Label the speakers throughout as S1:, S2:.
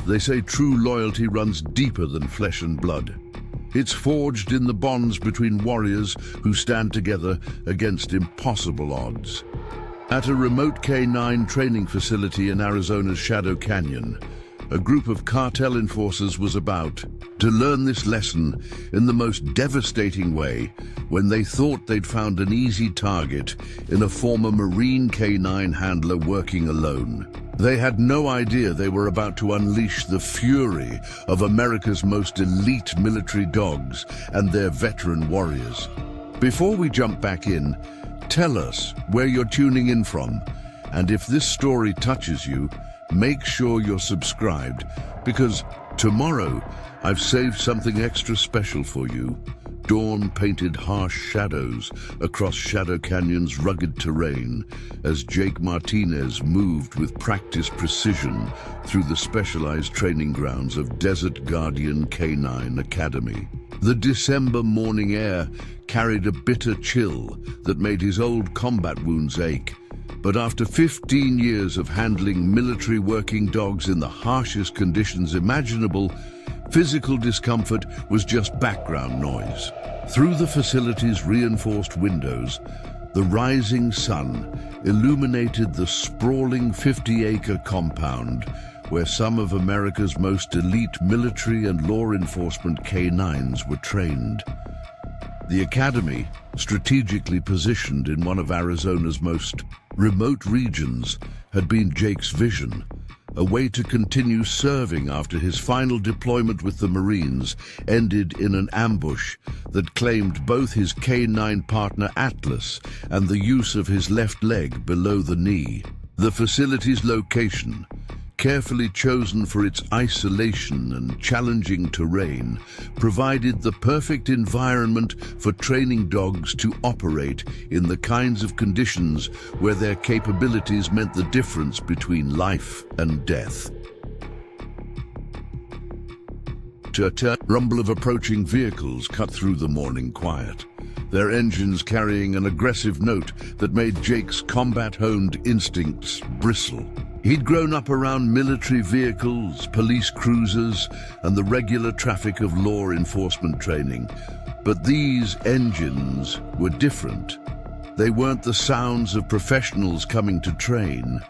S1: They say true loyalty runs deeper than flesh and blood. It's forged in the bonds between warriors who stand together against impossible odds. At a remote K9 training facility in Arizona's Shadow Canyon, a group of cartel enforcers was about to learn this lesson in the most devastating way when they thought they'd found an easy target in a former Marine K9 handler working alone. They had no idea they were about to unleash the fury of America's most elite military dogs and their veteran warriors. Before we jump back in, tell us where you're tuning in from, and if this story touches you, make sure you're subscribed, because tomorrow I've saved something extra special for you. Dawn painted harsh shadows across Shadow Canyon's rugged terrain as Jake Martinez moved with practiced precision through the specialized training grounds of Desert Guardian K9 Academy. The December morning air carried a bitter chill that made his old combat wounds ache. But after 15 years of handling military working dogs in the harshest conditions imaginable, physical discomfort was just background noise. Through the facility's reinforced windows, the rising sun illuminated the sprawling 50-acre compound where some of America's most elite military and law enforcement K9s were trained. The academy, strategically positioned in one of Arizona's most remote regions, had been Jake's vision, a way to continue serving after his final deployment with the Marines ended in an ambush that claimed both his K9 partner Atlas and the use of his left leg below the knee. The facility's location, carefully chosen for its isolation and challenging terrain, provided the perfect environment for training dogs to operate in the kinds of conditions where their capabilities meant the difference between life and death. Rumble of approaching vehicles cut through the morning quiet, their engines carrying an aggressive note that made Jake's combat-honed instincts bristle. He'd grown up around military vehicles, police cruisers, and the regular traffic of law enforcement training. But these engines were different. They weren't the sounds of professionals coming to train.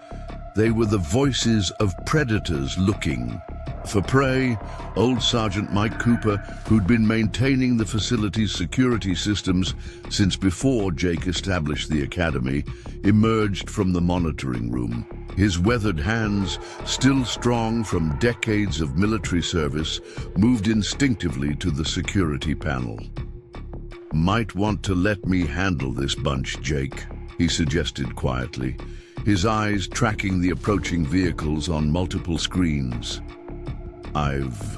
S1: They were the voices of predators looking for prey. Old Sergeant Mike Cooper, who'd been maintaining the facility's security systems since before Jake established the academy, emerged from the monitoring room. His weathered hands, still strong from decades of military service, moved instinctively to the security panel. "Might want to let me handle this bunch, Jake," he suggested quietly, his eyes tracking the approaching vehicles on multiple screens. "I've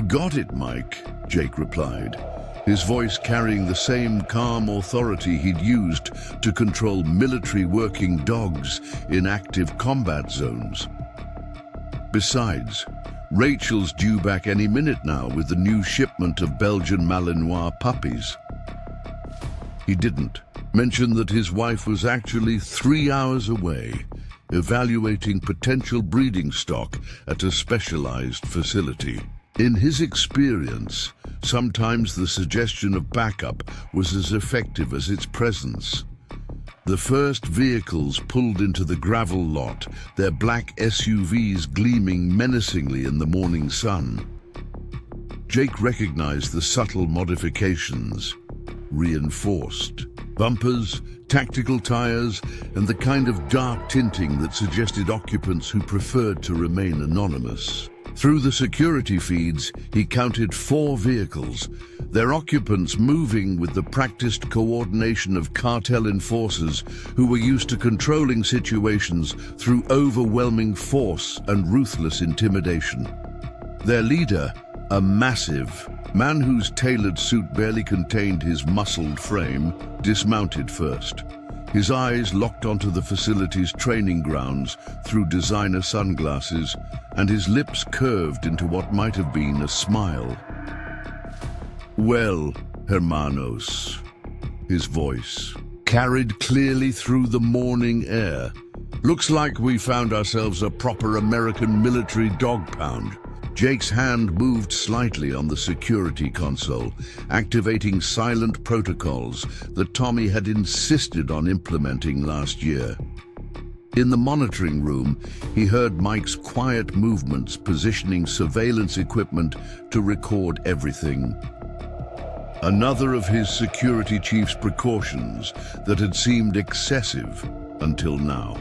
S1: got it, Mike," Jake replied, his voice carrying the same calm authority he'd used to control military working dogs in active combat zones. Besides, Rachel's due back any minute now with the new shipment of Belgian Malinois puppies. He didn't mention that his wife was actually 3 hours away, evaluating potential breeding stock at a specialized facility. In his experience, sometimes the suggestion of backup was as effective as its presence. The first vehicles pulled into the gravel lot, their black SUVs gleaming menacingly in the morning sun. Jake recognized the subtle modifications: reinforced bumpers, tactical tires, and the kind of dark tinting that suggested occupants who preferred to remain anonymous. Through the security feeds, he counted 4 vehicles, their occupants moving with the practiced coordination of cartel enforcers who were used to controlling situations through overwhelming force and ruthless intimidation. Their leader, a massive man whose tailored suit barely contained his muscled frame, dismounted first. His eyes locked onto the facility's training grounds through designer sunglasses, and his lips curved into what might have been a smile. "Well, hermanos," his voice carried clearly through the morning air. "Looks like we found ourselves a proper American military dog pound. Jake's hand moved slightly on the security console, activating silent protocols that Tommy had insisted on implementing last year. In the monitoring room, he heard Mike's quiet movements, positioning surveillance equipment to record everything. Another of his security chief's precautions that had seemed excessive until now.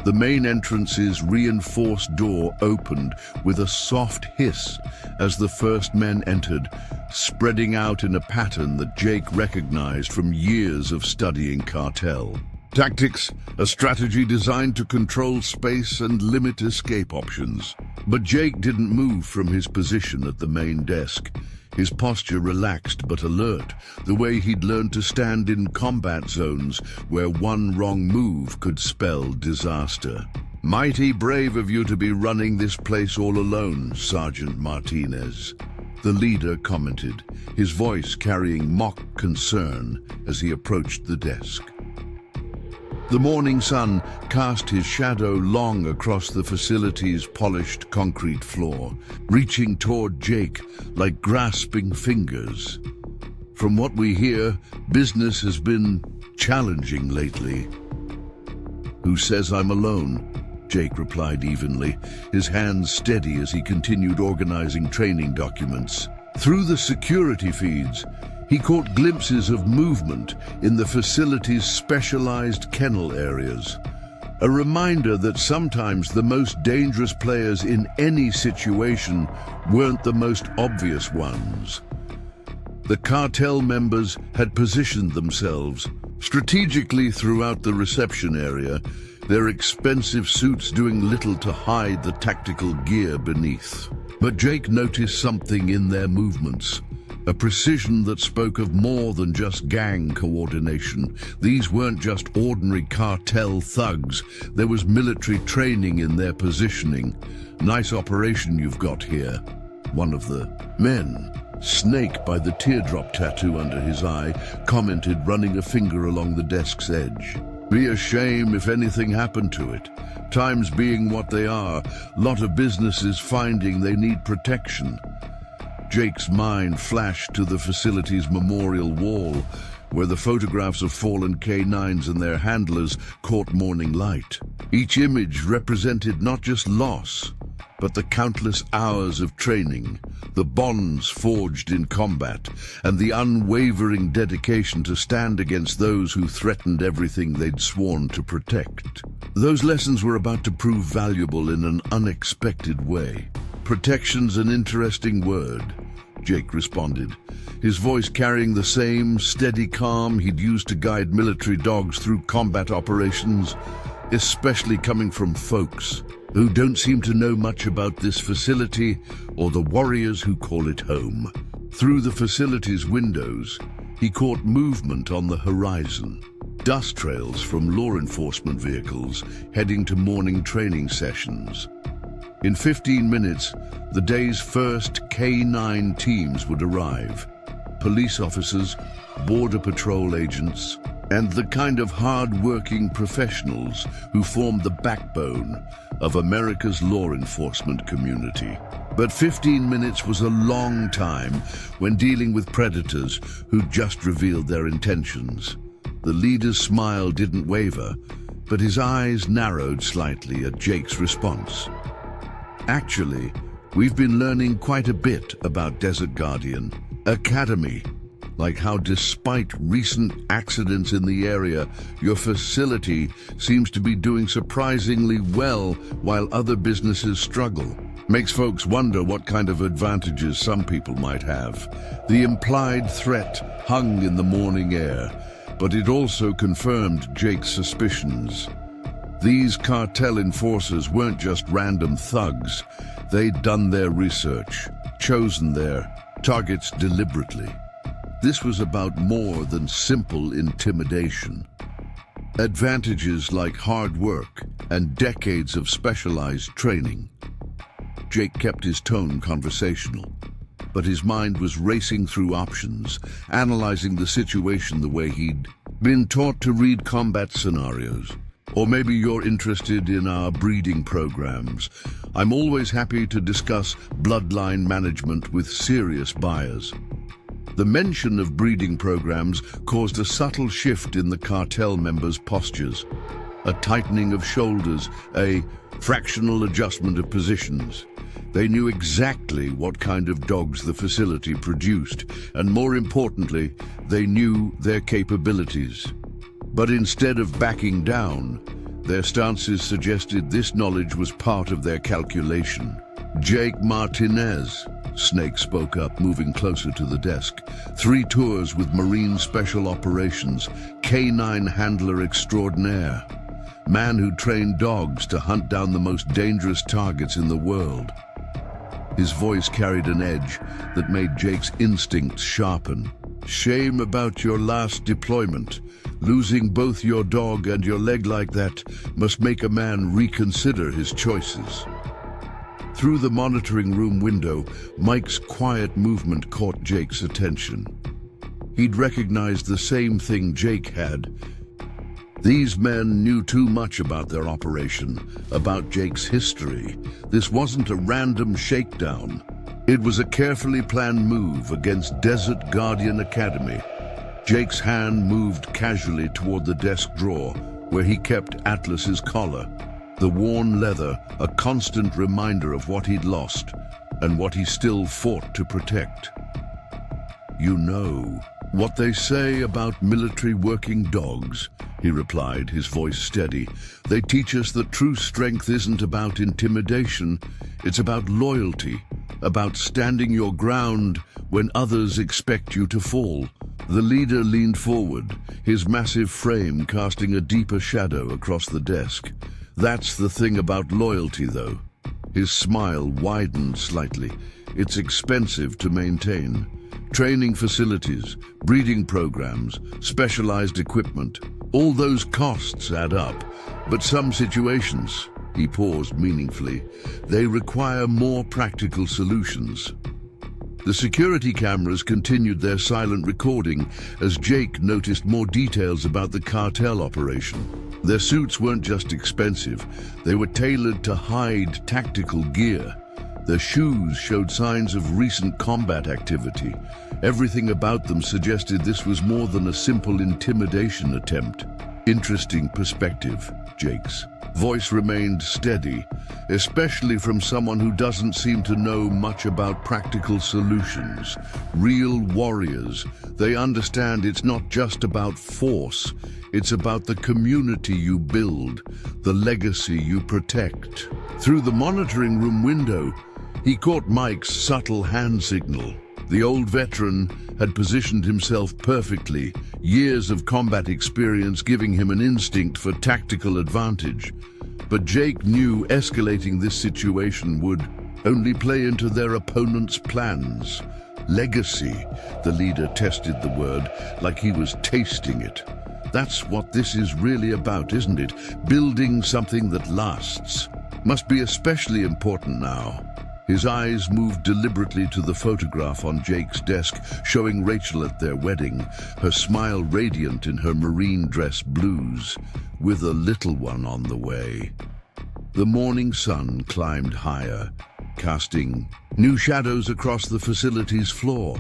S1: The main entrance's reinforced door opened with a soft hiss as the first men entered, spreading out in a pattern that Jake recognized from years of studying Cartel. Tactics, a strategy designed to control space and limit escape options. But Jake didn't move from his position at the main desk. His posture relaxed but alert, the way he'd learned to stand in combat zones where one wrong move could spell disaster. "Mighty brave of you to be running this place all alone, Sergeant Martinez," the leader commented, his voice carrying mock concern as he approached the desk. The morning sun cast his shadow long across the facility's polished concrete floor, reaching toward Jake like grasping fingers. "From what we hear, business has been challenging lately." "Who says I'm alone?" Jake replied evenly, his hands steady as he continued organizing training documents. Through the security feeds, he caught glimpses of movement in the facility's specialized kennel areas. A reminder that sometimes the most dangerous players in any situation weren't the most obvious ones. The cartel members had positioned themselves strategically throughout the reception area, their expensive suits doing little to hide the tactical gear beneath. But Jake noticed something in their movements. A precision that spoke of more than just gang coordination. These weren't just ordinary cartel thugs. There was military training in their positioning. "Nice operation you've got here," one of the men, Snake by the teardrop tattoo under his eye, commented, running a finger along the desk's edge. "Be a shame if anything happened to it. Times being what they are, lot of businesses finding they need protection." Jake's mind flashed to the facility's memorial wall, where the photographs of fallen K9s and their handlers caught morning light. Each image represented not just loss, but the countless hours of training, the bonds forged in combat, and the unwavering dedication to stand against those who threatened everything they'd sworn to protect. Those lessons were about to prove valuable in an unexpected way. "Protection's an interesting word," Jake responded, his voice carrying the same steady calm he'd used to guide military dogs through combat operations, especially coming from folks who don't seem to know much about this facility or the warriors who call it home. Through the facility's windows, he caught movement on the horizon. Dust trails from law enforcement vehicles heading to morning training sessions. In 15 minutes, the day's first K9 teams would arrive. Police officers, border patrol agents, and the kind of hard-working professionals who formed the backbone of America's law enforcement community. But 15 minutes was a long time when dealing with predators who just revealed their intentions. The leader's smile didn't waver, but his eyes narrowed slightly at Jake's response. "Actually, we've been learning quite a bit about Desert Guardian Academy, like how despite recent accidents in the area, your facility seems to be doing surprisingly well while other businesses struggle. Makes folks wonder what kind of advantages some people might have." The implied threat hung in the morning air, but it also confirmed Jake's suspicions. These cartel enforcers weren't just random thugs. They'd done their research, chosen their targets deliberately. This was about more than simple intimidation. Advantages like hard work and decades of specialized training. Jake kept his tone conversational, but his mind was racing through options, analyzing the situation the way he'd been taught to read combat scenarios. Or maybe you're interested in our breeding programs. I'm always happy to discuss bloodline management with serious buyers. The mention of breeding programs caused a subtle shift in the cartel members' postures. A tightening of shoulders, a fractional adjustment of positions. They knew exactly what kind of dogs the facility produced, and more importantly, they knew their capabilities. But instead of backing down, their stances suggested this knowledge was part of their calculation. Jake Martinez, Snake spoke up, moving closer to the desk. 3 tours with Marine Special Operations, canine handler extraordinaire. Man who trained dogs to hunt down the most dangerous targets in the world. His voice carried an edge that made Jake's instincts sharpen. Shame about your last deployment. Losing both your dog and your leg like that must make a man reconsider his choices. Through the monitoring room window, Mike's quiet movement caught Jake's attention. He'd recognized the same thing Jake had. These men knew too much about their operation, about Jake's history. This wasn't a random shakedown. It was a carefully planned move against Desert Guardian Academy. Jake's hand moved casually toward the desk drawer, where he kept Atlas's collar. The worn leather, a constant reminder of what he'd lost, and what he still fought to protect. You know what they say about military working dogs, he replied, his voice steady. They teach us that true strength isn't about intimidation, it's about loyalty, about standing your ground when others expect you to fall. The leader leaned forward, his massive frame casting a deeper shadow across the desk. That's the thing about loyalty, though. His smile widened slightly. It's expensive to maintain. Training facilities, breeding programs, specialized equipment. All those costs add up. But some situations, he paused meaningfully, they require more practical solutions. The security cameras continued their silent recording as Jake noticed more details about the cartel operation. Their suits weren't just expensive, they were tailored to hide tactical gear. Their shoes showed signs of recent combat activity. Everything about them suggested this was more than a simple intimidation attempt. Interesting perspective, Jake's voice remained steady, especially from someone who doesn't seem to know much about practical solutions. Real warriors, they understand it's not just about force, it's about the community you build, the legacy you protect. Through the monitoring room window, he caught Mike's subtle hand signal. The old veteran had positioned himself perfectly, years of combat experience giving him an instinct for tactical advantage. But Jake knew escalating this situation would only play into their opponent's plans. Legacy, the leader tested the word like he was tasting it. That's what this is really about, isn't it? Building something that lasts. Must be especially important now. His eyes moved deliberately to the photograph on Jake's desk, showing Rachel at their wedding, her smile radiant in her marine dress blues, with a little one on the way. The morning sun climbed higher, casting new shadows across the facility's floor.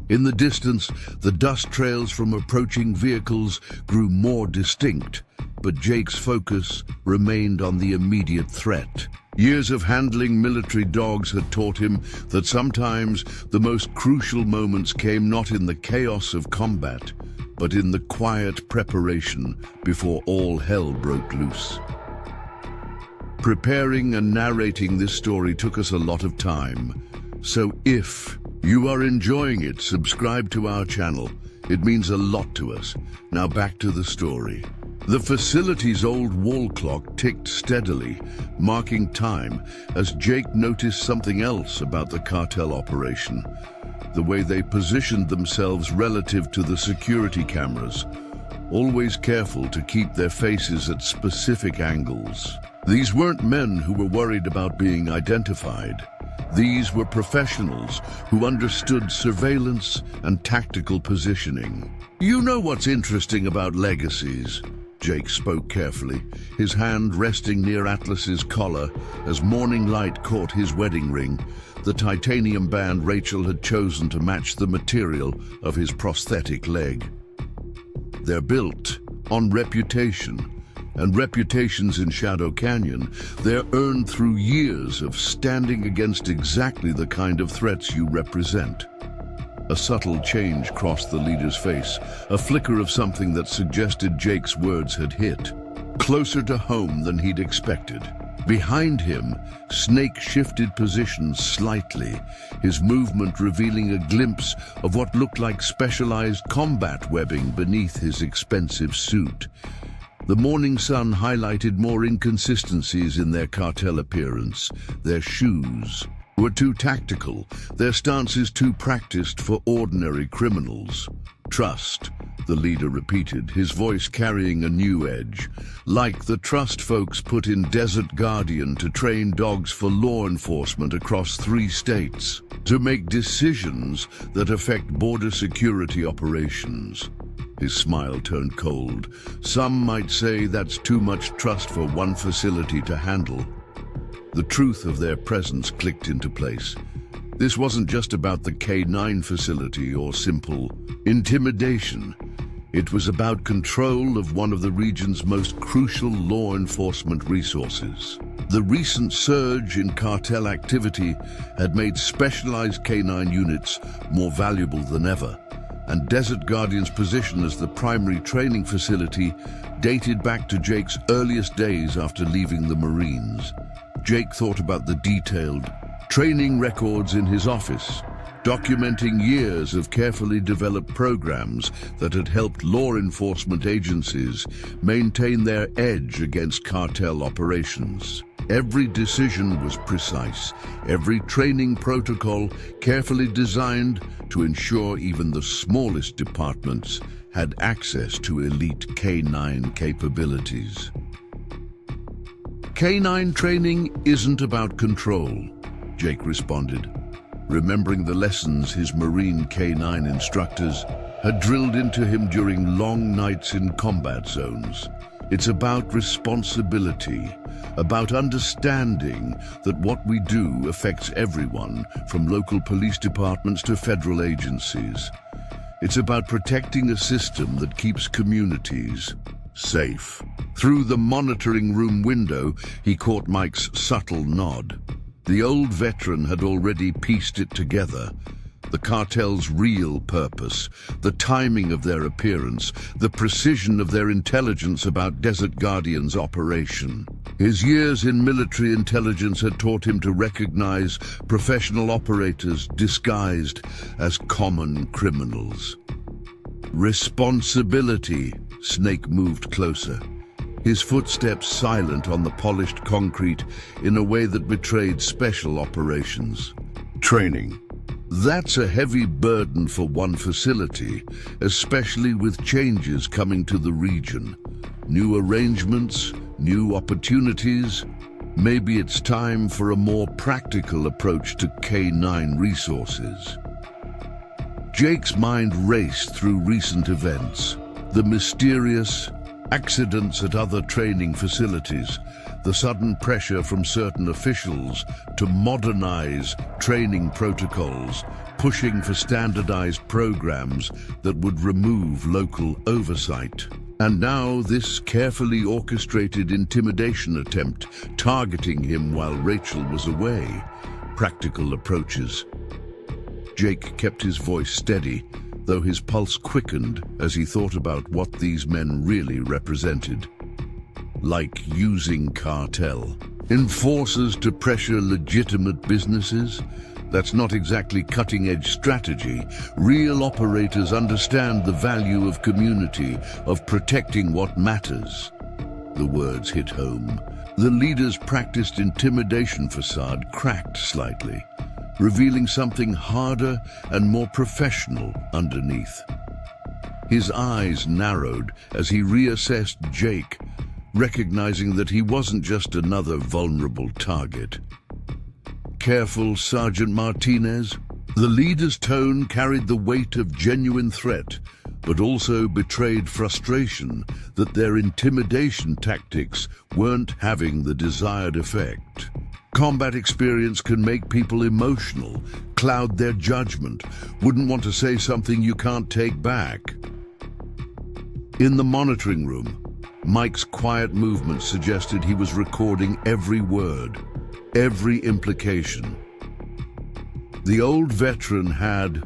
S1: In the distance, the dust trails from approaching vehicles grew more distinct, but Jake's focus remained on the immediate threat. Years of handling military dogs had taught him that sometimes the most crucial moments came not in the chaos of combat, but in the quiet preparation before all hell broke loose. Preparing and narrating this story took us a lot of time, so if you are enjoying it, subscribe to our channel. It means a lot to us. Now back to the story. The facility's old wall clock ticked steadily, marking time as Jake noticed something else about the cartel operation. The way they positioned themselves relative to the security cameras, always careful to keep their faces at specific angles. These weren't men who were worried about being identified. These were professionals who understood surveillance and tactical positioning. You know what's interesting about legacies? Jake spoke carefully, his hand resting near Atlas's collar as morning light caught his wedding ring, the titanium band Rachel had chosen to match the material of his prosthetic leg. They're built on reputation, and reputations in Shadow Canyon, they're earned through years of standing against exactly the kind of threats you represent. A subtle change crossed the leader's face, a flicker of something that suggested Jake's words had hit closer to home than he'd expected. Behind him, Snake shifted positions slightly, his movement revealing a glimpse of what looked like specialized combat webbing beneath his expensive suit. The morning sun highlighted more inconsistencies in their Cartel appearance. Their shoes were too tactical, their stances too practiced for ordinary criminals. Trust, the leader repeated, his voice carrying a new edge. Like the trust folks put in Desert Guardian to train dogs for law enforcement across 3 states, to make decisions that affect border security operations. His smile turned cold. Some might say that's too much trust for one facility to handle. The truth of their presence clicked into place. This wasn't just about the K9 facility or simple intimidation. It was about control of one of the region's most crucial law enforcement resources. The recent surge in cartel activity had made specialized K9 units more valuable than ever, and Desert Guardian's position as the primary training facility dated back to Jake's earliest days after leaving the Marines. Jake thought about the detailed training records in his office, documenting years of carefully developed programs that had helped law enforcement agencies maintain their edge against cartel operations. Every decision was precise, every training protocol carefully designed to ensure even the smallest departments had access to elite K9 capabilities. K9 training isn't about control, Jake responded, remembering the lessons his Marine K9 instructors had drilled into him during long nights in combat zones. It's about responsibility, about understanding that what we do affects everyone, from local police departments to federal agencies. It's about protecting a system that keeps communities safe. Through the monitoring room window, he caught Mike's subtle nod. The old veteran had already pieced it together. The cartel's real purpose, the timing of their appearance, the precision of their intelligence about Desert Guardian's operation. His years in military intelligence had taught him to recognize professional operators disguised as common criminals. Responsibility. Snake moved closer, his footsteps silent on the polished concrete in a way that betrayed special operations. Training. That's a heavy burden for one facility, especially with changes coming to the region. New arrangements, new opportunities. Maybe it's time for a more practical approach to K9 resources. Jake's mind raced through recent events. The mysterious accidents at other training facilities, the sudden pressure from certain officials to modernize training protocols, pushing for standardized programs that would remove local oversight. And now this carefully orchestrated intimidation attempt targeting him while Rachel was away. Practical approaches. Jake kept his voice steady, though his pulse quickened as he thought about what these men really represented. Like using cartel enforcers to pressure legitimate businesses? That's not exactly cutting-edge strategy. Real operators understand the value of community, of protecting what matters. The words hit home. The leader's practiced intimidation facade cracked slightly, revealing something harder and more professional underneath. His eyes narrowed as he reassessed Jake, recognizing that he wasn't just another vulnerable target. Careful, Sergeant Martinez. The leader's tone carried the weight of genuine threat, but also betrayed frustration that their intimidation tactics weren't having the desired effect. Combat experience can make people emotional, cloud their judgment, wouldn't want to say something you can't take back. In the monitoring room, Mike's quiet movements suggested he was recording every word, every implication. The old veteran had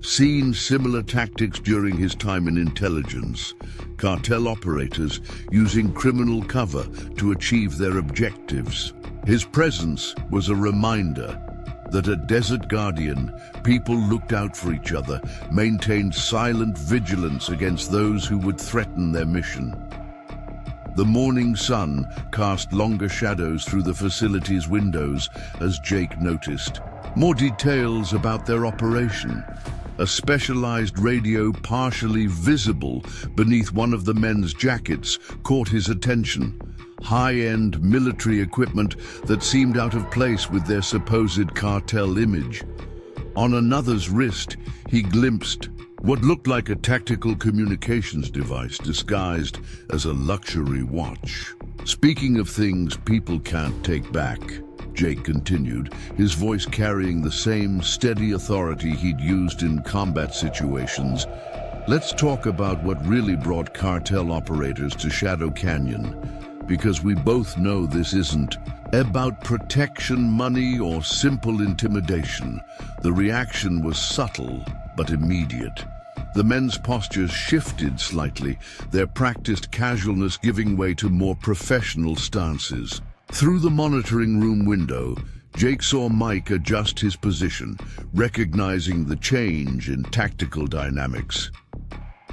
S1: seen similar tactics during his time in intelligence, cartel operators using criminal cover to achieve their objectives. His presence was a reminder that at Desert Guardian, people looked out for each other, maintained silent vigilance against those who would threaten their mission. The morning sun cast longer shadows through the facility's windows as Jake noticed. More details about their operation. A specialized radio partially visible beneath one of the men's jackets caught his attention. High-end military equipment that seemed out of place with their supposed cartel image. On another's wrist, he glimpsed what looked like a tactical communications device disguised as a luxury watch. Speaking of things people can't take back, Jake continued, his voice carrying the same steady authority he'd used in combat situations. Let's talk about what really brought cartel operators to Shadow Canyon, because we both know this isn't about protection, money, or simple intimidation. The reaction was subtle but immediate. The men's postures shifted slightly, their practiced casualness giving way to more professional stances. Through the monitoring room window, Jake saw Mike adjust his position, recognizing the change in tactical dynamics.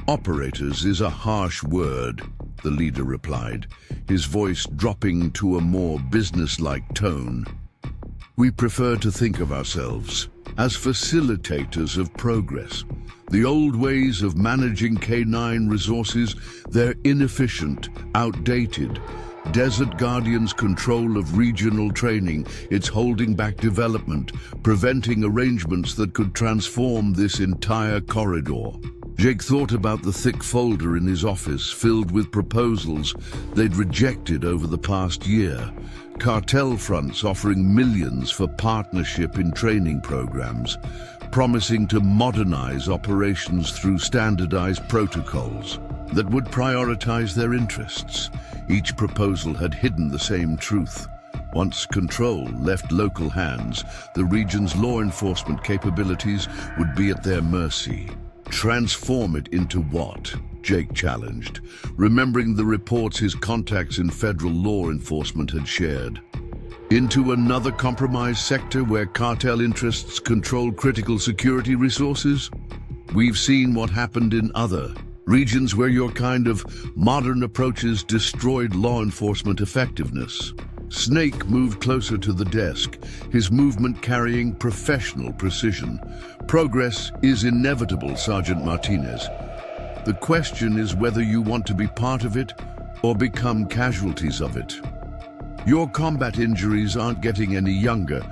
S1: Operators is a harsh word, the leader replied, his voice dropping to a more businesslike tone. We prefer to think of ourselves as facilitators of progress. The old ways of managing K9 resources, they're inefficient, outdated. Desert Guardian's control of regional training, it's holding back development, preventing arrangements that could transform this entire corridor. Jake thought about the thick folder in his office filled with proposals they'd rejected over the past year. Cartel fronts offering millions for partnership in training programs, promising to modernize operations through standardized protocols that would prioritize their interests. Each proposal had hidden the same truth. Once control left local hands, the region's law enforcement capabilities would be at their mercy. Transform it into what? Jake challenged, remembering the reports his contacts in federal law enforcement had shared. Into another compromised sector where cartel interests control critical security resources? We've seen what happened in other regions where your kind of modern approaches destroyed law enforcement effectiveness. Snake moved closer to the desk, his movement carrying professional precision. Progress is inevitable, Sergeant Martinez. The question is whether you want to be part of it or become casualties of it. Your combat injuries aren't getting any younger,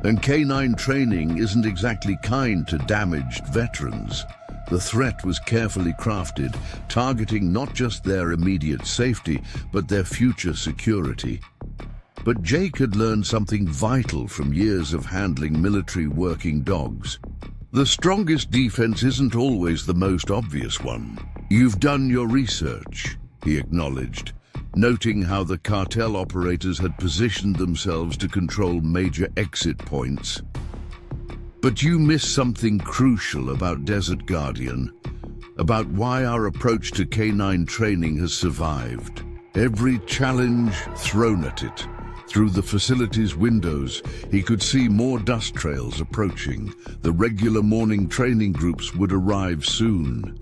S1: and K9 training isn't exactly kind to damaged veterans. The threat was carefully crafted, targeting not just their immediate safety, but their future security. But Jake had learned something vital from years of handling military working dogs. The strongest defense isn't always the most obvious one. You've done your research, he acknowledged, noting how the cartel operators had positioned themselves to control major exit points. But you missed something crucial about Desert Guardian, about why our approach to K9 training has survived. Every challenge thrown at it. Through the facility's windows, he could see more dust trails approaching. The regular morning training groups would arrive soon.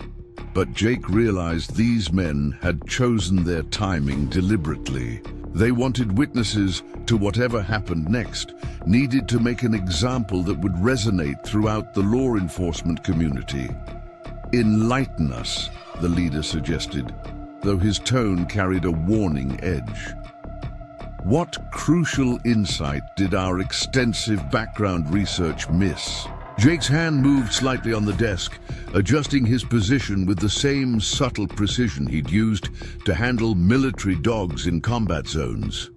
S1: But Jake realized these men had chosen their timing deliberately. They wanted witnesses to whatever happened next, needed to make an example that would resonate throughout the law enforcement community. Enlighten us, the leader suggested, though his tone carried a warning edge. What crucial insight did our extensive background research miss? Jake's hand moved slightly on the desk, adjusting his position with the same subtle precision he'd used to handle military dogs in combat zones.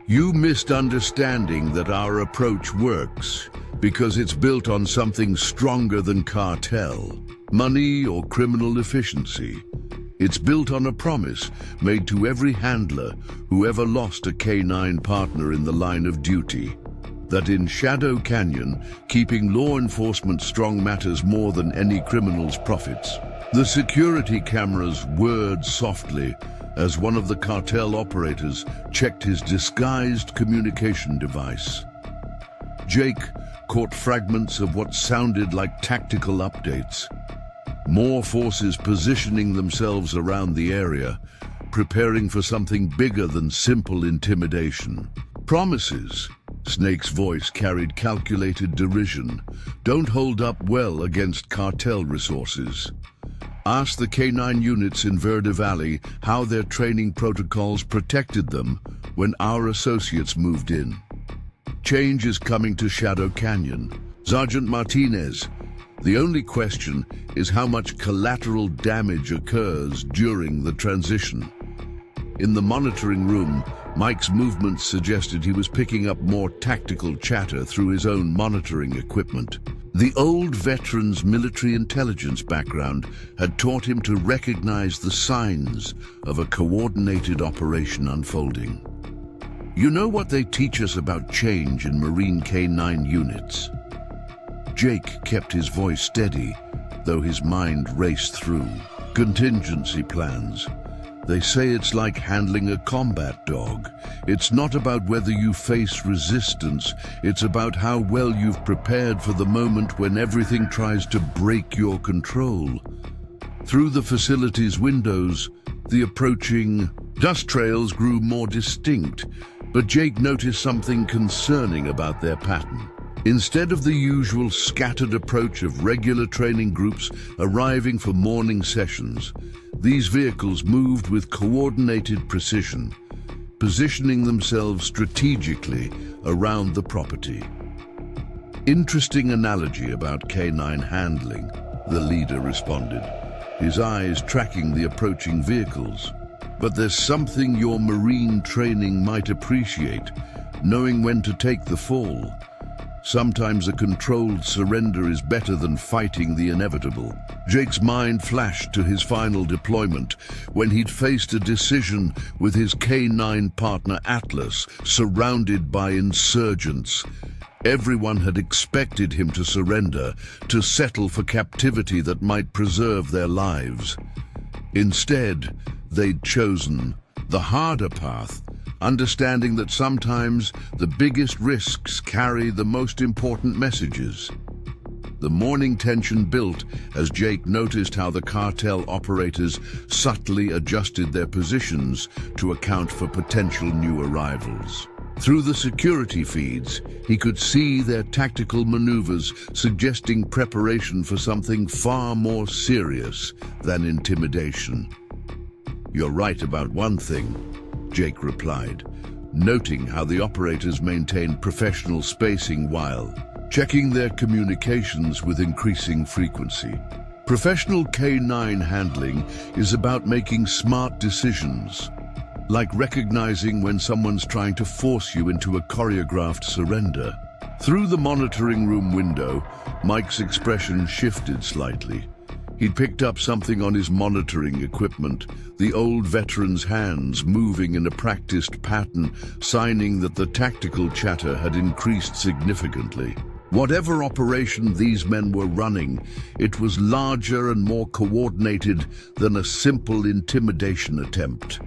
S1: You missed understanding that our approach works because it's built on something stronger than cartel, money or criminal efficiency. It's built on a promise made to every handler who ever lost a canine partner in the line of duty, that in Shadow Canyon, keeping law enforcement strong matters more than any criminal's profits. The security cameras whirred softly as one of the cartel operators checked his disguised communication device. Jake caught fragments of what sounded like tactical updates. More forces positioning themselves around the area, preparing for something bigger than simple intimidation. Promises, Snake's voice carried calculated derision, don't hold up well against cartel resources. Ask the K9 units in Verde Valley how their training protocols protected them when our associates moved in. Change is coming to Shadow Canyon. Sergeant Martinez, the only question is how much collateral damage occurs during the transition. In the monitoring room, Mike's movements suggested he was picking up more tactical chatter through his own monitoring equipment. The old veteran's military intelligence background had taught him to recognize the signs of a coordinated operation unfolding. You know what they teach us about change in Marine K9 units? Jake kept his voice steady, though his mind raced through. Contingency plans. They say it's like handling a combat dog. It's not about whether you face resistance, it's about how well you've prepared for the moment when everything tries to break your control. Through the facility's windows, the approaching dust trails grew more distinct, but Jake noticed something concerning about their pattern. Instead of the usual scattered approach of regular training groups arriving for morning sessions, these vehicles moved with coordinated precision, positioning themselves strategically around the property. Interesting analogy about K9 handling, the leader responded, his eyes tracking the approaching vehicles. But there's something your Marine training might appreciate, knowing when to take the fall. Sometimes a controlled surrender is better than fighting the inevitable. Jake's mind flashed to his final deployment when he'd faced a decision with his K9 partner Atlas, surrounded by insurgents. Everyone had expected him to surrender, to settle for captivity that might preserve their lives. Instead, they'd chosen the harder path, understanding that sometimes the biggest risks carry the most important messages. The morning tension built as Jake noticed how the cartel operators subtly adjusted their positions to account for potential new arrivals. Through the security feeds, he could see their tactical maneuvers suggesting preparation for something far more serious than intimidation. "You're right about one thing," Jake replied, noting how the operators maintained professional spacing while checking their communications with increasing frequency. Professional K9 handling is about making smart decisions, like recognizing when someone's trying to force you into a choreographed surrender. Through the monitoring room window, Mike's expression shifted slightly. He'd picked up something on his monitoring equipment, the old veteran's hands moving in a practiced pattern, signing that the tactical chatter had increased significantly. Whatever operation these men were running, it was larger and more coordinated than a simple intimidation attempt.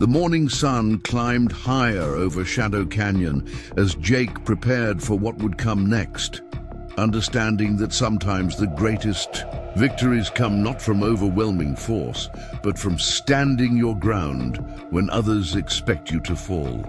S1: The morning sun climbed higher over Shadow Canyon as Jake prepared for what would come next, understanding that sometimes the greatest victories come not from overwhelming force, but from standing your ground when others expect you to fall.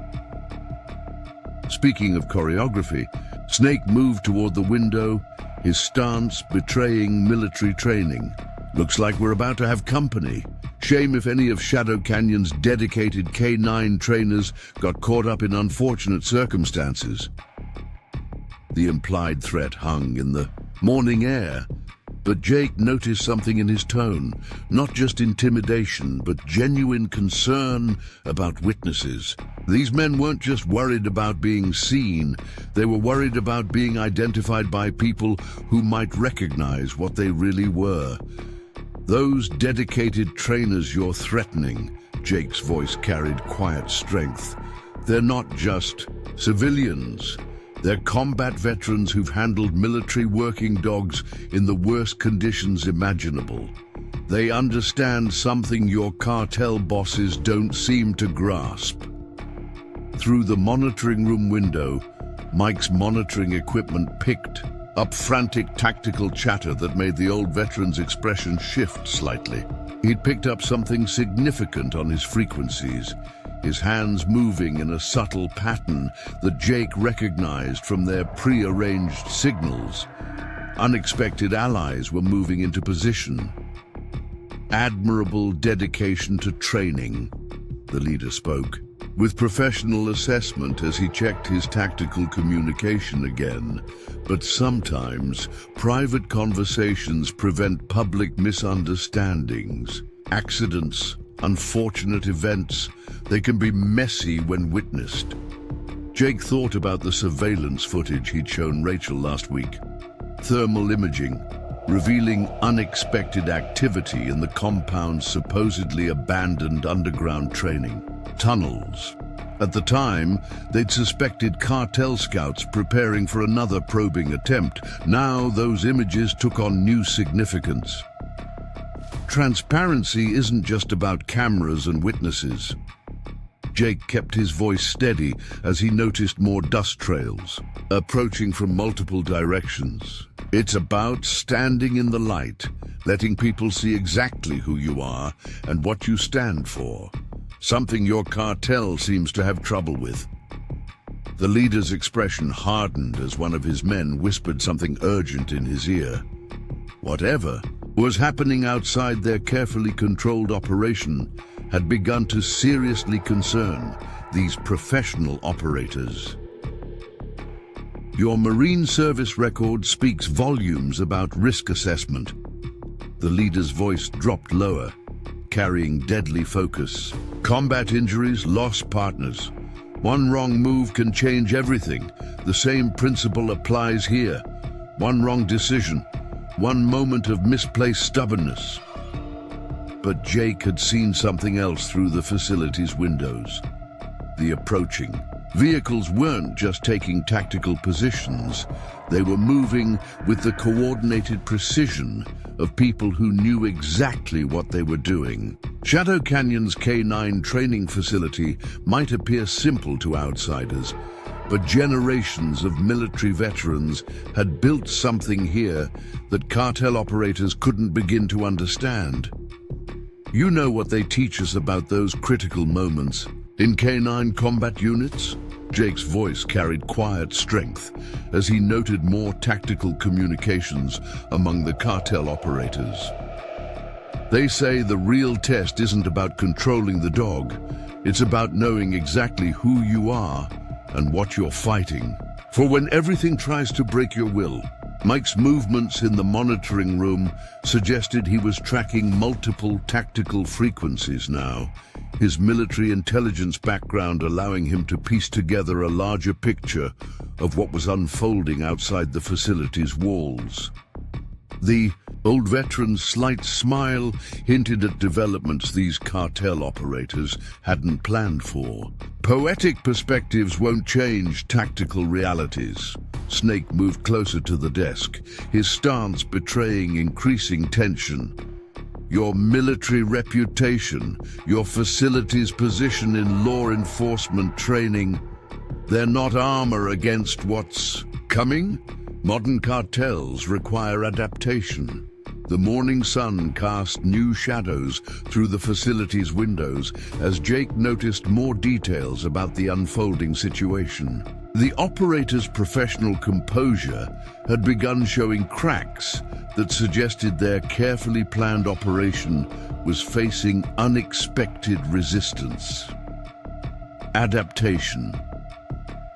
S1: Speaking of choreography, Snake moved toward the window, his stance betraying military training. "Looks like we're about to have company. Shame if any of Shadow Canyon's dedicated K9 trainers got caught up in unfortunate circumstances." The implied threat hung in the morning air, but Jake noticed something in his tone, not just intimidation, but genuine concern about witnesses. These men weren't just worried about being seen, they were worried about being identified by people who might recognize what they really were. Those dedicated trainers you're threatening, Jake's voice carried quiet strength. They're not just civilians. They're combat veterans who've handled military working dogs in the worst conditions imaginable. They understand something your cartel bosses don't seem to grasp. Through the monitoring room window, Mike's monitoring equipment picked up frantic tactical chatter that made the old veteran's expression shift slightly. He'd picked up something significant on his frequencies, his hands moving in a subtle pattern that Jake recognized from their pre-arranged signals. Unexpected allies were moving into position. Admirable dedication to training, the leader spoke, with professional assessment as he checked his tactical communication again. But sometimes, private conversations prevent public misunderstandings. Accidents, unfortunate events, they can be messy when witnessed. Jake thought about the surveillance footage he'd shown Rachel last week. Thermal imaging, revealing unexpected activity in the compound's supposedly abandoned underground training tunnels. At the time, they'd suspected cartel scouts preparing for another probing attempt. Now those images took on new significance. Transparency isn't just about cameras and witnesses. Jake kept his voice steady as he noticed more dust trails, approaching from multiple directions. It's about standing in the light, letting people see exactly who you are and what you stand for, something your cartel seems to have trouble with. The leader's expression hardened as one of his men whispered something urgent in his ear. Whatever was happening outside their carefully controlled operation had begun to seriously concern these professional operators. Your Marine Service record speaks volumes about risk assessment. The leader's voice dropped lower, carrying deadly focus. Combat injuries, lost partners. One wrong move can change everything. The same principle applies here. One wrong decision, one moment of misplaced stubbornness. But Jake had seen something else through the facility's windows. The approaching vehicles weren't just taking tactical positions. They were moving with the coordinated precision of people who knew exactly what they were doing. Shadow Canyon's K9 training facility might appear simple to outsiders, but generations of military veterans had built something here that cartel operators couldn't begin to understand. You know what they teach us about those critical moments in K9 combat units? Jake's voice carried quiet strength as he noted more tactical communications among the cartel operators. They say the real test isn't about controlling the dog, it's about knowing exactly who you are and what you're fighting. For when everything tries to break your will, Mike's movements in the monitoring room suggested he was tracking multiple tactical frequencies now, his military intelligence background allowing him to piece together a larger picture of what was unfolding outside the facility's walls. The old veteran's slight smile hinted at developments these cartel operators hadn't planned for. Poetic perspectives won't change tactical realities. Snake moved closer to the desk, his stance betraying increasing tension. Your military reputation, your facility's position in law enforcement training, they're not armor against what's coming. Modern cartels require adaptation. The morning sun cast new shadows through the facility's windows as Jake noticed more details about the unfolding situation. The operator's professional composure had begun showing cracks that suggested their carefully planned operation was facing unexpected resistance. Adaptation.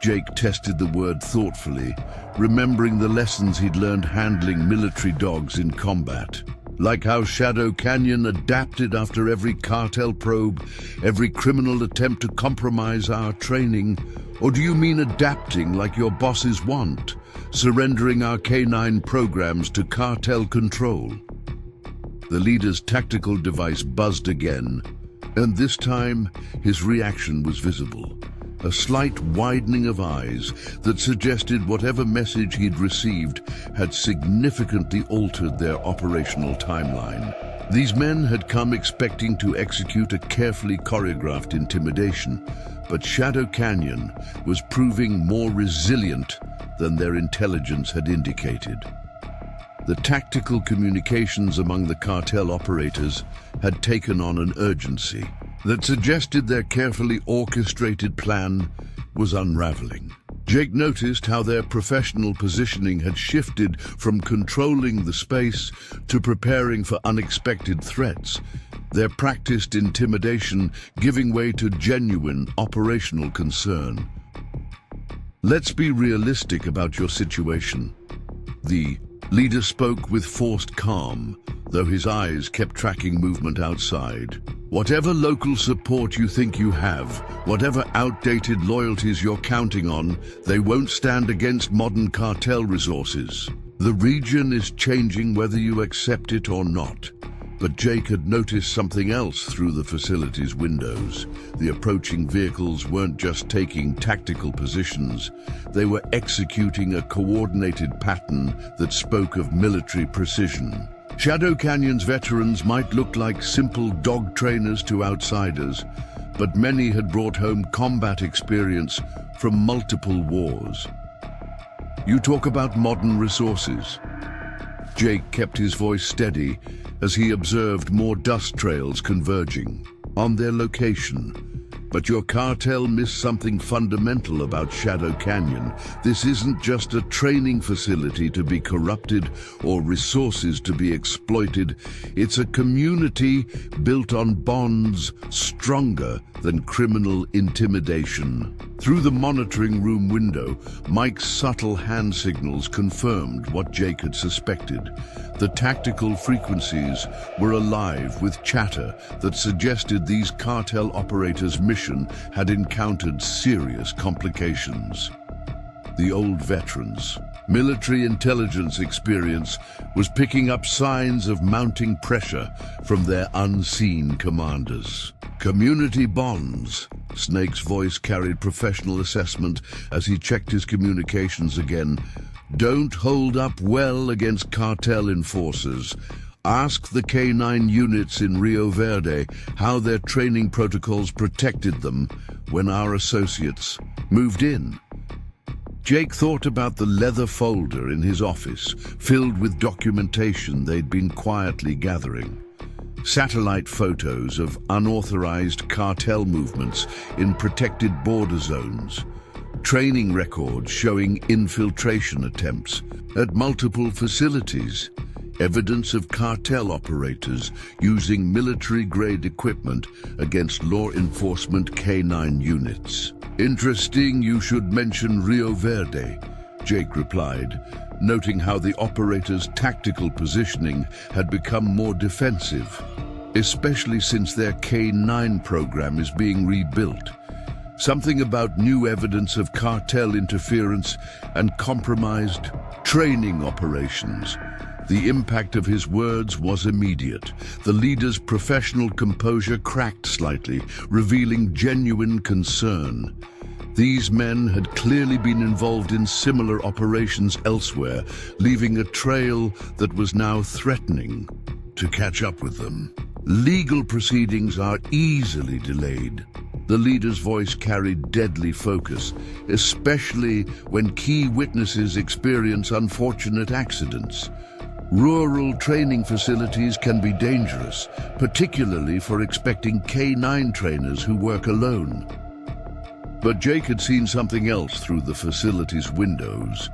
S1: Jake tested the word thoughtfully, remembering the lessons he'd learned handling military dogs in combat. Like how Shadow Canyon adapted after every cartel probe, every criminal attempt to compromise our training? Or do you mean adapting like your bosses want, surrendering our K9 programs to cartel control? The leader's tactical device buzzed again, and this time his reaction was visible. A slight widening of eyes that suggested whatever message he'd received had significantly altered their operational timeline. These men had come expecting to execute a carefully choreographed intimidation, but Shadow Canyon was proving more resilient than their intelligence had indicated. The tactical communications among the cartel operators had taken on an urgency that suggested their carefully orchestrated plan was unraveling. Jake noticed how their professional positioning had shifted from controlling the space to preparing for unexpected threats, their practiced intimidation giving way to genuine operational concern. Let's be realistic about your situation. The leader spoke with forced calm, though his eyes kept tracking movement outside. Whatever local support you think you have, whatever outdated loyalties you're counting on, they won't stand against modern cartel resources. The region is changing whether you accept it or not. But Jake had noticed something else through the facility's windows. The approaching vehicles weren't just taking tactical positions, they were executing a coordinated pattern that spoke of military precision. Shadow Canyon's veterans might look like simple dog trainers to outsiders, but many had brought home combat experience from multiple wars. You talk about modern resources. Jake kept his voice steady as he observed more dust trails converging on their location. But your cartel missed something fundamental about Shadow Canyon. This isn't just a training facility to be corrupted or resources to be exploited. It's a community built on bonds stronger than criminal intimidation. Through the monitoring room window, Mike's subtle hand signals confirmed what Jake had suspected. The tactical frequencies were alive with chatter that suggested these cartel operators' mission had encountered serious complications. The old veterans' military intelligence experience was picking up signs of mounting pressure from their unseen commanders. Community bonds. Snake's voice carried professional assessment as he checked his communications again. Don't hold up well against cartel enforcers. Ask the K9 units in Rio Verde how their training protocols protected them when our associates moved in. Jake thought about the leather folder in his office, filled with documentation they'd been quietly gathering. Satellite photos of unauthorized cartel movements in protected border zones. Training records showing infiltration attempts at multiple facilities. Evidence of cartel operators using military-grade equipment against law enforcement K9 units. Interesting you should mention Rio Verde, Jake replied, noting how the operators' tactical positioning had become more defensive, especially since their K9 program is being rebuilt. Something about new evidence of cartel interference and compromised training operations. The impact of his words was immediate. The leader's professional composure cracked slightly, revealing genuine concern. These men had clearly been involved in similar operations elsewhere, leaving a trail that was now threatening to catch up with them. Legal proceedings are easily delayed. The leader's voice carried deadly focus, especially when key witnesses experience unfortunate accidents. Rural training facilities can be dangerous, particularly for expecting K9 trainers who work alone. But Jake had seen something else through the facility's windows.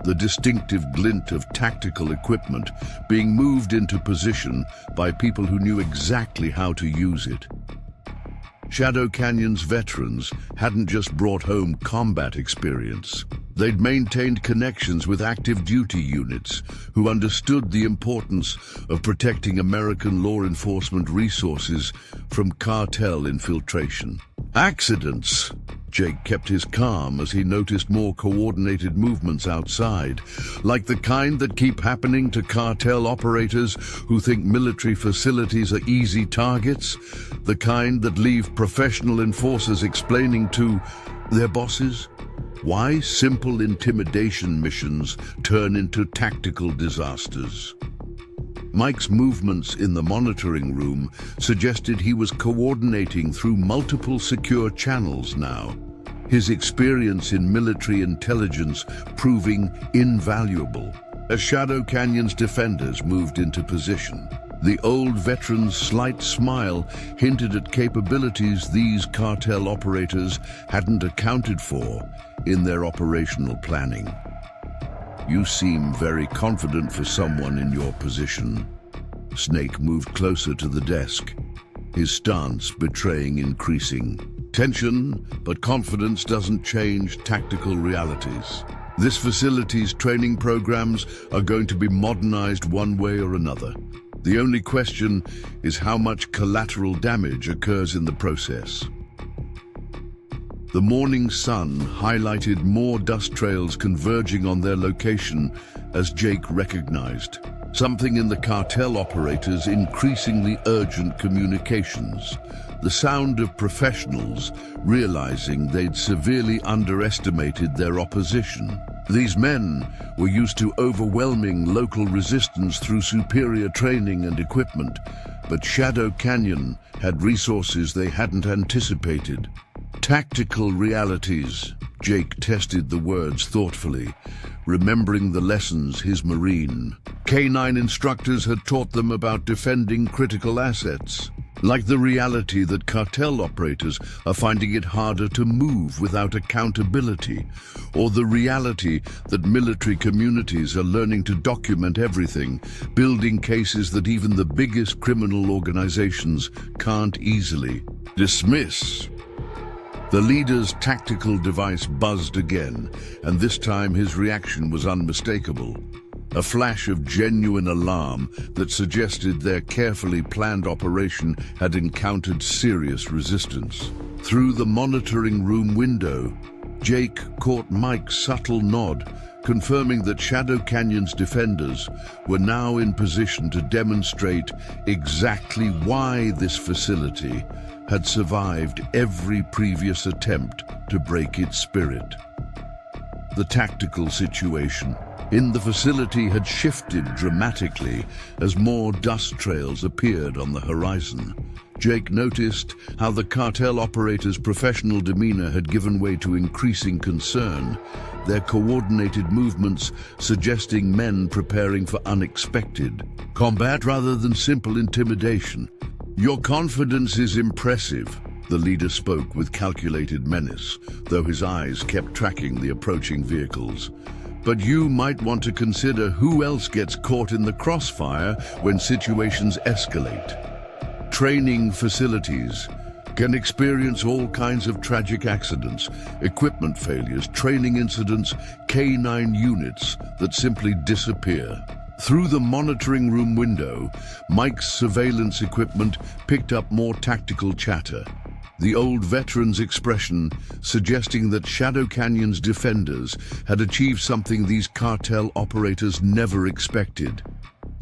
S1: The distinctive glint of tactical equipment being moved into position by people who knew exactly how to use it. Shadow Canyon's veterans hadn't just brought home combat experience. They'd maintained connections with active duty units who understood the importance of protecting American law enforcement resources from cartel infiltration. Accidents. Jake kept his calm as he noticed more coordinated movements outside, like the kind that keep happening to cartel operators who think military facilities are easy targets, the kind that leave professional enforcers explaining to their bosses why simple intimidation missions turn into tactical disasters. Mike's movements in the monitoring room suggested he was coordinating through multiple secure channels now, his experience in military intelligence proving invaluable. As Shadow Canyon's defenders moved into position, the old veteran's slight smile hinted at capabilities these cartel operators hadn't accounted for in their operational planning. "You seem very confident for someone in your position." Snake moved closer to the desk, his stance betraying increasing tension, but confidence doesn't change tactical realities. This facility's training programs are going to be modernized one way or another. The only question is how much collateral damage occurs in the process. The morning sun highlighted more dust trails converging on their location as Jake recognized something in the cartel operators' increasingly urgent communications. The sound of professionals realizing they'd severely underestimated their opposition. These men were used to overwhelming local resistance through superior training and equipment, but Shadow Canyon had resources they hadn't anticipated. Tactical realities. Jake tested the words thoughtfully, remembering the lessons his Marine K-9 instructors had taught them about defending critical assets, like the reality that cartel operators are finding it harder to move without accountability, or the reality that military communities are learning to document everything, building cases that even the biggest criminal organizations can't easily dismiss. The leader's tactical device buzzed again, and this time his reaction was unmistakable. A flash of genuine alarm that suggested their carefully planned operation had encountered serious resistance. Through the monitoring room window, Jake caught Mike's subtle nod, confirming that Shadow Canyon's defenders were now in position to demonstrate exactly why this facility had survived every previous attempt to break its spirit. The tactical situation in the facility had shifted dramatically as more dust trails appeared on the horizon. Jake noticed how the cartel operators' professional demeanor had given way to increasing concern, their coordinated movements suggesting men preparing for unexpected combat rather than simple intimidation. "Your confidence is impressive," the leader spoke with calculated menace, though his eyes kept tracking the approaching vehicles. "But you might want to consider who else gets caught in the crossfire when situations escalate. Training facilities can experience all kinds of tragic accidents, equipment failures, training incidents, K-9 units that simply disappear." Through the monitoring room window, Mike's surveillance equipment picked up more tactical chatter, the old veteran's expression suggesting that Shadow Canyon's defenders had achieved something these cartel operators never expected.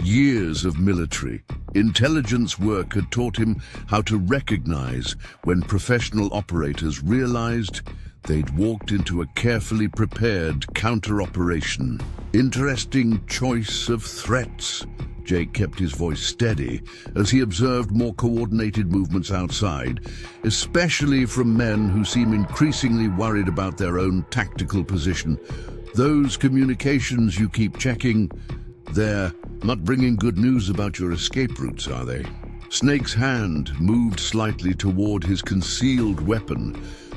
S1: Years of military intelligence work had taught him how to recognize when professional operators realized they'd walked into a carefully prepared counter-operation. Interesting choice of threats. Jake kept his voice steady as he observed more coordinated movements outside, especially from men who seem increasingly worried about their own tactical position. "Those communications you keep checking, they're not bringing good news about your escape routes, are they?" Snake's hand moved slightly toward his concealed weapon,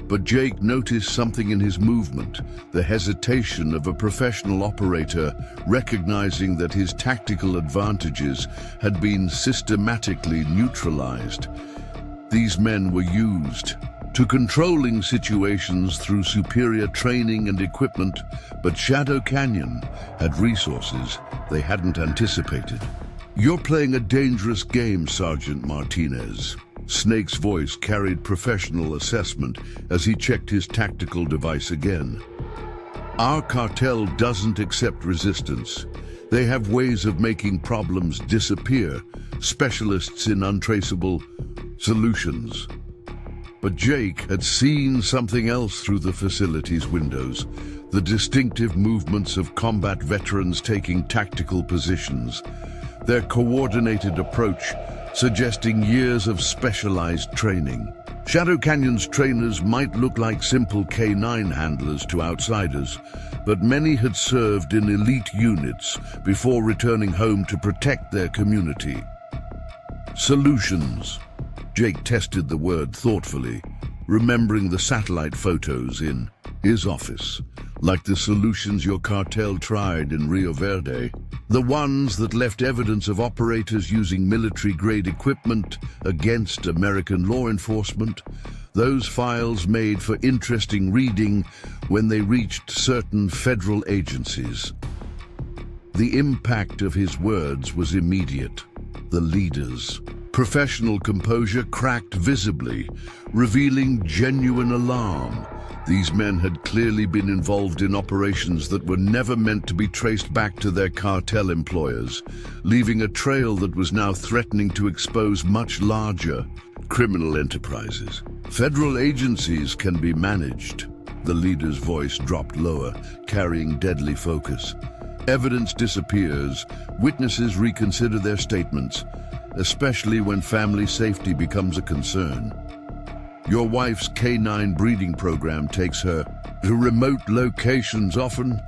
S1: but Jake noticed something in his movement, the hesitation of a professional operator recognizing that his tactical advantages had been systematically neutralized. These men were used to controlling situations through superior training and equipment, but Shadow Canyon had resources they hadn't anticipated. "You're playing a dangerous game, Sergeant Martinez." Snake's voice carried professional assessment as he checked his tactical device again. "Our cartel doesn't accept resistance. They have ways of making problems disappear, specialists in untraceable solutions." But Jake had seen something else through the facility's windows, the distinctive movements of combat veterans taking tactical positions, their coordinated approach suggesting years of specialized training. Shadow Canyon's trainers might look like simple K9 handlers to outsiders, but many had served in elite units before returning home to protect their community. Solutions. Jake tested the word thoughtfully, remembering the satellite photos in his office, like the solutions your cartel tried in Rio Verde. The ones that left evidence of operators using military-grade equipment against American law enforcement. Those files made for interesting reading when they reached certain federal agencies. The impact of his words was immediate. The leaders' professional composure cracked visibly, revealing genuine alarm. These men had clearly been involved in operations that were never meant to be traced back to their cartel employers, leaving a trail that was now threatening to expose much larger criminal enterprises. "Federal agencies can be managed." The leader's voice dropped lower, carrying deadly focus. "Evidence disappears, witnesses reconsider their statements, especially when family safety becomes a concern. Your wife's K9 breeding program takes her to remote locations often.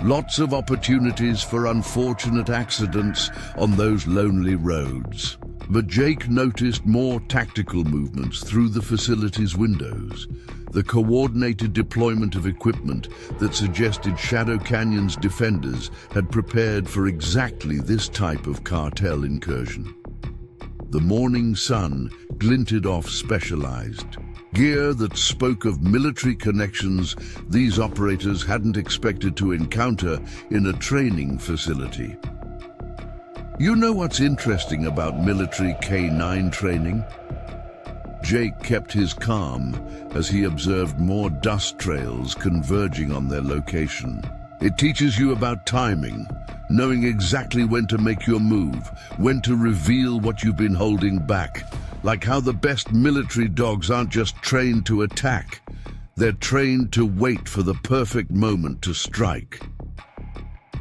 S1: Lots of opportunities for unfortunate accidents on those lonely roads." But Jake noticed more tactical movements through the facility's windows, the coordinated deployment of equipment that suggested Shadow Canyon's defenders had prepared for exactly this type of cartel incursion. The morning sun glinted off specialized gear that spoke of military connections these operators hadn't expected to encounter in a training facility. "You know what's interesting about military K9 training?" Jake kept his calm as he observed more dust trails converging on their location. "It teaches you about timing, knowing exactly when to make your move, when to reveal what you've been holding back. Like how the best military dogs aren't just trained to attack, they're trained to wait for the perfect moment to strike."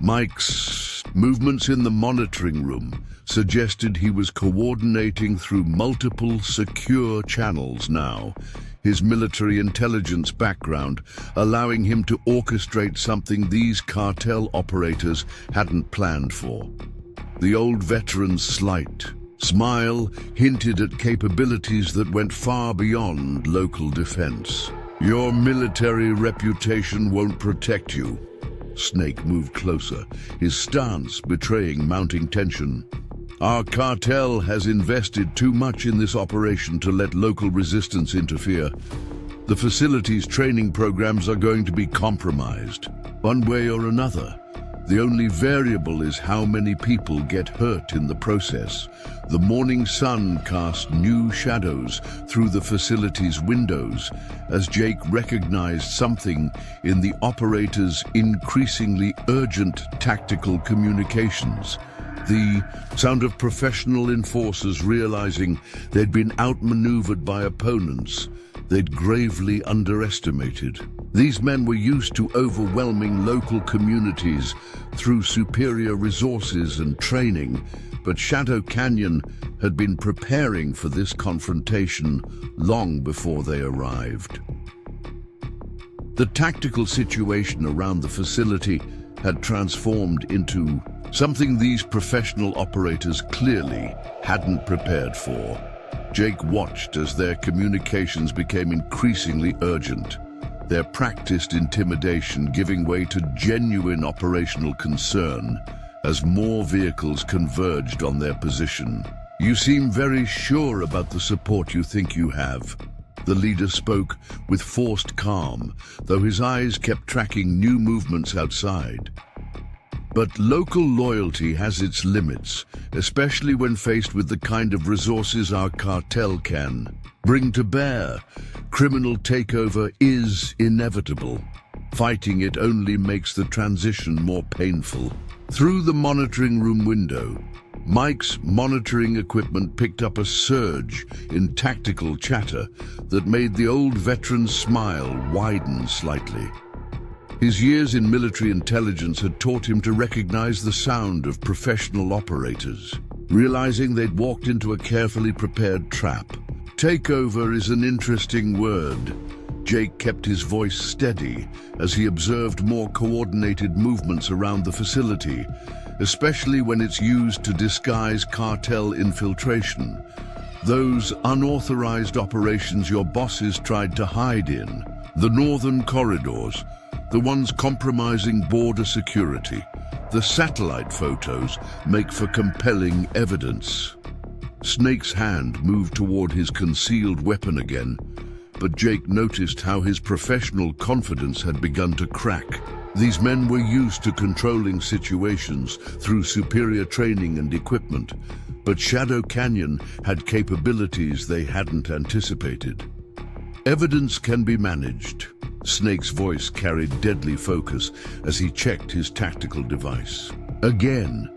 S1: Mike's movements in the monitoring room suggested he was coordinating through multiple secure channels now, his military intelligence background allowing him to orchestrate something these cartel operators hadn't planned for. The old veteran's slight smile hinted at capabilities that went far beyond local defense. "Your military reputation won't protect you." Snake moved closer, his stance betraying mounting tension. "Our cartel has invested too much in this operation to let local resistance interfere. The facility's training programs are going to be compromised, one way or another. The only variable is how many people get hurt in the process." The morning sun cast new shadows through the facility's windows as Jake recognized something in the operator's increasingly urgent tactical communications. The sound of professional enforcers realizing they'd been outmaneuvered by opponents they'd gravely underestimated. These men were used to overwhelming local communities through superior resources and training, but Shadow Canyon had been preparing for this confrontation long before they arrived. The tactical situation around the facility had transformed into something these professional operators clearly hadn't prepared for. Jake watched as their communications became increasingly urgent, their practiced intimidation giving way to genuine operational concern as more vehicles converged on their position. You seem very sure about the support you think you have. The leader spoke with forced calm, though his eyes kept tracking new movements outside. But local loyalty has its limits, especially when faced with the kind of resources our cartel can bring to bear. Criminal takeover is inevitable. Fighting it only makes the transition more painful. Through the monitoring room window, Mike's monitoring equipment picked up a surge in tactical chatter that made the old veteran's smile widen slightly. His years in military intelligence had taught him to recognize the sound of professional operators, realizing they'd walked into a carefully prepared trap. Takeover is an interesting word. Jake kept his voice steady as he observed more coordinated movements around the facility, especially when it's used to disguise cartel infiltration. Those unauthorized operations your bosses tried to hide in, the northern corridors, the ones compromising border security. The satellite photos make for compelling evidence. Snake's hand moved toward his concealed weapon again, but Jake noticed how his professional confidence had begun to crack. These men were used to controlling situations through superior training and equipment, but Shadow Canyon had capabilities they hadn't anticipated. Evidence can be managed. Snake's voice carried deadly focus as he checked his tactical device. Again,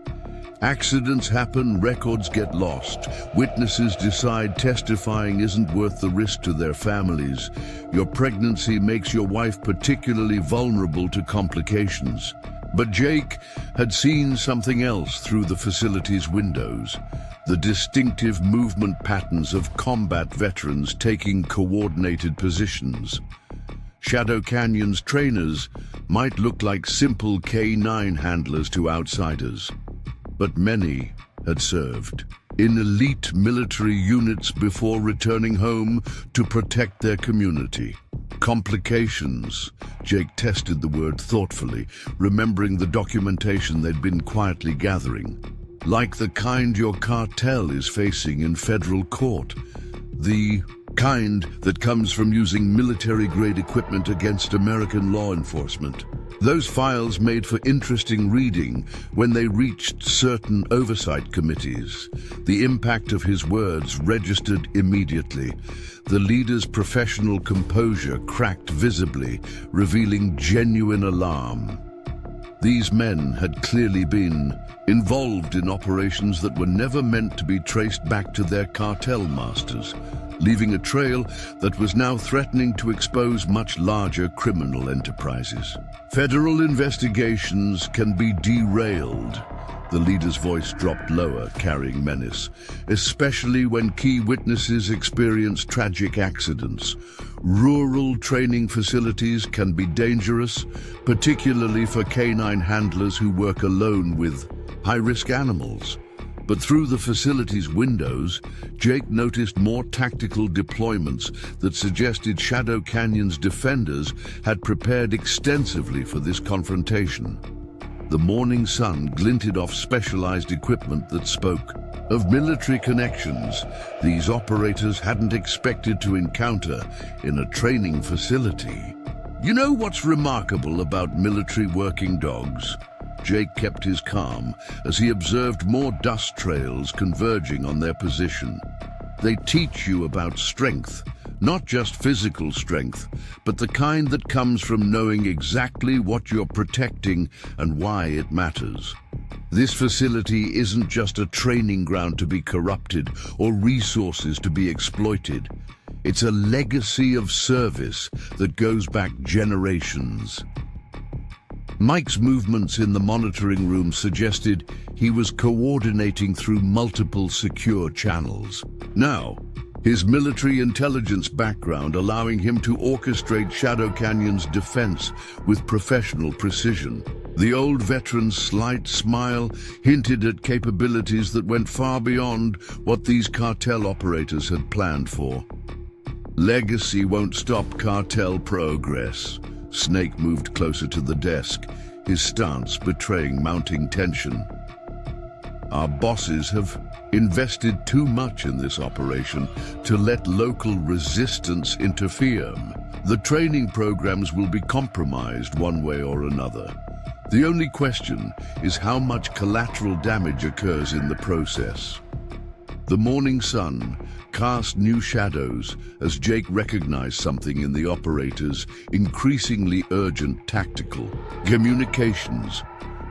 S1: accidents happen, records get lost, witnesses decide testifying isn't worth the risk to their families. Your pregnancy makes your wife particularly vulnerable to complications. But Jake had seen something else through the facility's windows. The distinctive movement patterns of combat veterans taking coordinated positions. Shadow Canyon's trainers might look like simple K9 handlers to outsiders, but many had served in elite military units before returning home to protect their community. Complications. Jake tested the word thoughtfully, remembering the documentation they'd been quietly gathering. Like the kind your cartel is facing in federal court. The kind that comes from using military-grade equipment against American law enforcement. Those files made for interesting reading when they reached certain oversight committees. The impact of his words registered immediately. The leader's professional composure cracked visibly, revealing genuine alarm. These men had clearly been involved in operations that were never meant to be traced back to their cartel masters, leaving a trail that was now threatening to expose much larger criminal enterprises. Federal investigations can be derailed. The leader's voice dropped lower, carrying menace, especially when key witnesses experience tragic accidents. Rural training facilities can be dangerous, particularly for canine handlers who work alone with high-risk animals. But through the facility's windows, Jake noticed more tactical deployments that suggested Shadow Canyon's defenders had prepared extensively for this confrontation. The morning sun glinted off specialized equipment that spoke of military connections these operators hadn't expected to encounter in a training facility. You know what's remarkable about military working dogs? Jake kept his calm as he observed more dust trails converging on their position. They teach you about strength, not just physical strength, but the kind that comes from knowing exactly what you're protecting and why it matters. This facility isn't just a training ground to be corrupted or resources to be exploited. It's a legacy of service that goes back generations. Mike's movements in the monitoring room suggested he was coordinating through multiple secure channels. Now, his military intelligence background allowing him to orchestrate Shadow Canyon's defense with professional precision. The old veteran's slight smile hinted at capabilities that went far beyond what these cartel operators had planned for. Legacy won't stop cartel progress. Snake moved closer to the desk, his stance betraying mounting tension. Our bosses have invested too much in this operation to let local resistance interfere. The training programs will be compromised one way or another. The only question is how much collateral damage occurs in the process. The morning sun cast new shadows as Jake recognized something in the operator's increasingly urgent tactical communications.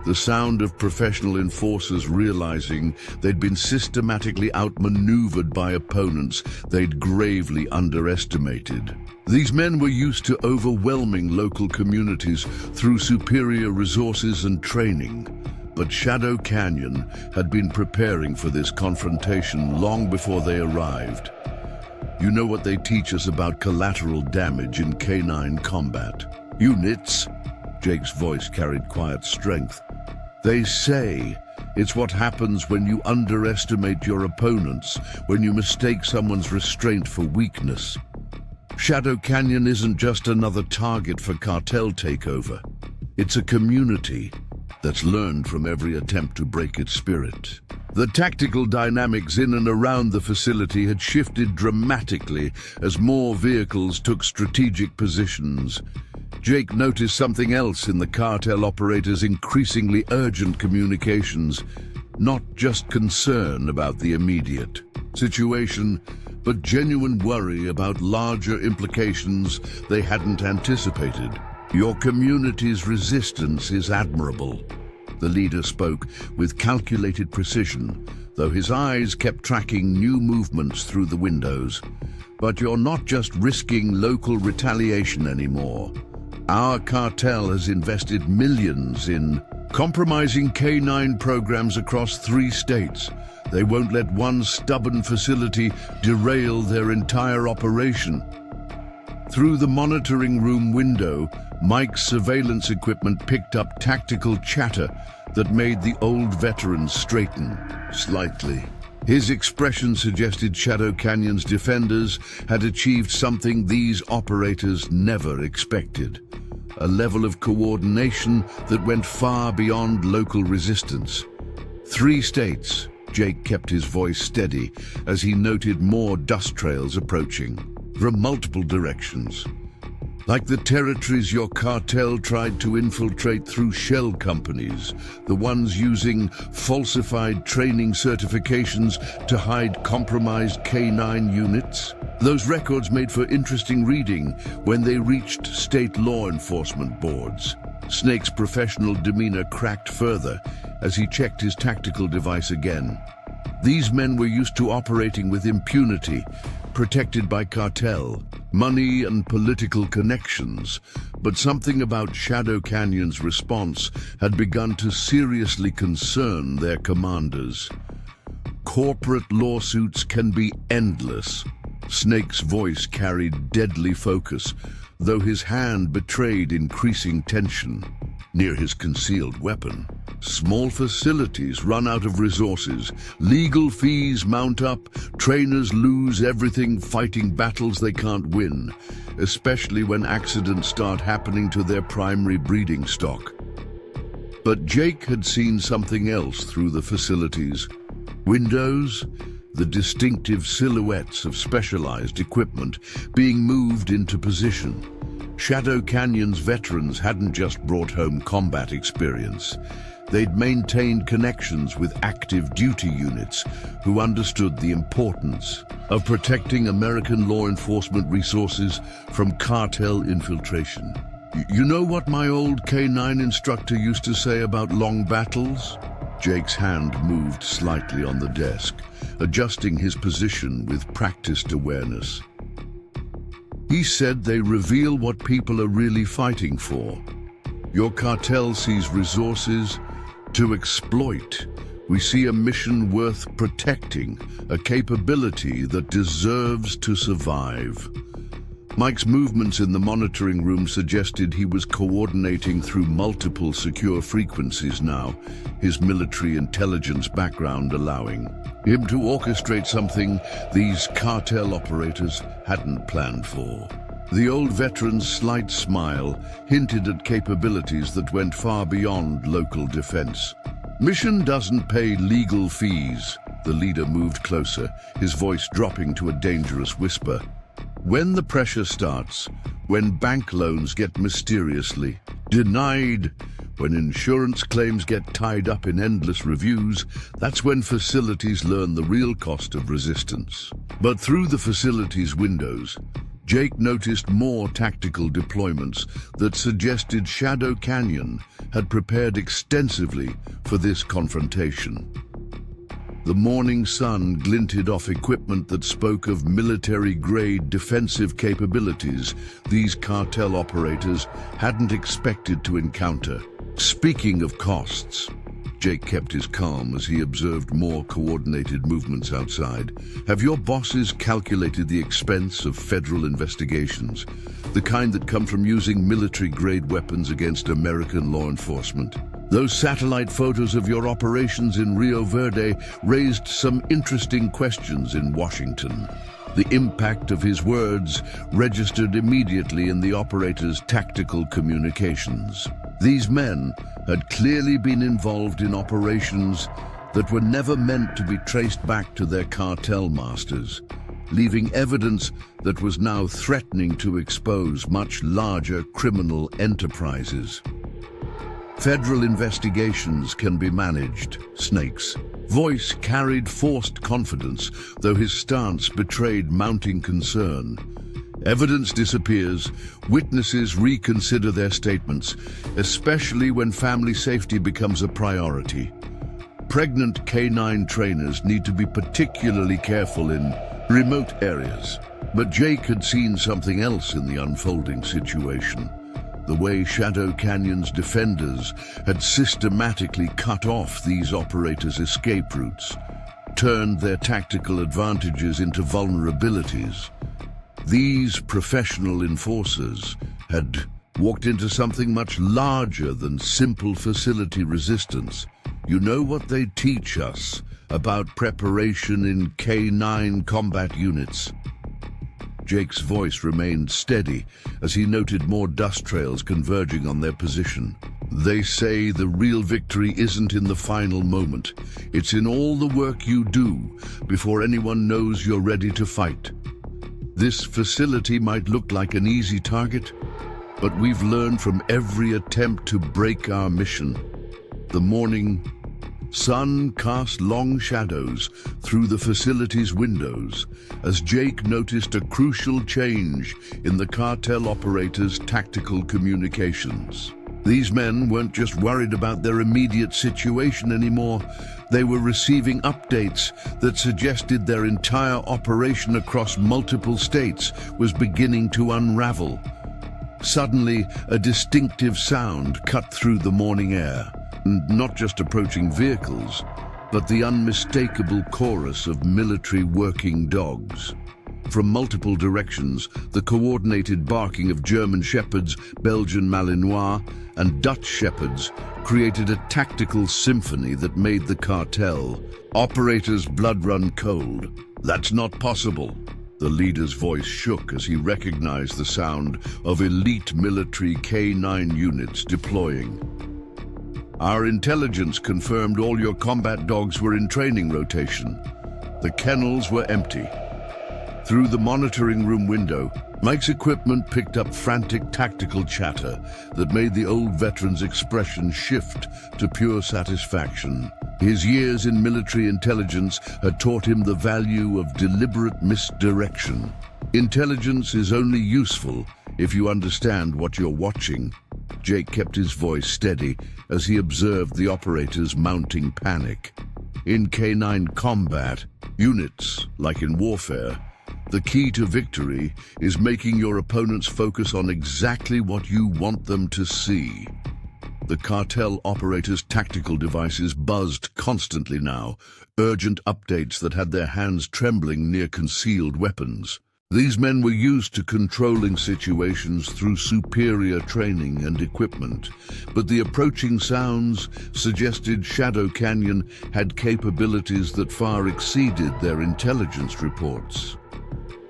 S1: The sound of professional enforcers realizing they'd been systematically outmaneuvered by opponents they'd gravely underestimated. These men were used to overwhelming local communities through superior resources and training. But Shadow Canyon had been preparing for this confrontation long before they arrived. You know what they teach us about collateral damage in canine combat. Units, Jake's voice carried quiet strength. They say it's what happens when you underestimate your opponents, when you mistake someone's restraint for weakness. Shadow Canyon isn't just another target for cartel takeover. It's a community that's learned from every attempt to break its spirit. The tactical dynamics in and around the facility had shifted dramatically as more vehicles took strategic positions. Jake noticed something else in the cartel operators' increasingly urgent communications, not just concern about the immediate situation, but genuine worry about larger implications they hadn't anticipated. Your community's resistance is admirable, the leader spoke with calculated precision, though his eyes kept tracking new movements through the windows. But you're not just risking local retaliation anymore. Our cartel has invested millions in compromising canine programs across 3 states. They won't let one stubborn facility derail their entire operation. Through the monitoring room window, Mike's surveillance equipment picked up tactical chatter that made the old veteran straighten slightly. His expression suggested Shadow Canyon's defenders had achieved something these operators never expected. A level of coordination that went far beyond local resistance. 3 states. Jake kept his voice steady as he noted more dust trails approaching from multiple directions. Like the territories your cartel tried to infiltrate through shell companies, the ones using falsified training certifications to hide compromised canine units. Those records made for interesting reading when they reached state law enforcement boards. Snake's professional demeanor cracked further as he checked his tactical device again. These men were used to operating with impunity, protected by cartel, money and political connections, but something about Shadow Canyon's response had begun to seriously concern their commanders. Corporate lawsuits can be endless. Snake's voice carried deadly focus, though his hand betrayed increasing tension. Near his concealed weapon, small facilities run out of resources, legal fees mount up, trainers lose everything fighting battles they can't win, especially when accidents start happening to their primary breeding stock. But Jake had seen something else through the facilities. Windows, the distinctive silhouettes of specialized equipment being moved into position. Shadow Canyon's veterans hadn't just brought home combat experience. They'd maintained connections with active duty units who understood the importance of protecting American law enforcement resources from cartel infiltration. You know what my old K9 instructor used to say about long battles? Jake's hand moved slightly on the desk, adjusting his position with practiced awareness. He said they reveal what people are really fighting for. Your cartel sees resources to exploit. We see a mission worth protecting, a capability that deserves to survive. Mike's movements in the monitoring room suggested he was coordinating through multiple secure frequencies now, his military intelligence background allowing him to orchestrate something these cartel operators hadn't planned for. The old veteran's slight smile hinted at capabilities that went far beyond local defense. Mission doesn't pay legal fees. The leader moved closer, his voice dropping to a dangerous whisper. When the pressure starts, when bank loans get mysteriously denied, when insurance claims get tied up in endless reviews, that's when facilities learn the real cost of resistance. But through the facility's windows, Jake noticed more tactical deployments that suggested Shadow Canyon had prepared extensively for this confrontation. The morning sun glinted off equipment that spoke of military-grade defensive capabilities these cartel operators hadn't expected to encounter. Speaking of costs, Jake kept his calm as he observed more coordinated movements outside. Have your bosses calculated the expense of federal investigations, the kind that come from using military-grade weapons against American law enforcement? Those satellite photos of your operations in Rio Verde raised some interesting questions in Washington. The impact of his words registered immediately in the operators' tactical communications. These men had clearly been involved in operations that were never meant to be traced back to their cartel masters, leaving evidence that was now threatening to expose much larger criminal enterprises. Federal investigations can be managed, Snake's voice carried forced confidence, though his stance betrayed mounting concern. Evidence disappears, witnesses reconsider their statements, especially when family safety becomes a priority. Pregnant canine trainers need to be particularly careful in remote areas. But Jake had seen something else in the unfolding situation. The way Shadow Canyon's defenders had systematically cut off these operators' escape routes, turned their tactical advantages into vulnerabilities. These professional enforcers had walked into something much larger than simple facility resistance. You know what they teach us about preparation in K9 combat units? Jake's voice remained steady as he noted more dust trails converging on their position. They say the real victory isn't in the final moment. It's in all the work you do before anyone knows you're ready to fight. This facility might look like an easy target, but we've learned from every attempt to break our mission. The morning sun cast long shadows through the facility's windows as Jake noticed a crucial change in the cartel operators' tactical communications. These men weren't just worried about their immediate situation anymore. They were receiving updates that suggested their entire operation across multiple states was beginning to unravel. Suddenly, a distinctive sound cut through the morning air. Not just approaching vehicles, but the unmistakable chorus of military working dogs. From multiple directions, the coordinated barking of German Shepherds, Belgian Malinois, and Dutch Shepherds created a tactical symphony that made the cartel operators' blood run cold. That's not possible. The leader's voice shook as he recognized the sound of elite military K9 units deploying. Our intelligence confirmed all your combat dogs were in training rotation. The kennels were empty. Through the monitoring room window, Mike's equipment picked up frantic tactical chatter that made the old veteran's expression shift to pure satisfaction. His years in military intelligence had taught him the value of deliberate misdirection. Intelligence is only useful if you understand what you're watching. Jake kept his voice steady as he observed the operators' mounting panic. In K9 combat, units, like in warfare, the key to victory is making your opponents focus on exactly what you want them to see. The cartel operators' tactical devices buzzed constantly now, urgent updates that had their hands trembling near concealed weapons. These men were used to controlling situations through superior training and equipment, but the approaching sounds suggested Shadow Canyon had capabilities that far exceeded their intelligence reports.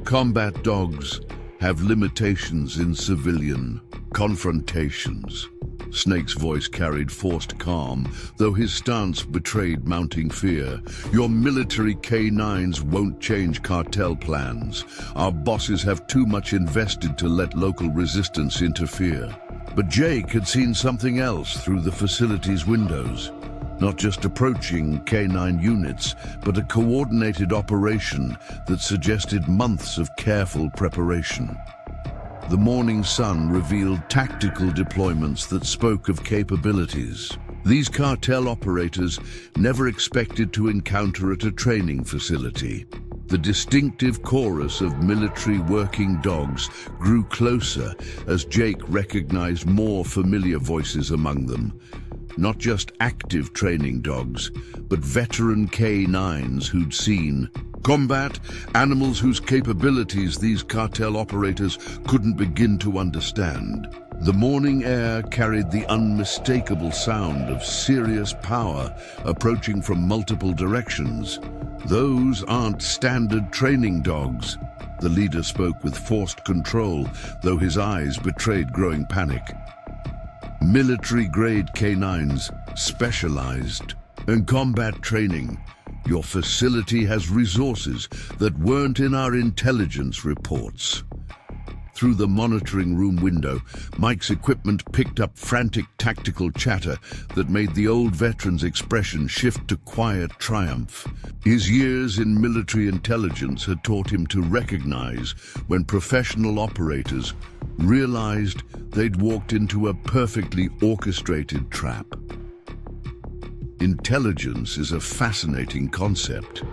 S1: Combat dogs have limitations in civilian confrontations. Snake's voice carried forced calm, though his stance betrayed mounting fear. Your military K9s won't change cartel plans. Our bosses have too much invested to let local resistance interfere. But Jake had seen something else through the facility's windows. Not just approaching K9 units, but a coordinated operation that suggested months of careful preparation. The morning sun revealed tactical deployments that spoke of capabilities. These cartel operators never expected to encounter at a training facility. The distinctive chorus of military working dogs grew closer as Jake recognized more familiar voices among them. Not just active training dogs, but veteran K9s who'd seen combat, animals whose capabilities these cartel operators couldn't begin to understand. The morning air carried the unmistakable sound of serious power approaching from multiple directions. Those aren't standard training dogs. The leader spoke with forced control, though his eyes betrayed growing panic. Military-grade K9s, specialized in combat training. Your facility has resources that weren't in our intelligence reports. Through the monitoring room window, Mike's equipment picked up frantic tactical chatter that made the old veteran's expression shift to quiet triumph. His years in military intelligence had taught him to recognize when professional operators realized they'd walked into a perfectly orchestrated trap. Intelligence is a fascinating concept.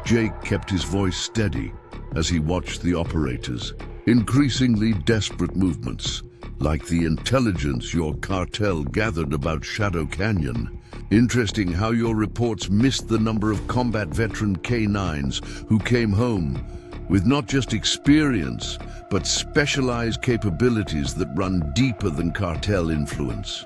S1: Jake kept his voice steady as he watched the operators' increasingly desperate movements, like the intelligence your cartel gathered about Shadow Canyon. Interesting how your reports missed the number of combat veteran K9s who came home with not just experience, but specialized capabilities that run deeper than cartel influence.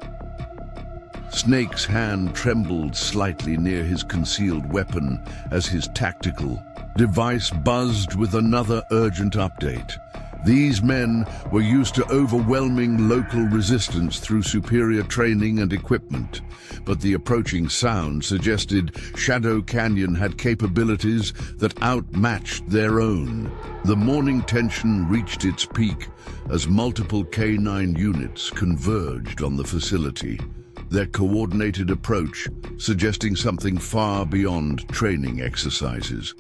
S1: Snake's hand trembled slightly near his concealed weapon as his tactical device buzzed with another urgent update. These men were used to overwhelming local resistance through superior training and equipment, but the approaching sound suggested Shadow Canyon had capabilities that outmatched their own. The morning tension reached its peak as multiple K9 units converged on the facility, their coordinated approach suggesting something far beyond training exercises.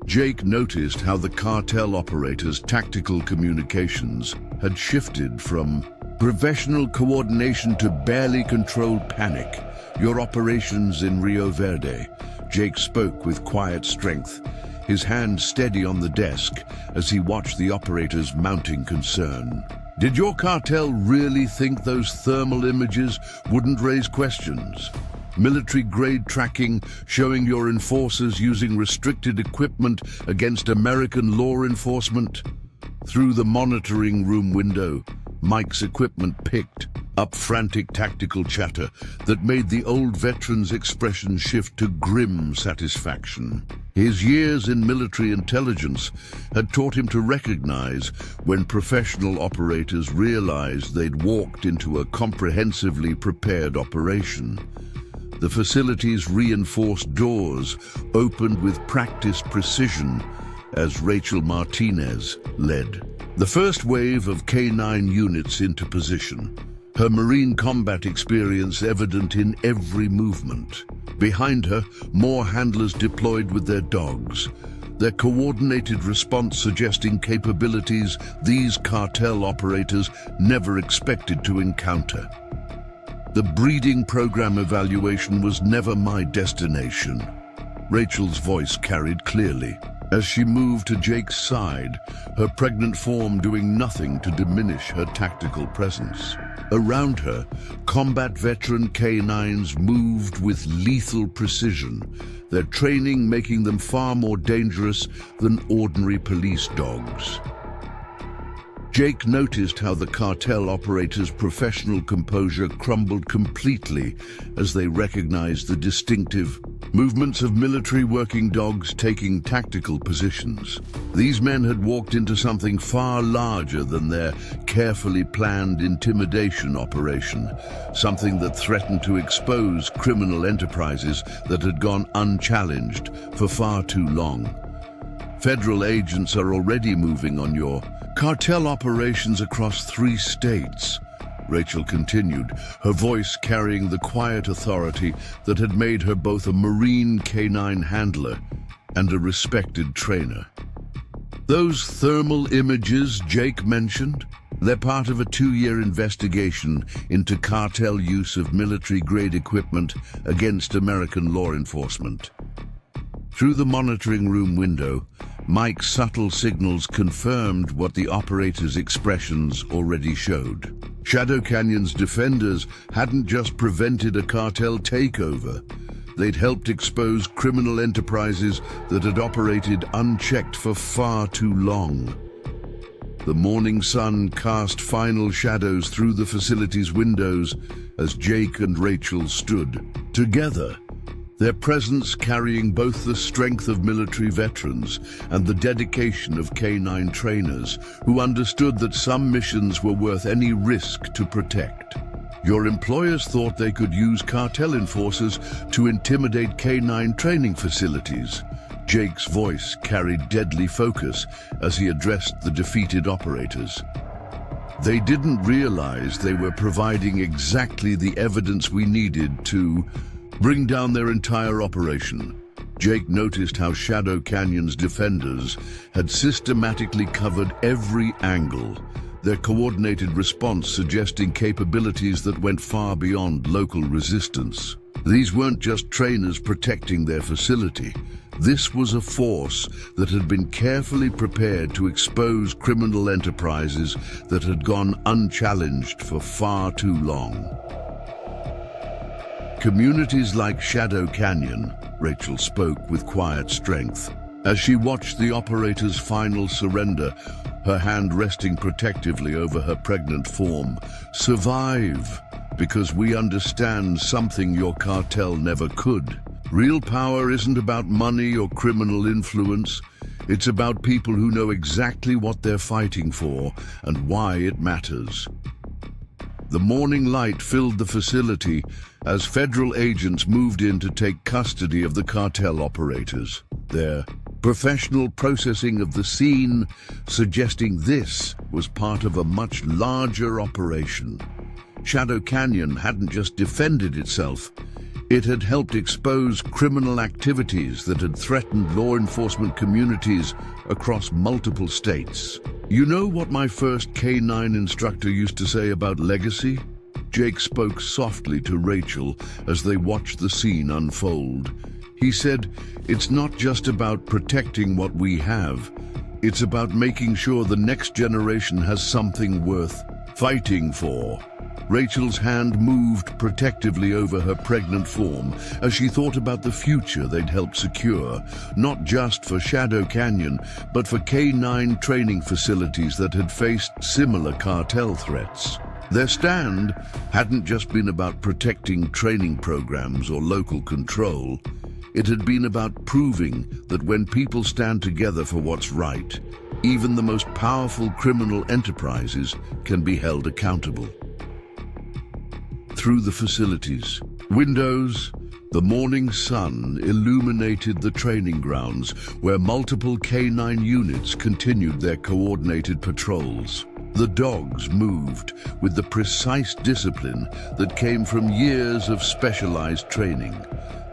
S1: Jake noticed how the cartel operators' tactical communications had shifted from professional coordination to barely controlled panic. Your operations in Rio Verde. Jake spoke with quiet strength, his hand steady on the desk as he watched the operators' mounting concern. Did your cartel really think those thermal images wouldn't raise questions? Military-grade tracking showing your enforcers using restricted equipment against American law enforcement? Through the monitoring room window, Mike's equipment picked up frantic tactical chatter that made the old veteran's expression shift to grim satisfaction. His years in military intelligence had taught him to recognize when professional operators realized they'd walked into a comprehensively prepared operation. The facility's reinforced doors opened with practiced precision as Jake Martinez led the first wave of K9 units into position, her marine combat experience evident in every movement. Behind her, more handlers deployed with their dogs, their coordinated response suggesting capabilities these cartel operators never expected to encounter. The breeding program evaluation was never my destination. Rachel's voice carried clearly as she moved to Jake's side, her pregnant form doing nothing to diminish her tactical presence. Around her, combat veteran K9s moved with lethal precision, their training making them far more dangerous than ordinary police dogs. Jake noticed how the cartel operators' professional composure crumbled completely as they recognized the distinctive movements of military working dogs taking tactical positions. These men had walked into something far larger than their carefully planned intimidation operation, something that threatened to expose criminal enterprises that had gone unchallenged for far too long. Federal agents are already moving on your cartel operations across 3 states. Rachel continued, her voice carrying the quiet authority that had made her both a Marine canine handler and a respected trainer. Those thermal images Jake mentioned, they're part of a 2-year investigation into cartel use of military-grade equipment against American law enforcement. Through the monitoring room window, Mike's subtle signals confirmed what the operator's expressions already showed. Shadow Canyon's defenders hadn't just prevented a cartel takeover. They'd helped expose criminal enterprises that had operated unchecked for far too long. The morning sun cast final shadows through the facility's windows as Jake and Rachel stood together, their presence carrying both the strength of military veterans and the dedication of canine trainers who understood that some missions were worth any risk to protect. Your employers thought they could use cartel enforcers to intimidate canine training facilities. Jake's voice carried deadly focus as he addressed the defeated operators. They didn't realize they were providing exactly the evidence we needed to bring down their entire operation. Jake noticed how Shadow Canyon's defenders had systematically covered every angle, their coordinated response suggesting capabilities that went far beyond local resistance. These weren't just trainers protecting their facility. This was a force that had been carefully prepared to expose criminal enterprises that had gone unchallenged for far too long. Communities like Shadow Canyon, Rachel spoke with quiet strength. As she watched the operator's final surrender, her hand resting protectively over her pregnant form, survive because we understand something your cartel never could. Real power isn't about money or criminal influence. It's about people who know exactly what they're fighting for and why it matters. The morning light filled the facility as federal agents moved in to take custody of the cartel operators. Their professional processing of the scene suggesting this was part of a much larger operation. Shadow Canyon hadn't just defended itself, it had helped expose criminal activities that had threatened law enforcement communities across multiple states. You know what my first K-9 instructor used to say about legacy? Jake spoke softly to Rachel as they watched the scene unfold. He said, "It's not just about protecting what we have. It's about making sure the next generation has something worth fighting for." Rachel's hand moved protectively over her pregnant form as she thought about the future they'd helped secure, not just for Shadow Canyon, but for K-9 training facilities that had faced similar cartel threats. Their stand hadn't just been about protecting training programs or local control. It had been about proving that when people stand together for what's right, even the most powerful criminal enterprises can be held accountable. Through the facilities, windows, the morning sun illuminated the training grounds where multiple K-9 units continued their coordinated patrols. The dogs moved with the precise discipline that came from years of specialized training,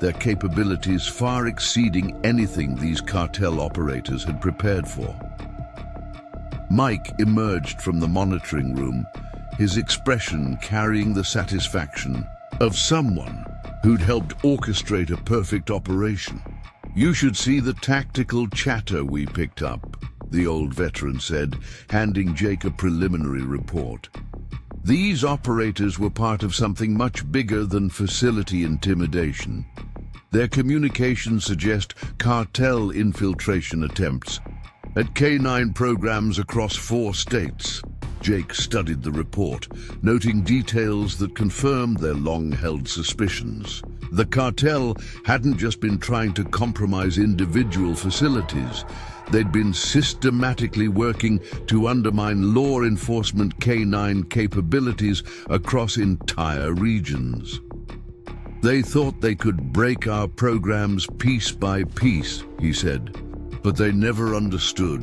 S1: their capabilities far exceeding anything these cartel operators had prepared for. Mike emerged from the monitoring room, his expression carrying the satisfaction of someone who'd helped orchestrate a perfect operation. "You should see the tactical chatter we picked up," the old veteran said, handing Jake a preliminary report. These operators were part of something much bigger than facility intimidation. Their communications suggest cartel infiltration attempts at K-9 programs across 4 states. Jake studied the report, noting details that confirmed their long-held suspicions. The cartel hadn't just been trying to compromise individual facilities. They'd been systematically working to undermine law enforcement canine capabilities across entire regions. They thought they could break our programs piece by piece, he said, but they never understood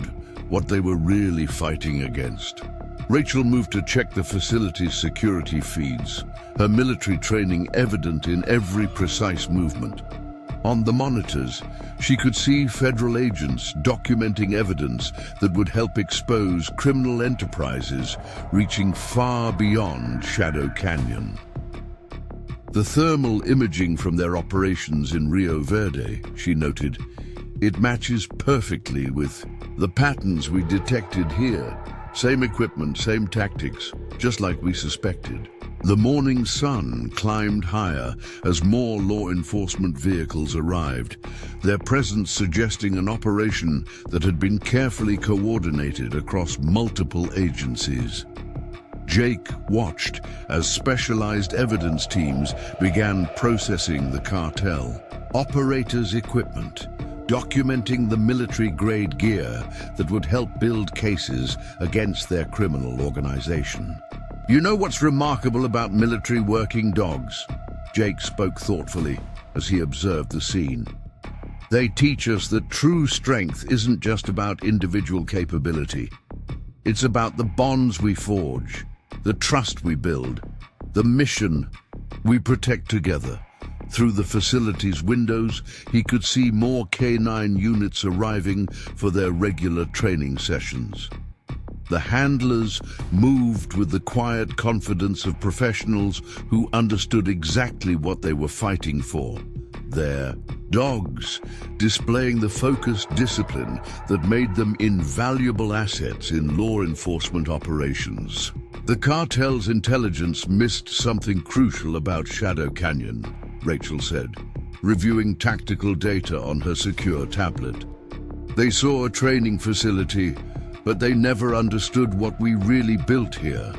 S1: what they were really fighting against. Rachel moved to check the facility's security feeds, her military training evident in every precise movement. On the monitors, she could see federal agents documenting evidence that would help expose criminal enterprises reaching far beyond Shadow Canyon. The thermal imaging from their operations in Rio Verde, she noted, it matches perfectly with the patterns we detected here. Same equipment, same tactics, just like we suspected. The morning sun climbed higher as more law enforcement vehicles arrived, their presence suggesting an operation that had been carefully coordinated across multiple agencies. Jake watched as specialized evidence teams began processing the cartel. Operators' equipment, documenting the military-grade gear that would help build cases against their criminal organization. You know what's remarkable about military working dogs? Jake spoke thoughtfully as he observed the scene. They teach us that true strength isn't just about individual capability. It's about the bonds we forge, the trust we build, the mission we protect together. Through the facility's windows, he could see more K9 units arriving for their regular training sessions. The handlers moved with the quiet confidence of professionals who understood exactly what they were fighting for. Their dogs, displaying the focused discipline that made them invaluable assets in law enforcement operations. The cartel's intelligence missed something crucial about Shadow Canyon, Rachel said, reviewing tactical data on her secure tablet. They saw a training facility, but they never understood what we really built here.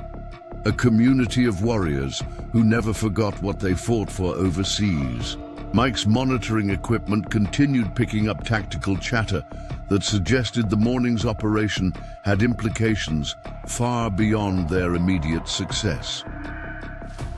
S1: A community of warriors who never forgot what they fought for overseas. Mike's monitoring equipment continued picking up tactical chatter that suggested the morning's operation had implications far beyond their immediate success.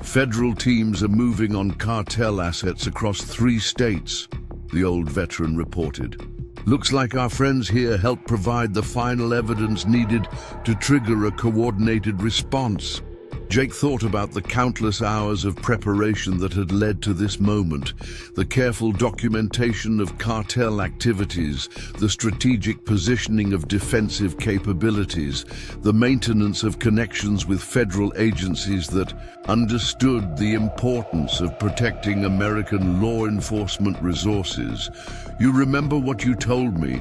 S1: Federal teams are moving on cartel assets across 3 states, the old veteran reported. Looks like our friends here helped provide the final evidence needed to trigger a coordinated response. Jake thought about the countless hours of preparation that had led to this moment, the careful documentation of cartel activities, the strategic positioning of defensive capabilities, the maintenance of connections with federal agencies that understood the importance of protecting American law enforcement resources. You remember what you told me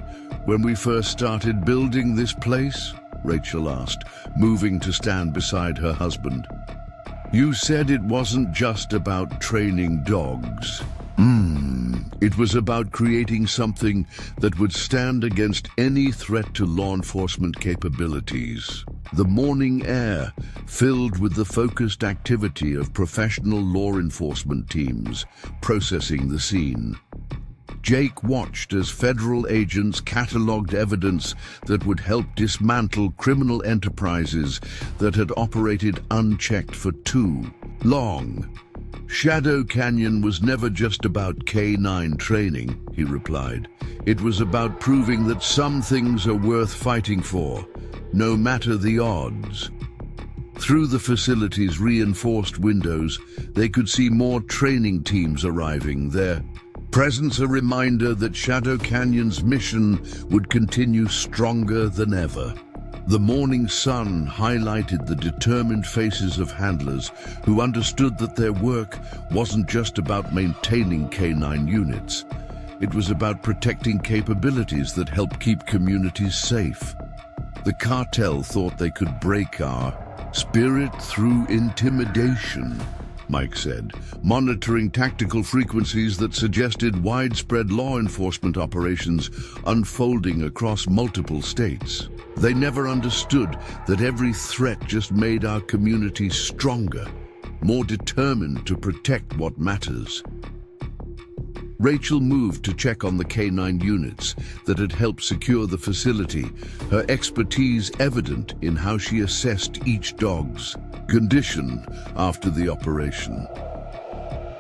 S1: when we first started building this place? Rachel asked, moving to stand beside her husband. You said it wasn't just about training dogs. It was about creating something that would stand against any threat to law enforcement capabilities. The morning air filled with the focused activity of professional law enforcement teams processing the scene. Jake watched as federal agents cataloged evidence that would help dismantle criminal enterprises that had operated unchecked for too long. Shadow Canyon was never just about K9 training, he replied. It was about proving that some things are worth fighting for, no matter the odds. Through the facility's reinforced windows, they could see more training teams arriving, their presence a reminder that Shadow Canyon's mission would continue stronger than ever. The morning sun highlighted the determined faces of handlers who understood that their work wasn't just about maintaining K9 units. It was about protecting capabilities that help keep communities safe. The cartel thought they could break our spirit through intimidation, Mike said, monitoring tactical frequencies that suggested widespread law enforcement operations unfolding across multiple states. They never understood that every threat just made our community stronger, more determined to protect what matters. Rachel moved to check on the K9 units that had helped secure the facility, her expertise evident in how she assessed each dog's condition after the operation.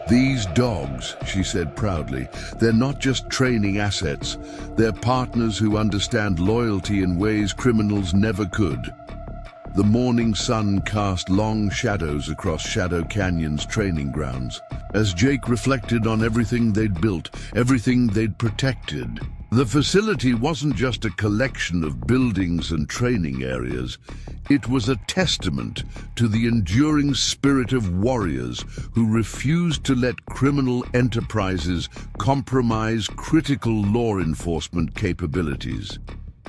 S1: "These dogs," she said proudly, "they're not just training assets, they're partners who understand loyalty in ways criminals never could." The morning sun cast long shadows across Shadow Canyon's training grounds. As Jake reflected on everything they'd built, everything they'd protected, the facility wasn't just a collection of buildings and training areas. It was a testament to the enduring spirit of warriors who refused to let criminal enterprises compromise critical law enforcement capabilities.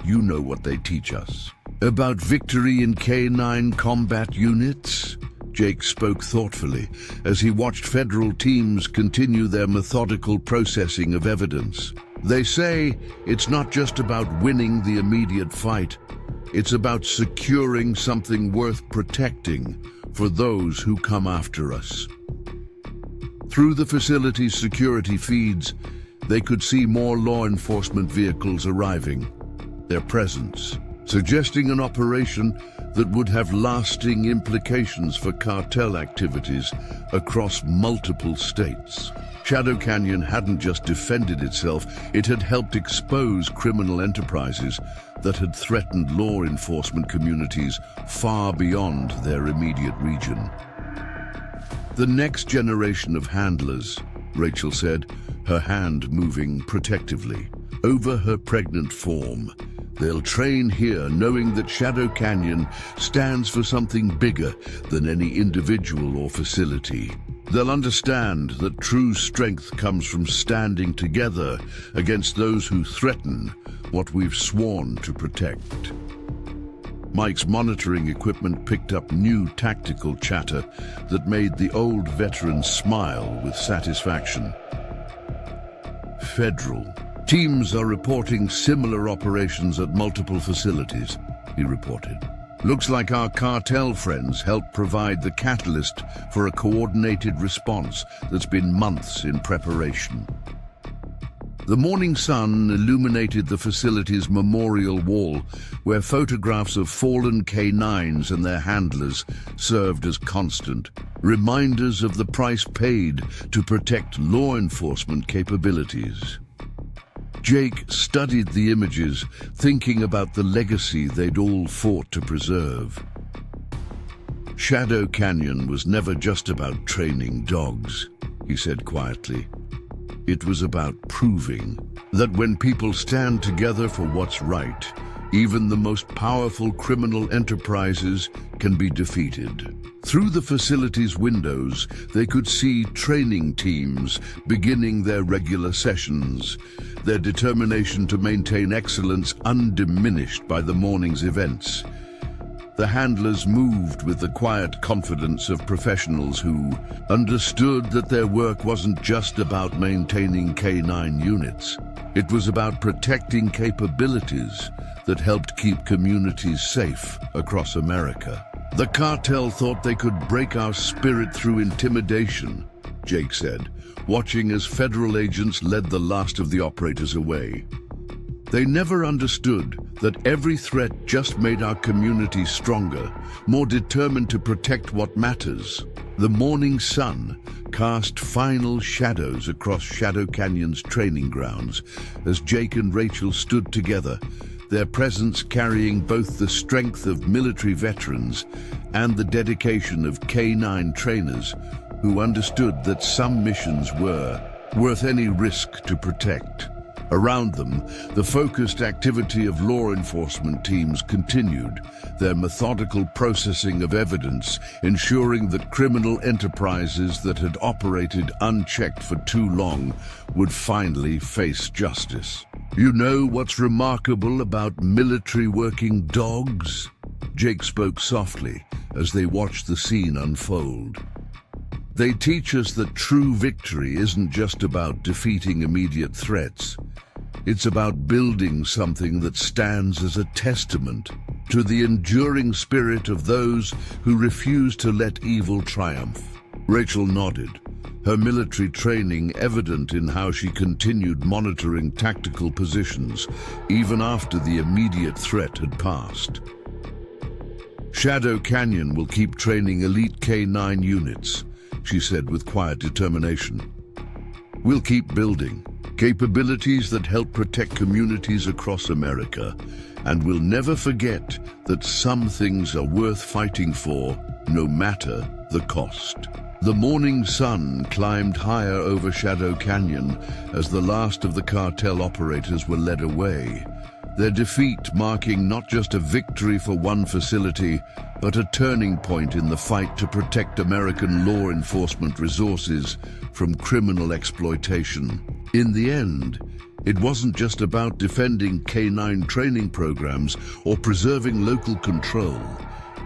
S1: You know what they teach us. About victory in K9 combat units? Jake spoke thoughtfully as he watched federal teams continue their methodical processing of evidence. They say it's not just about winning the immediate fight, it's about securing something worth protecting for those who come after us. Through the facility's security feeds, they could see more law enforcement vehicles arriving, their presence suggesting an operation that would have lasting implications for cartel activities across multiple states. Shadow Canyon hadn't just defended itself, it had helped expose criminal enterprises that had threatened law enforcement communities far beyond their immediate region. "The next generation of handlers," Rachel said, her hand moving protectively over her pregnant form. "They'll train here knowing that Shadow Canyon stands for something bigger than any individual or facility. They'll understand that true strength comes from standing together against those who threaten what we've sworn to protect." Mike's monitoring equipment picked up new tactical chatter that made the old veteran smile with satisfaction. "Federal teams are reporting similar operations at multiple facilities," he reported. "Looks like our cartel friends helped provide the catalyst for a coordinated response that's been months in preparation." The morning sun illuminated the facility's memorial wall, where photographs of fallen K9s and their handlers served as constant reminders of the price paid to protect law enforcement capabilities. Jake studied the images, thinking about the legacy they'd all fought to preserve. "Shadow Canyon was never just about training dogs," he said quietly. "It was about proving that when people stand together for what's right, even the most powerful criminal enterprises can be defeated." Through the facility's windows, they could see training teams beginning their regular sessions, their determination to maintain excellence undiminished by the morning's events. The handlers moved with the quiet confidence of professionals who understood that their work wasn't just about maintaining K9 units. It was about protecting capabilities that helped keep communities safe across America. "The cartel thought they could break our spirit through intimidation," Jake said, watching as federal agents led the last of the operators away. "They never understood that every threat just made our community stronger, more determined to protect what matters." The morning sun cast final shadows across Shadow Canyon's training grounds as Jake and Rachel stood together, their presence carrying both the strength of military veterans and the dedication of K9 trainers who understood that some missions were worth any risk to protect. Around them, the focused activity of law enforcement teams continued, their methodical processing of evidence, ensuring that criminal enterprises that had operated unchecked for too long would finally face justice. "You know what's remarkable about military working dogs?" Jake spoke softly as they watched the scene unfold. "They teach us that true victory isn't just about defeating immediate threats. It's about building something that stands as a testament to the enduring spirit of those who refuse to let evil triumph." Rachel nodded, her military training evident in how she continued monitoring tactical positions even after the immediate threat had passed. "Shadow Canyon will keep training elite K9 units," she said with quiet determination. "We'll keep building capabilities that help protect communities across America, and we'll never forget that some things are worth fighting for, no matter the cost." The morning sun climbed higher over Shadow Canyon as the last of the cartel operators were led away, their defeat marking not just a victory for one facility, but a turning point in the fight to protect American law enforcement resources from criminal exploitation. In the end, it wasn't just about defending K9 training programs or preserving local control.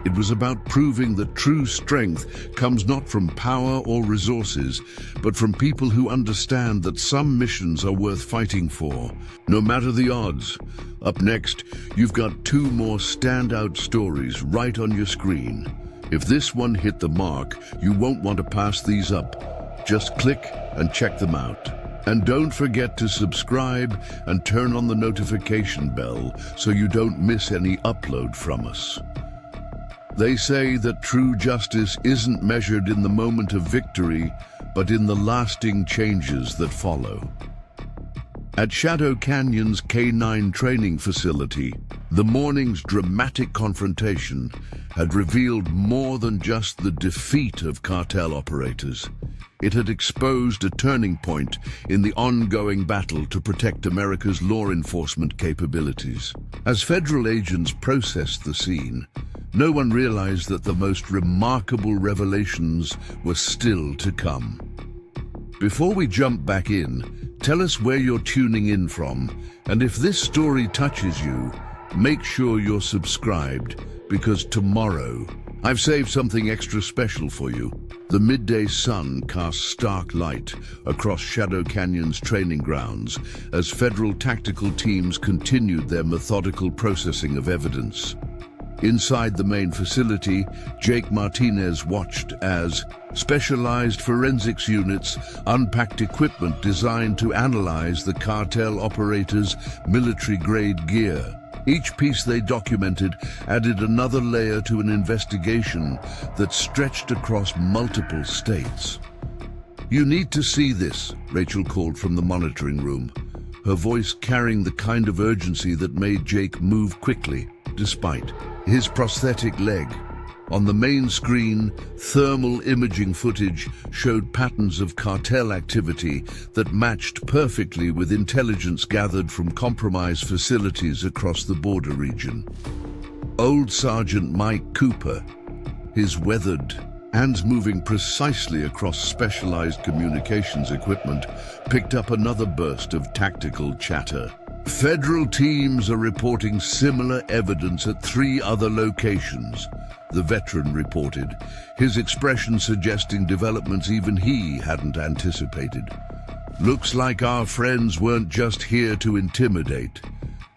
S1: It was about proving that true strength comes not from power or resources, but from people who understand that some missions are worth fighting for, no matter the odds. Up next, you've got two more standout stories right on your screen. If this one hit the mark, you won't want to pass these up. Just click and check them out. And don't forget to subscribe and turn on the notification bell so you don't miss any upload from us. They say that true justice isn't measured in the moment of victory, but in the lasting changes that follow. At Shadow Canyon's K9 training facility, the morning's dramatic confrontation had revealed more than just the defeat of cartel operators. It had exposed a turning point in the ongoing battle to protect America's law enforcement capabilities. As federal agents processed the scene, no one realized that the most remarkable revelations were still to come. Before we jump back in, tell us where you're tuning in from, and if this story touches you, make sure you're subscribed, because tomorrow, I've saved something extra special for you. The midday sun cast stark light across Shadow Canyon's training grounds as federal tactical teams continued their methodical processing of evidence. Inside the main facility, Jake Martinez watched as specialized forensics units unpacked equipment designed to analyze the cartel operators' military-grade gear. Each piece they documented added another layer to an investigation that stretched across multiple states. "You need to see this," Rachel called from the monitoring room, her voice carrying the kind of urgency that made Jake move quickly, despite his prosthetic leg. On the main screen, thermal imaging footage showed patterns of cartel activity that matched perfectly with intelligence gathered from compromised facilities across the border region. Old Sergeant Mike Cooper, his weathered hands moving precisely across specialized communications equipment, picked up another burst of tactical chatter. "Federal teams are reporting similar evidence at 3 other locations," the veteran reported, his expression suggesting developments even he hadn't anticipated. "Looks like our friends weren't just here to intimidate.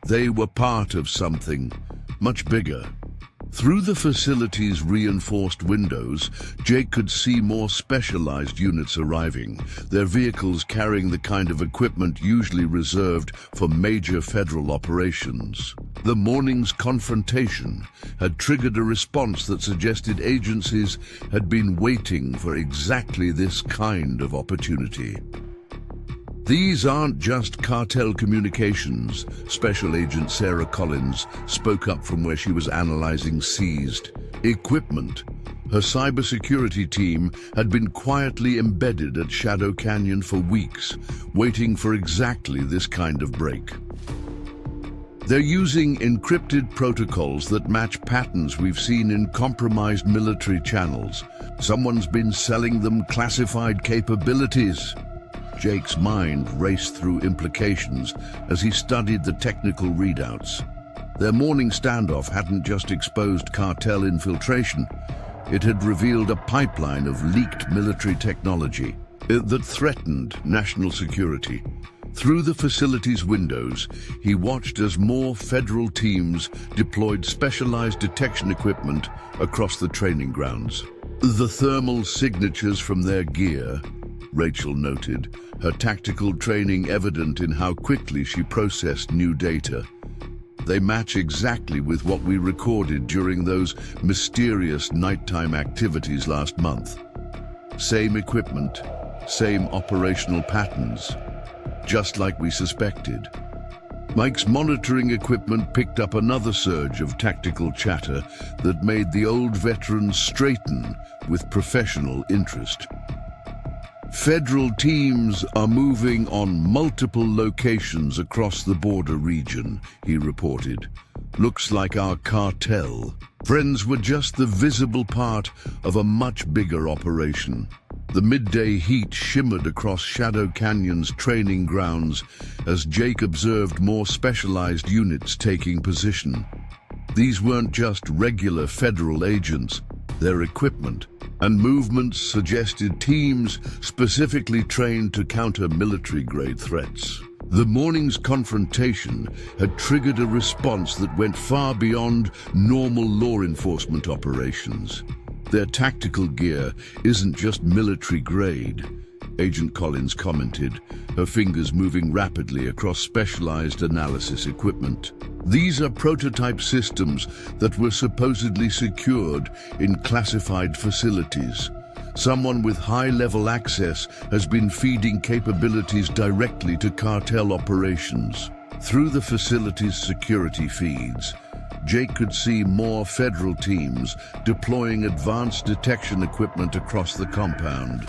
S1: They were part of something much bigger." Through the facility's reinforced windows, Jake could see more specialized units arriving, their vehicles carrying the kind of equipment usually reserved for major federal operations. The morning's confrontation had triggered a response that suggested agencies had been waiting for exactly this kind of opportunity. "These aren't just cartel communications," Special Agent Sarah Collins spoke up from where she was analyzing seized equipment. Her cybersecurity team had been quietly embedded at Shadow Canyon for weeks, waiting for exactly this kind of break. "They're using encrypted protocols that match patterns we've seen in compromised military channels. Someone's been selling them classified capabilities." Jake's mind raced through implications as he studied the technical readouts. Their morning standoff hadn't just exposed cartel infiltration. It had revealed a pipeline of leaked military technology that threatened national security. Through the facility's windows, he watched as more federal teams deployed specialized detection equipment across the training grounds. The thermal signatures from their gear Rachel noted, her tactical training evident in how quickly she processed new data. They match exactly with what we recorded during those mysterious nighttime activities last month. Same equipment, same operational patterns, just like we suspected. Mike's monitoring equipment picked up another surge of tactical chatter that made the old veteran straighten with professional interest. Federal teams are moving on multiple locations across the border region, he reported. Looks like our cartel. Friends were just the visible part of a much bigger operation. The midday heat shimmered across Shadow Canyon's training grounds as Jake observed more specialized units taking position. These weren't just regular federal agents. Their equipment and movements suggested teams specifically trained to counter military-grade threats. The morning's confrontation had triggered a response that went far beyond normal law enforcement operations. Their tactical gear isn't just military-grade, Agent Collins commented, her fingers moving rapidly across specialized analysis equipment. These are prototype systems that were supposedly secured in classified facilities. Someone with high-level access has been feeding capabilities directly to cartel operations. Through the facility's security feeds, Jake could see more federal teams deploying advanced detection equipment across the compound.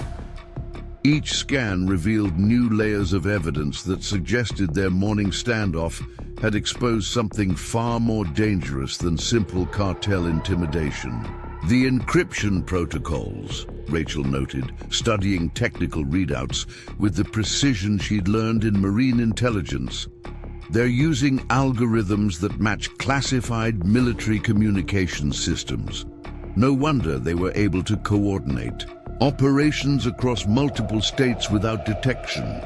S1: Each scan revealed new layers of evidence that suggested their morning standoff had exposed something far more dangerous than simple cartel intimidation. The encryption protocols, Rachel noted, studying technical readouts with the precision she'd learned in marine intelligence. They're using algorithms that match classified military communication systems. No wonder they were able to coordinate operations across multiple states without detection.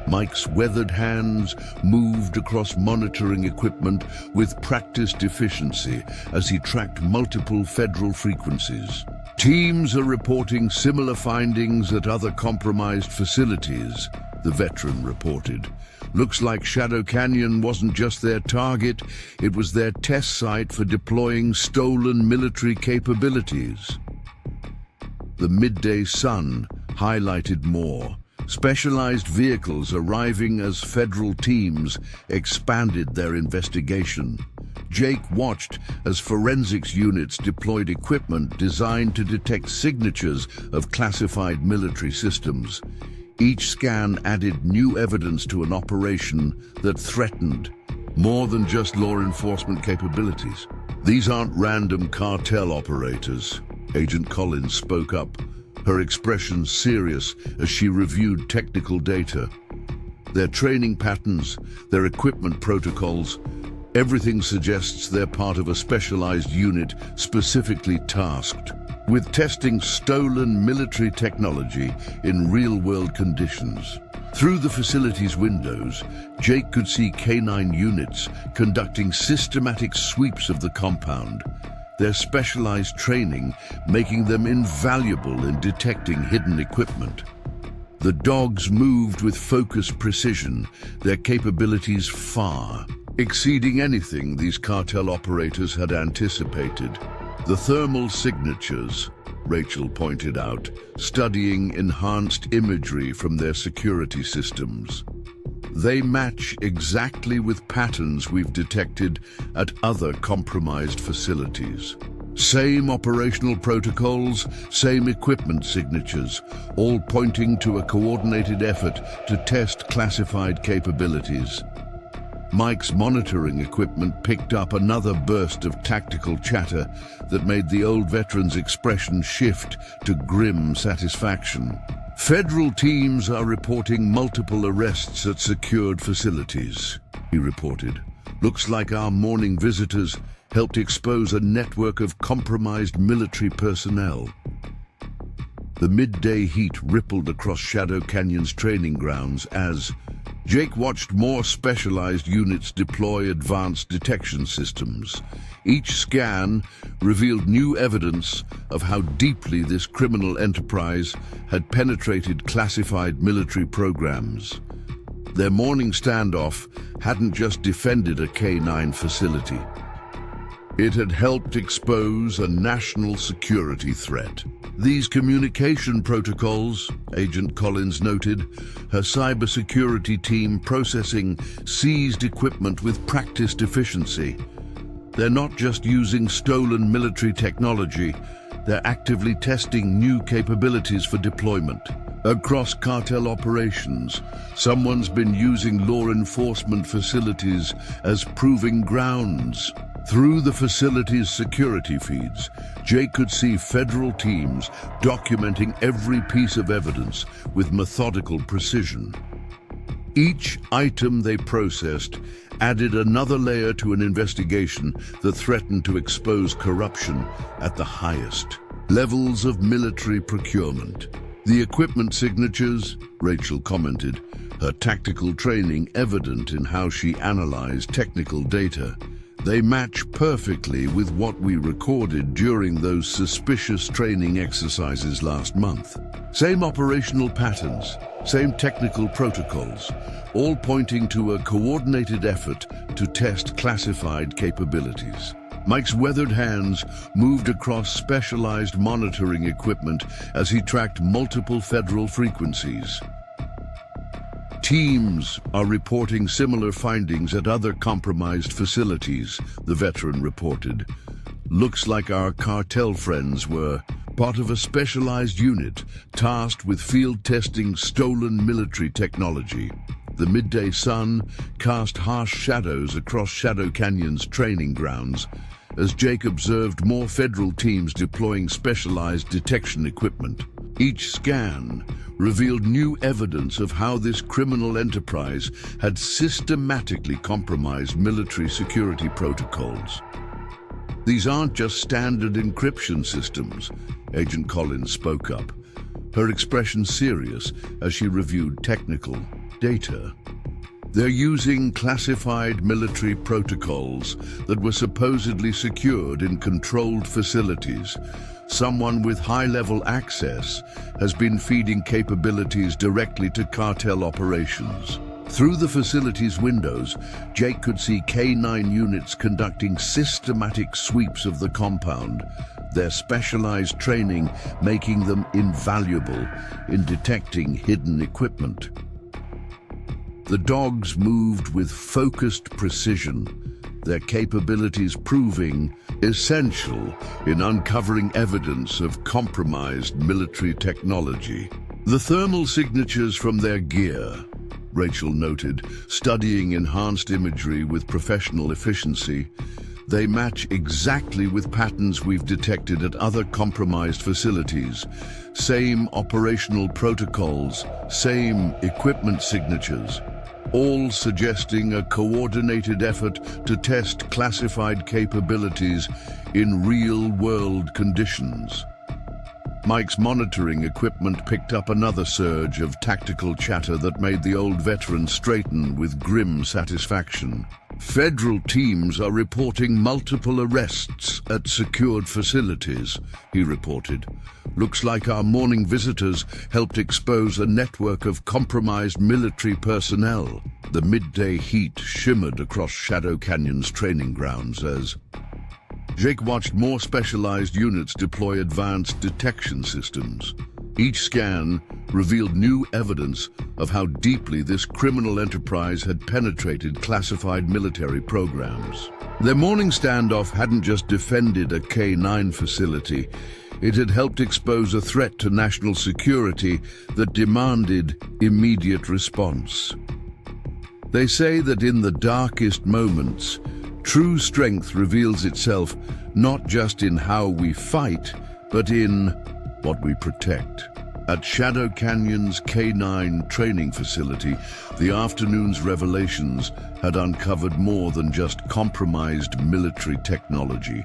S1: Mike's weathered hands moved across monitoring equipment with practiced efficiency as he tracked multiple federal frequencies. Teams are reporting similar findings at other compromised facilities, the veteran reported. Looks like Shadow Canyon wasn't just their target, it was their test site for deploying stolen military capabilities. The midday sun highlighted more. Specialized vehicles arriving as federal teams expanded their investigation. Jake watched as forensics units deployed equipment designed to detect signatures of classified military systems. Each scan added new evidence to an operation that threatened more than just law enforcement capabilities. These aren't random cartel operators, Agent Collins spoke up, her expression serious as she reviewed technical data. Their training patterns, their equipment protocols, everything suggests they're part of a specialized unit specifically tasked with testing stolen military technology in real-world conditions. Through the facility's windows, Jake could see K9 units conducting systematic sweeps of the compound, their specialized training making them invaluable in detecting hidden equipment. The dogs moved with focused precision, their capabilities far exceeding anything these cartel operators had anticipated. The thermal signatures, Rachel pointed out, studying enhanced imagery from their security systems. They match exactly with patterns we've detected at other compromised facilities. Same operational protocols, same equipment signatures, all pointing to a coordinated effort to test classified capabilities. Mike's monitoring equipment picked up another burst of tactical chatter that made the old veteran's expression shift to grim satisfaction. Federal teams are reporting multiple arrests at secured facilities, he reported. Looks like our morning visitors helped expose a network of compromised military personnel. The midday heat rippled across Shadow Canyon's training grounds as Jake watched more specialized units deploy advanced detection systems. Each scan revealed new evidence of how deeply this criminal enterprise had penetrated classified military programs. Their morning standoff hadn't just defended a K-9 facility. It had helped expose a national security threat. These communication protocols, Agent Collins noted, her cybersecurity team processing seized equipment with practiced efficiency. They're not just using stolen military technology, they're actively testing new capabilities for deployment. Across cartel operations, someone's been using law enforcement facilities as proving grounds. Through the facility's security feeds, Jake could see federal teams documenting every piece of evidence with methodical precision. Each item they processed added another layer to an investigation that threatened to expose corruption at the highest levels of military procurement. The equipment signatures, Rachel commented, her tactical training evident in how she analyzed technical data. They match perfectly with what we recorded during those suspicious training exercises last month. Same operational patterns, same technical protocols, all pointing to a coordinated effort to test classified capabilities. Mike's weathered hands moved across specialized monitoring equipment as he tracked multiple federal frequencies. Teams are reporting similar findings at other compromised facilities, the veteran reported. Looks like our cartel friends were part of a specialized unit tasked with field testing stolen military technology. The midday sun cast harsh shadows across Shadow Canyon's training grounds as Jake observed more federal teams deploying specialized detection equipment. Each scan revealed new evidence of how this criminal enterprise had systematically compromised military security protocols. These aren't just standard encryption systems, Agent Collins spoke up, her expression serious as she reviewed technical data. They're using classified military protocols that were supposedly secured in controlled facilities. Someone with high-level access has been feeding capabilities directly to cartel operations. Through the facility's windows, Jake could see K-9 units conducting systematic sweeps of the compound, their specialized training making them invaluable in detecting hidden equipment. The dogs moved with focused precision, their capabilities proving essential in uncovering evidence of compromised military technology. The thermal signatures from their gear, Rachel noted, studying enhanced imagery with professional efficiency, they match exactly with patterns we've detected at other compromised facilities. Same operational protocols, same equipment signatures, all suggesting a coordinated effort to test classified capabilities in real-world conditions. Mike's monitoring equipment picked up another surge of tactical chatter that made the old veteran straighten with grim satisfaction. Federal teams are reporting multiple arrests at secured facilities, he reported. Looks like our morning visitors helped expose a network of compromised military personnel. The midday heat shimmered across Shadow Canyon's training grounds as Jake watched more specialized units deploy advanced detection systems. Each scan revealed new evidence of how deeply this criminal enterprise had penetrated classified military programs. Their morning standoff hadn't just defended a K-9 facility, it had helped expose a threat to national security that demanded immediate response. They say that in the darkest moments, true strength reveals itself not just in how we fight, but in what we protect. At Shadow Canyon's K-9 training facility, the afternoon's revelations had uncovered more than just compromised military technology.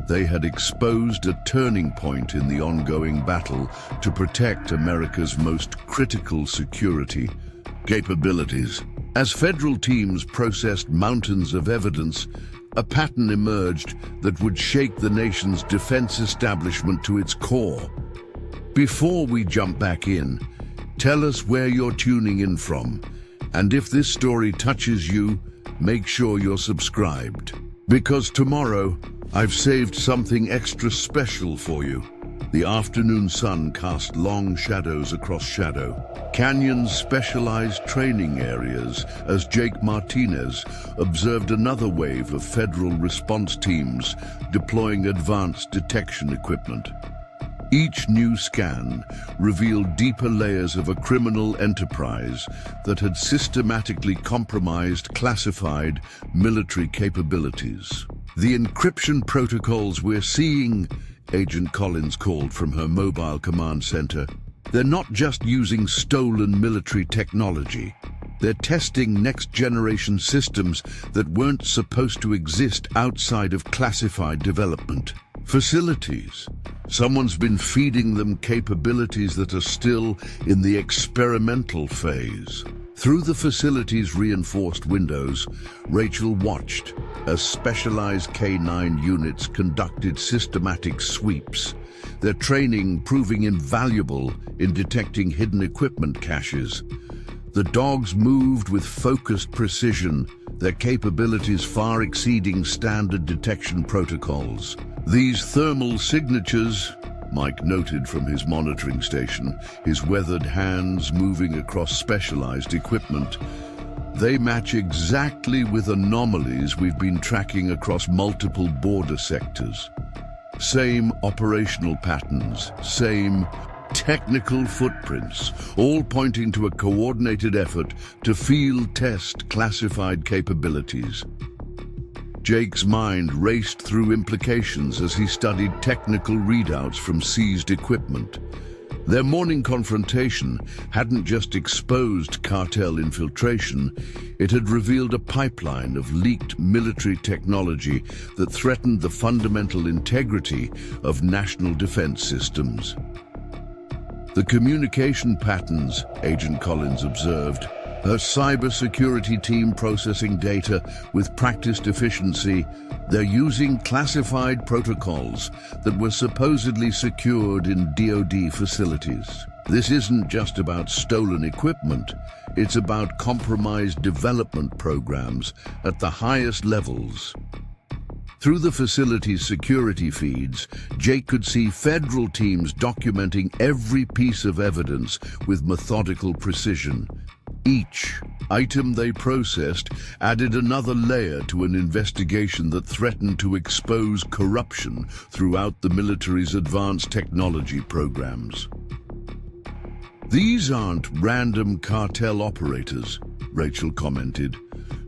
S1: They had exposed a turning point in the ongoing battle to protect America's most critical security capabilities. As federal teams processed mountains of evidence, a pattern emerged that would shake the nation's defense establishment to its core. Before we jump back in, tell us where you're tuning in from, and if this story touches you, make sure you're subscribed. Because tomorrow, I've saved something extra special for you. The afternoon sun cast long shadows across Shadow Canyon's specialized training areas as Jake Martinez observed another wave of federal response teams deploying advanced detection equipment. Each new scan revealed deeper layers of a criminal enterprise that had systematically compromised classified military capabilities. The encryption protocols we're seeing, Agent Collins called from her mobile command center, they're not just using stolen military technology. They're testing next-generation systems that weren't supposed to exist outside of classified development facilities. Someone's been feeding them capabilities that are still in the experimental phase. Through the facility's reinforced windows, Rachel watched as specialized K9 units conducted systematic sweeps, their training proving invaluable in detecting hidden equipment caches. The dogs moved with focused precision, their capabilities far exceeding standard detection protocols. These thermal signatures, Mike noted from his monitoring station, his weathered hands moving across specialized equipment, they match exactly with anomalies we've been tracking across multiple border sectors. Same operational patterns, same technical footprints, all pointing to a coordinated effort to field test classified capabilities. Jake's mind raced through implications as he studied technical readouts from seized equipment. Their morning confrontation hadn't just exposed cartel infiltration, it had revealed a pipeline of leaked military technology that threatened the fundamental integrity of national defense systems. The communication patterns, Agent Collins observed, her cybersecurity team processing data with practiced efficiency, they're using classified protocols that were supposedly secured in DoD facilities. This isn't just about stolen equipment, it's about compromised development programs at the highest levels. Through the facility's security feeds, Jake could see federal teams documenting every piece of evidence with methodical precision. Each item they processed added another layer to an investigation that threatened to expose corruption throughout the military's advanced technology programs. These aren't random cartel operators, Rachel commented,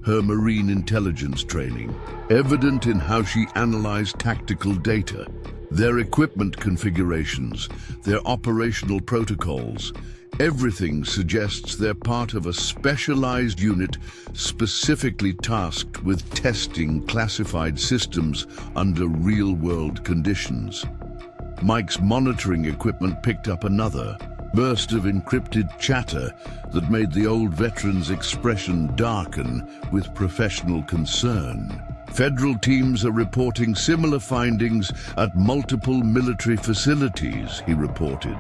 S1: her marine intelligence training evident in how she analyzed tactical data, their equipment configurations, their operational protocols. Everything suggests they're part of a specialized unit specifically tasked with testing classified systems under real-world conditions. Mike's monitoring equipment picked up another burst of encrypted chatter that made the old veteran's expression darken with professional concern. Federal teams are reporting similar findings at multiple military facilities, he reported.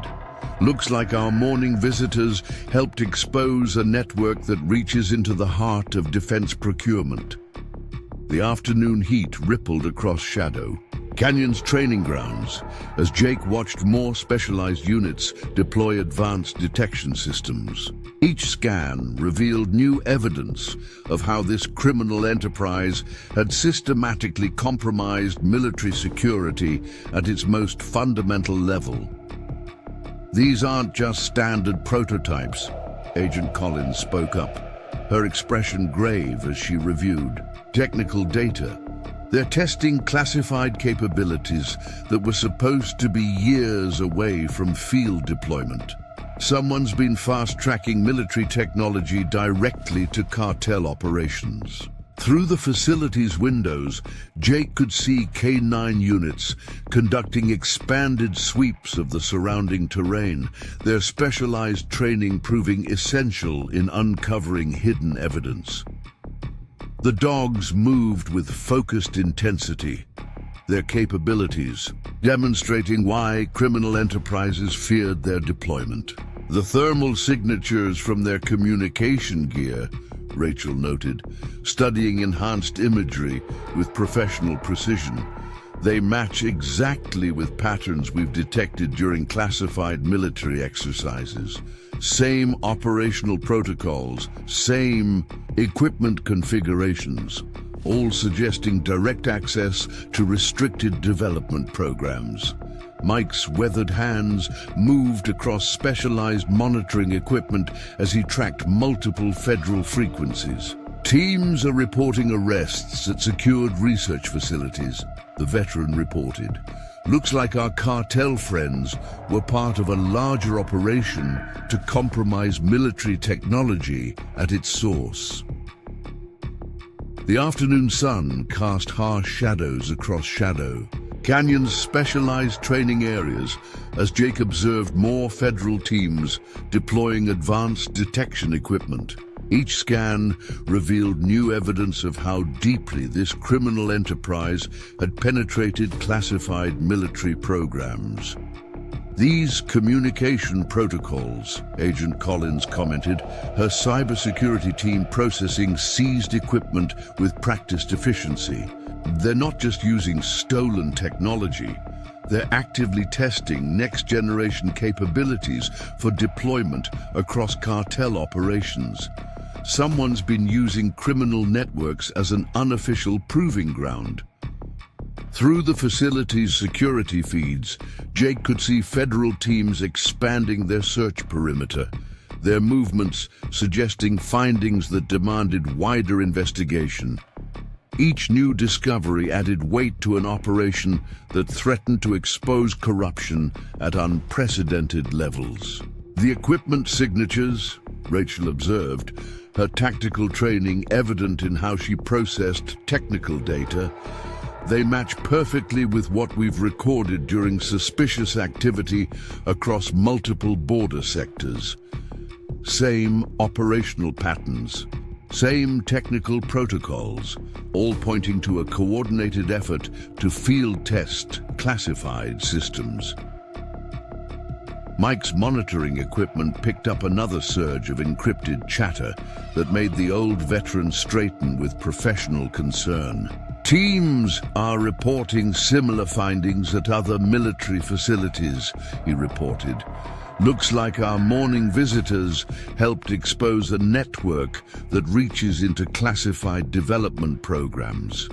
S1: Looks like our morning visitors helped expose a network that reaches into the heart of defense procurement. The afternoon heat rippled across Shadow Canyon's training grounds as Jake watched more specialized units deploy advanced detection systems. Each scan revealed new evidence of how this criminal enterprise had systematically compromised military security at its most fundamental level. These aren't just standard prototypes, Agent Collins spoke up, her expression grave as she reviewed technical data. They're testing classified capabilities that were supposed to be years away from field deployment. Someone's been fast-tracking military technology directly to cartel operations. Through the facility's windows, Jake could see K9 units conducting expanded sweeps of the surrounding terrain, their specialized training proving essential in uncovering hidden evidence. The dogs moved with focused intensity, their capabilities demonstrating why criminal enterprises feared their deployment. The thermal signatures from their communication gear, Rachel noted, studying enhanced imagery with professional precision. They match exactly with patterns we've detected during classified military exercises. Same operational protocols, same equipment configurations, all suggesting direct access to restricted development programs. Mike's weathered hands moved across specialized monitoring equipment as he tracked multiple federal frequencies. Teams are reporting arrests at secured research facilities, the veteran reported. Looks like our cartel friends were part of a larger operation to compromise military technology at its source. The afternoon sun cast harsh shadows across Shadow Canyon's specialized training areas as Jake observed more federal teams deploying advanced detection equipment. Each scan revealed new evidence of how deeply this criminal enterprise had penetrated classified military programs. These communication protocols, Agent Collins commented, her cybersecurity team processing seized equipment with practiced efficiency. They're not just using stolen technology, they're actively testing next-generation capabilities for deployment across cartel operations. Someone's been using criminal networks as an unofficial proving ground. Through the facility's security feeds, Jake could see federal teams expanding their search perimeter, their movements suggesting findings that demanded wider investigation. Each new discovery added weight to an operation that threatened to expose corruption at unprecedented levels. The equipment signatures, Rachel observed, her tactical training evident in how she processed technical data, they match perfectly with what we've recorded during suspicious activity across multiple border sectors. Same operational patterns, same technical protocols, all pointing to a coordinated effort to field test classified systems. Mike's monitoring equipment picked up another surge of encrypted chatter that made the old veteran straighten with professional concern. Teams are reporting similar findings at other military facilities, he reported. Looks like our morning visitors helped expose a network that reaches into classified development programs.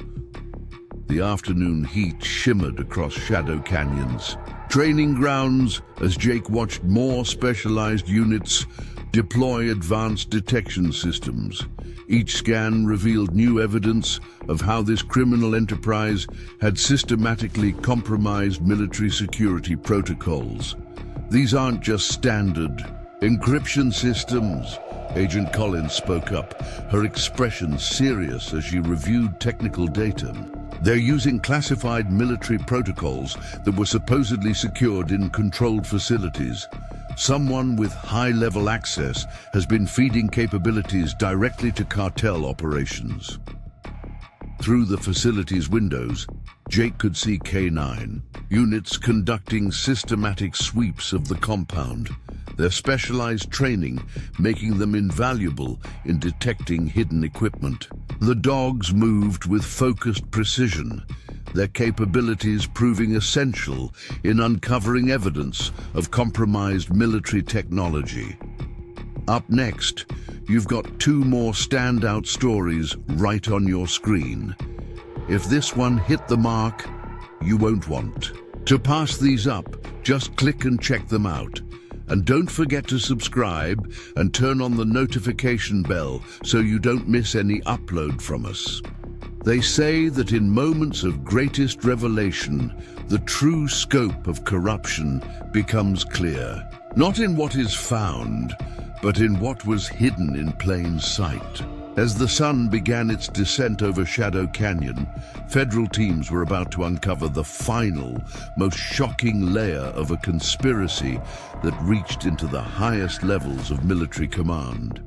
S1: The afternoon heat shimmered across Shadow Canyon's training grounds as Jake watched more specialized units deploy advanced detection systems. Each scan revealed new evidence of how this criminal enterprise had systematically compromised military security protocols. These aren't just standard encryption systems, Agent Collins spoke up, her expression serious as she reviewed technical data. They're using classified military protocols that were supposedly secured in controlled facilities. Someone with high-level access has been feeding capabilities directly to cartel operations. Through the facility's windows, Jake could see K9 units conducting systematic sweeps of the compound, their specialized training making them invaluable in detecting hidden equipment. The dogs moved with focused precision, their capabilities proving essential in uncovering evidence of compromised military technology. Up next, you've got two more standout stories right on your screen. If this one hit the mark, you won't want to pass these up. Just click and check them out. And don't forget to subscribe and turn on the notification bell so you don't miss any upload from us. They say that in moments of greatest revelation, the true scope of corruption becomes clear. Not in what is found, but in what was hidden in plain sight. As the sun began its descent over Shadow Canyon, federal teams were about to uncover the final, most shocking layer of a conspiracy that reached into the highest levels of military command.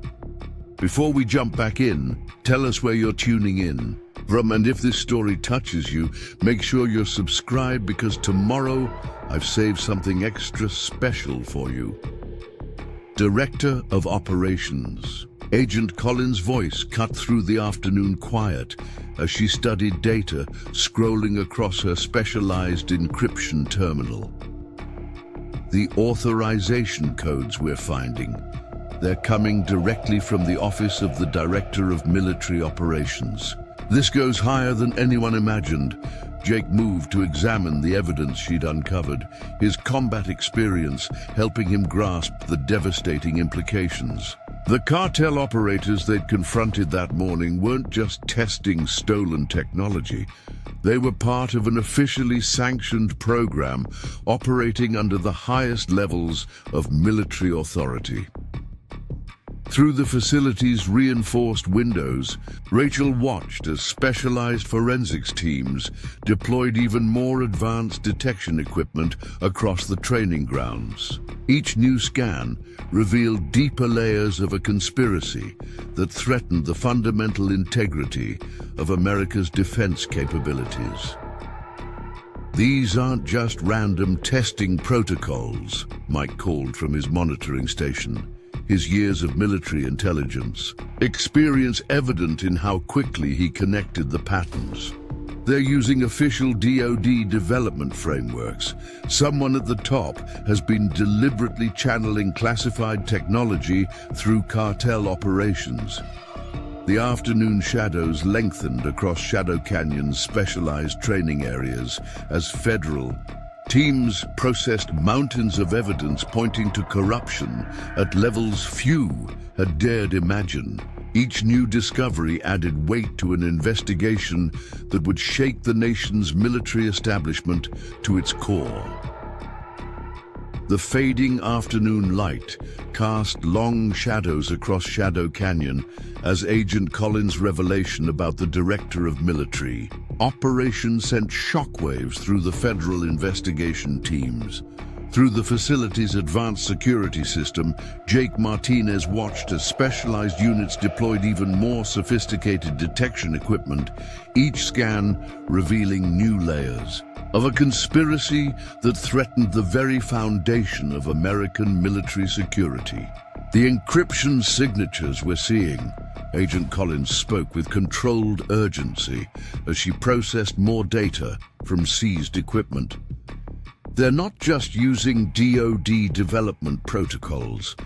S1: Before we jump back in, tell us where you're tuning in from, and if this story touches you, make sure you're subscribed, because tomorrow I've saved something extra special for you. Director of Operations. Agent Collins' voice cut through the afternoon quiet as she studied data scrolling across her specialized encryption terminal. The authorization codes we're finding, they're coming directly from the Office of the Director of Military Operations. This goes higher than anyone imagined. Jake moved to examine the evidence she'd uncovered, his combat experience helping him grasp the devastating implications. The cartel operators they'd confronted that morning weren't just testing stolen technology. They were part of an officially sanctioned program operating under the highest levels of military authority. Through the facility's reinforced windows, Rachel watched as specialized forensics teams deployed even more advanced detection equipment across the training grounds. Each new scan revealed deeper layers of a conspiracy that threatened the fundamental integrity of America's defense capabilities. These aren't just random testing protocols, Mike called from his monitoring station. His years of military intelligence, experience evident in how quickly he connected the patterns. They're using official DoD development frameworks. Someone at the top has been deliberately channeling classified technology through cartel operations. The afternoon shadows lengthened across Shadow Canyon's specialized training areas as federal teams processed mountains of evidence pointing to corruption at levels few had dared imagine. Each new discovery added weight to an investigation that would shake the nation's military establishment to its core. The fading afternoon light cast long shadows across Shadow Canyon as Agent Collins' revelation about the Director of Military Operations sent shockwaves through the federal investigation teams. Through the facility's advanced security system, Jake Martinez watched as specialized units deployed even more sophisticated detection equipment, each scan revealing new layers of a conspiracy that threatened the very foundation of American military security. The encryption signatures we're seeing, Agent Collins spoke with controlled urgency as she processed more data from seized equipment. They're not just using DoD development protocols.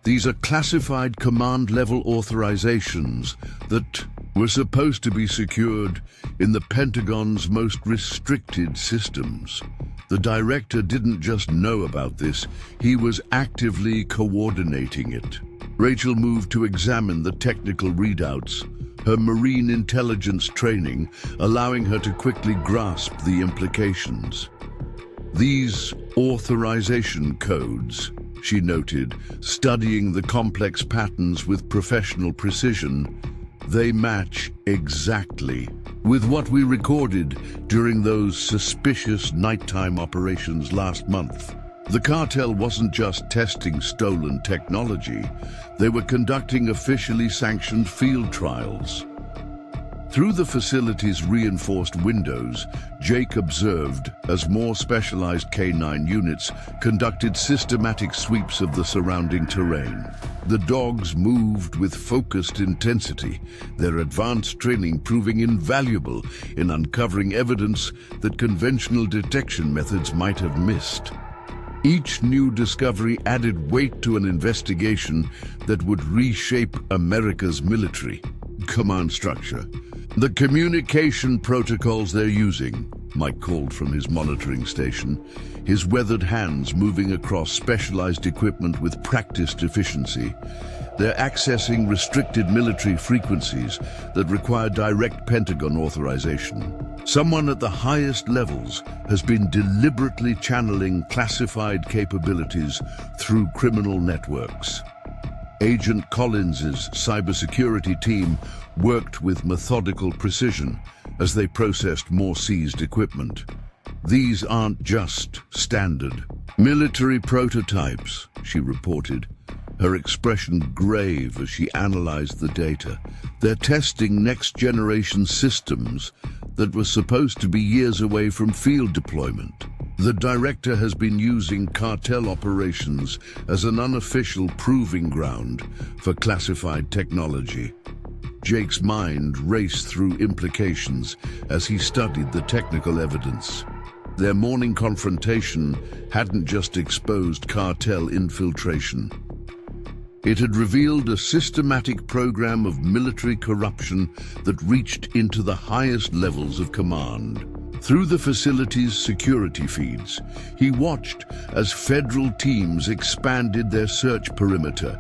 S1: These are classified command-level authorizations that were supposed to be secured in the Pentagon's most restricted systems. The director didn't just know about this, he was actively coordinating it. Rachel moved to examine the technical readouts, her marine intelligence training allowing her to quickly grasp the implications. These authorization codes, she noted, studying the complex patterns with professional precision, they match exactly with what we recorded during those suspicious nighttime operations last month. The cartel wasn't just testing stolen technology, they were conducting officially sanctioned field trials. Through the facility's reinforced windows, Jake observed as more specialized K9 units conducted systematic sweeps of the surrounding terrain. The dogs moved with focused intensity, their advanced training proving invaluable in uncovering evidence that conventional detection methods might have missed. Each new discovery added weight to an investigation that would reshape America's military command structure. The communication protocols they're using, Mike called from his monitoring station, his weathered hands moving across specialized equipment with practiced efficiency. They're accessing restricted military frequencies that require direct Pentagon authorization. Someone at the highest levels has been deliberately channeling classified capabilities through criminal networks. Agent Collins's cybersecurity team worked with methodical precision as they processed more seized equipment. These aren't just standard military prototypes, she reported, her expression grave as she analyzed the data. They're testing next-generation systems that were supposed to be years away from field deployment. The director has been using cartel operations as an unofficial proving ground for classified technology. Jake's mind raced through implications as he studied the technical evidence. Their morning confrontation hadn't just exposed cartel infiltration. It had revealed a systematic program of military corruption that reached into the highest levels of command. Through the facility's security feeds, he watched as federal teams expanded their search perimeter,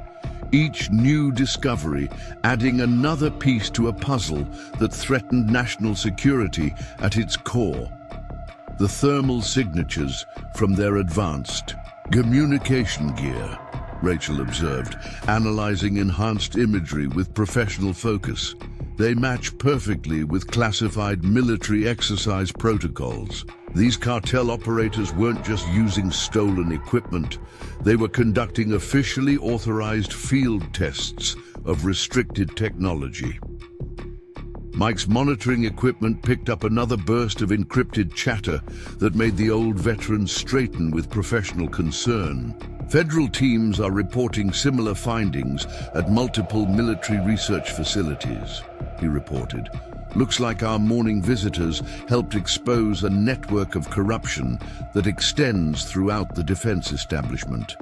S1: each new discovery adding another piece to a puzzle that threatened national security at its core. The thermal signatures from their advanced communication gear, Rachel observed, analyzing enhanced imagery with professional focus. They match perfectly with classified military exercise protocols. These cartel operators weren't just using stolen equipment, they were conducting officially authorized field tests of restricted technology. Mike's monitoring equipment picked up another burst of encrypted chatter that made the old veteran straighten with professional concern. Federal teams are reporting similar findings at multiple military research facilities, he reported. Looks like our morning visitors helped expose a network of corruption that extends throughout the defense establishment.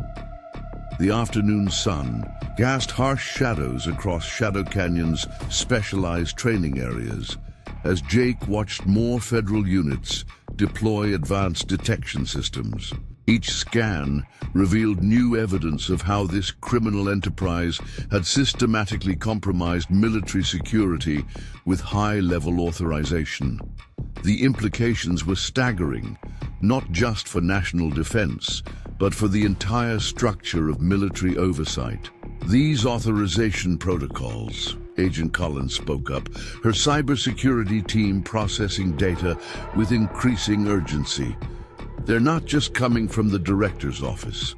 S1: The afternoon sun cast harsh shadows across Shadow Canyon's specialized training areas as Jake watched more federal units deploy advanced detection systems. Each scan revealed new evidence of how this criminal enterprise had systematically compromised military security with high-level authorization. The implications were staggering, not just for national defense, but for the entire structure of military oversight. These authorization protocols, Agent Collins spoke up, her cybersecurity team processing data with increasing urgency. They're not just coming from the director's office.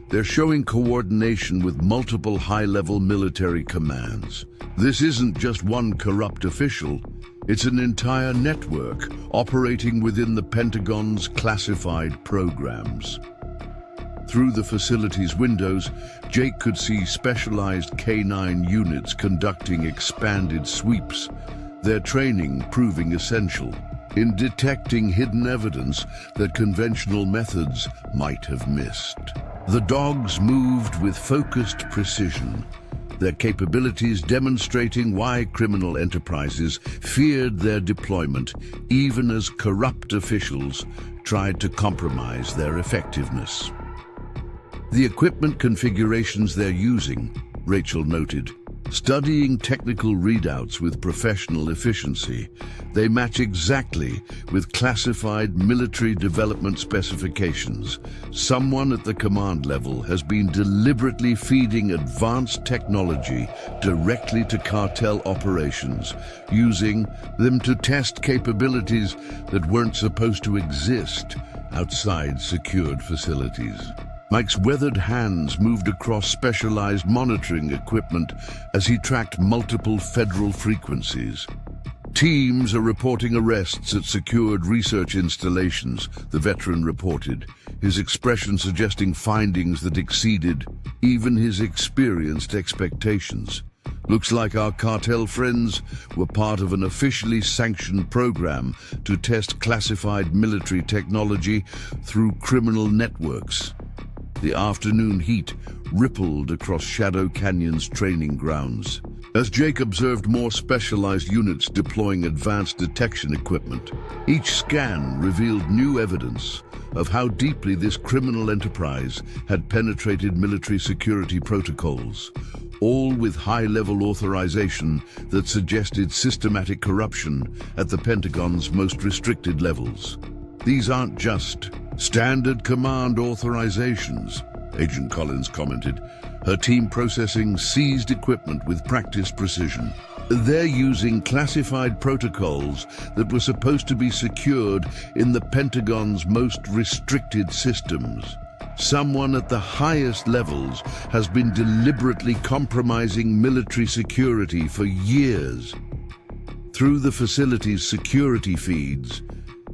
S1: They're showing coordination with multiple high-level military commands. This isn't just one corrupt official. It's an entire network operating within the Pentagon's classified programs. Through the facility's windows, Jake could see specialized K-9 units conducting expanded sweeps, their training proving essential in detecting hidden evidence that conventional methods might have missed. The dogs moved with focused precision, their capabilities demonstrating why criminal enterprises feared their deployment even as corrupt officials tried to compromise their effectiveness. The equipment configurations they're using, Rachel noted, studying technical readouts with professional efficiency, they match exactly with classified military development specifications. Someone at the command level has been deliberately feeding advanced technology directly to cartel operations, using them to test capabilities that weren't supposed to exist outside secured facilities. Mike's weathered hands moved across specialized monitoring equipment as he tracked multiple federal frequencies. Teams are reporting arrests at secured research installations, the veteran reported, his expression suggesting findings that exceeded even his experienced expectations. Looks like our cartel friends were part of an officially sanctioned program to test classified military technology through criminal networks. The afternoon heat rippled across Shadow Canyon's training grounds as Jake observed more specialized units deploying advanced detection equipment. Each scan revealed new evidence of how deeply this criminal enterprise had penetrated military security protocols, all with high-level authorization that suggested systematic corruption at the Pentagon's most restricted levels. These aren't just standard command authorizations, Agent Collins commented, her team processing seized equipment with practiced precision. They're using classified protocols that were supposed to be secured in the Pentagon's most restricted systems. Someone at the highest levels has been deliberately compromising military security for years. Through the facility's security feeds,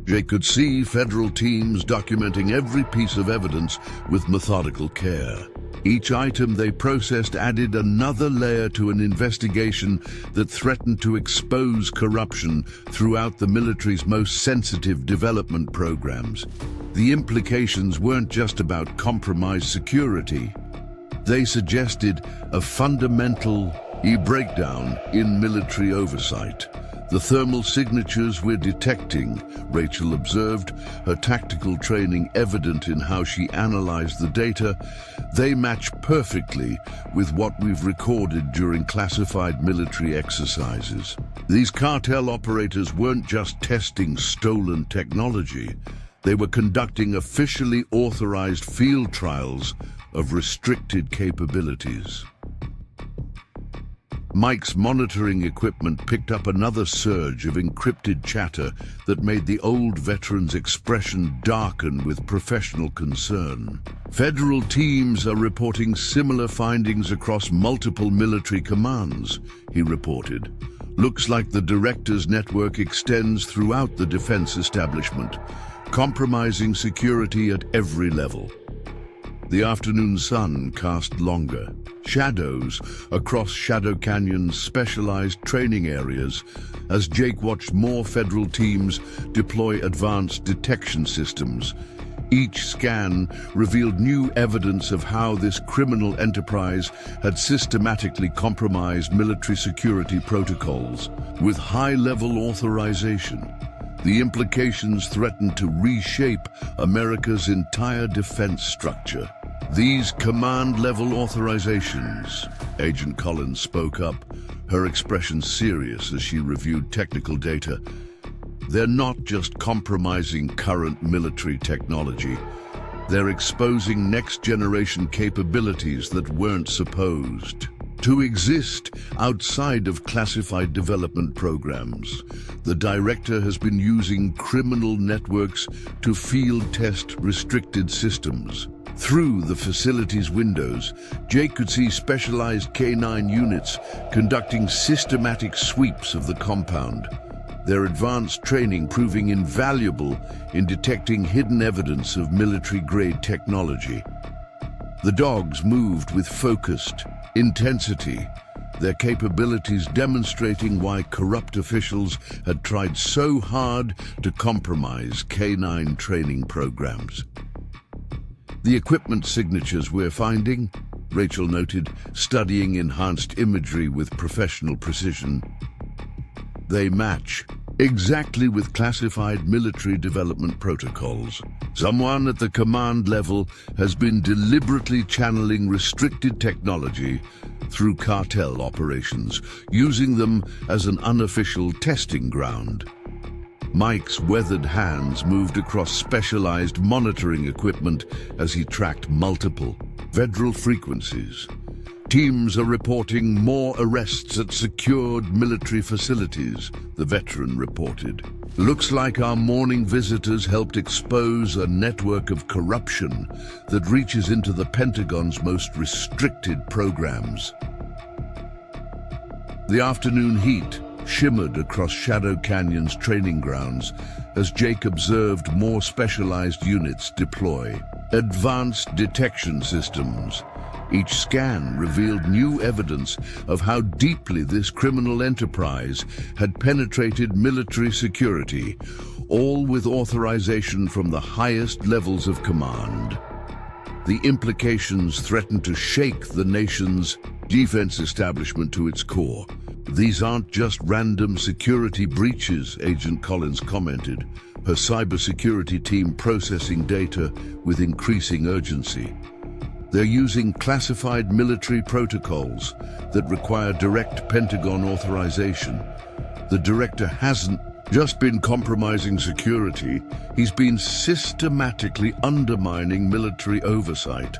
S1: Jake could see federal teams documenting every piece of evidence with methodical care. Each item they processed added another layer to an investigation that threatened to expose corruption throughout the military's most sensitive development programs. The implications weren't just about compromised security. They suggested a fundamental breakdown in military oversight. The thermal signatures we're detecting, Rachel observed, her tactical training evident in how she analyzed the data, they match perfectly with what we've recorded during classified military exercises. These cartel operators weren't just testing stolen technology, they were conducting officially authorized field trials of restricted capabilities. Mike's monitoring equipment picked up another surge of encrypted chatter that made the old veteran's expression darken with professional concern. Federal teams are reporting similar findings across multiple military commands, he reported. Looks like the director's network extends throughout the defense establishment, compromising security at every level. The afternoon sun cast longer shadows across Shadow Canyon's specialized training areas as Jake watched more federal teams deploy advanced detection systems. Each scan revealed new evidence of how this criminal enterprise had systematically compromised military security protocols. With high-level authorization, the implications threatened to reshape America's entire defense structure. These command-level authorizations, Agent Collins spoke up, her expression serious as she reviewed technical data. They're not just compromising current military technology, they're exposing next-generation capabilities that weren't supposed to exist outside of classified development programs. The director has been using criminal networks to field test restricted systems. Through the facility's windows, Jake could see specialized K-9 units conducting systematic sweeps of the compound, their advanced training proving invaluable in detecting hidden evidence of military-grade technology. The dogs moved with focused intensity, their capabilities demonstrating why corrupt officials had tried so hard to compromise K-9 training programs. The equipment signatures we're finding, Rachel noted, studying enhanced imagery with professional precision. They match exactly with classified military development protocols. Someone at the command level has been deliberately channeling restricted technology through cartel operations, using them as an unofficial testing ground. Mike's weathered hands moved across specialized monitoring equipment as he tracked multiple federal frequencies. Teams are reporting more arrests at secured military facilities, the veteran reported. Looks like our morning visitors helped expose a network of corruption that reaches into the Pentagon's most restricted programs. The afternoon heat shimmered across Shadow Canyon's training grounds as Jake observed more specialized units deploy. Advanced detection systems. Each scan revealed new evidence of how deeply this criminal enterprise had penetrated military security, all with authorization from the highest levels of command. The implications threatened to shake the nation's defense establishment to its core. These aren't just random security breaches, Agent Collins commented, her cybersecurity team processing data with increasing urgency. They're using classified military protocols that require direct Pentagon authorization. The director hasn't just been compromising security, he's been systematically undermining military oversight.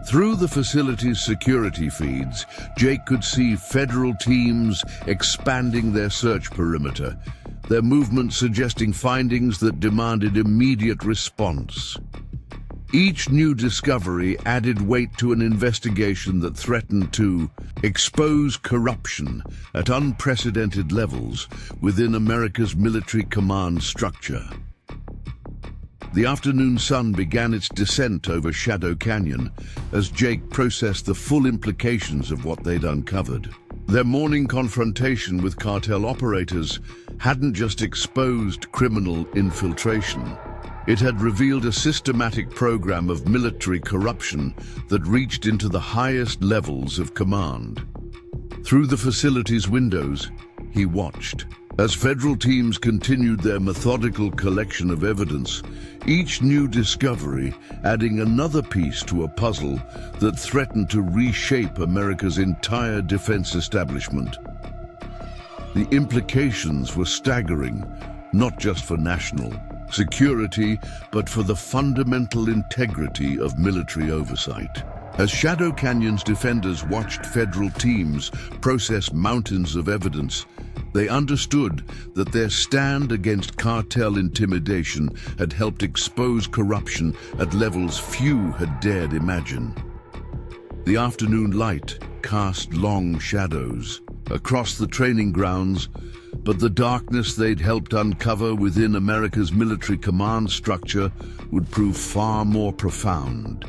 S1: Through the facility's security feeds, Jake could see federal teams expanding their search perimeter, their movement suggesting findings that demanded immediate response. Each new discovery added weight to an investigation that threatened to expose corruption at unprecedented levels within America's military command structure. The afternoon sun began its descent over Shadow Canyon as Jake processed the full implications of what they'd uncovered. Their morning confrontation with cartel operators hadn't just exposed criminal infiltration. It had revealed a systematic program of military corruption that reached into the highest levels of command. Through the facility's windows, he watched. As federal teams continued their methodical collection of evidence, each new discovery adding another piece to a puzzle that threatened to reshape America's entire defense establishment. The implications were staggering, not just for national security, but for the fundamental integrity of military oversight. As Shadow Canyon's defenders watched federal teams process mountains of evidence, they understood that their stand against cartel intimidation had helped expose corruption at levels few had dared imagine. The afternoon light cast long shadows across the training grounds, but the darkness they'd helped uncover within America's military command structure would prove far more profound.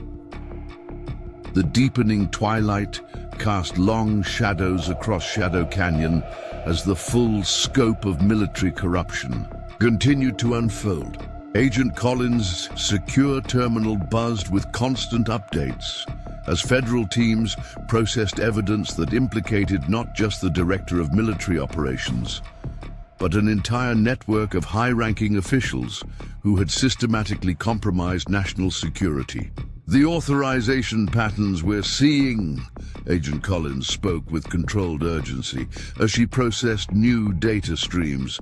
S1: The deepening twilight cast long shadows across Shadow Canyon as the full scope of military corruption continued to unfold. Agent Collins' secure terminal buzzed with constant updates as federal teams processed evidence that implicated not just the director of military operations, but an entire network of high-ranking officials who had systematically compromised national security. The authorization patterns we're seeing, Agent Collins spoke with controlled urgency as she processed new data streams,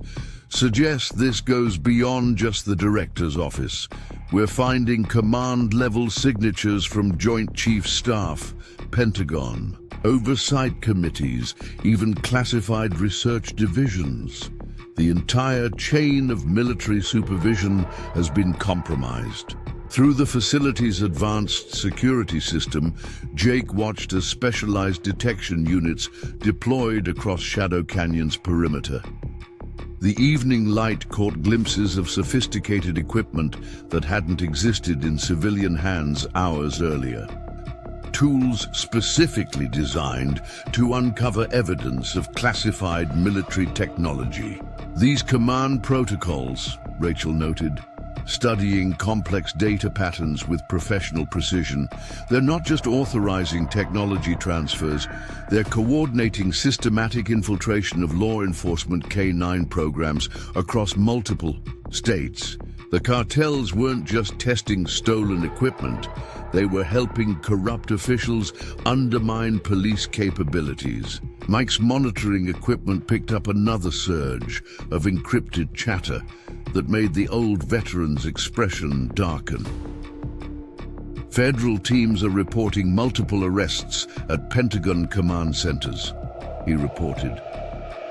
S1: suggest this goes beyond just the director's office. We're finding command-level signatures from Joint Chiefs Staff, Pentagon, oversight committees, even classified research divisions. The entire chain of military supervision has been compromised. Through the facility's advanced security system, Jake watched as specialized detection units deployed across Shadow Canyon's perimeter. The evening light caught glimpses of sophisticated equipment that hadn't existed in civilian hands hours earlier. Tools specifically designed to uncover evidence of classified military technology. These command protocols, Rachel noted, studying complex data patterns with professional precision, they're not just authorizing technology transfers, they're coordinating systematic infiltration of law enforcement K-9 programs across multiple states. The cartels weren't just testing stolen equipment, they were helping corrupt officials undermine police capabilities. Mike's monitoring equipment picked up another surge of encrypted chatter that made the old veteran's expression darken. Federal teams are reporting multiple arrests at Pentagon command centers, he reported.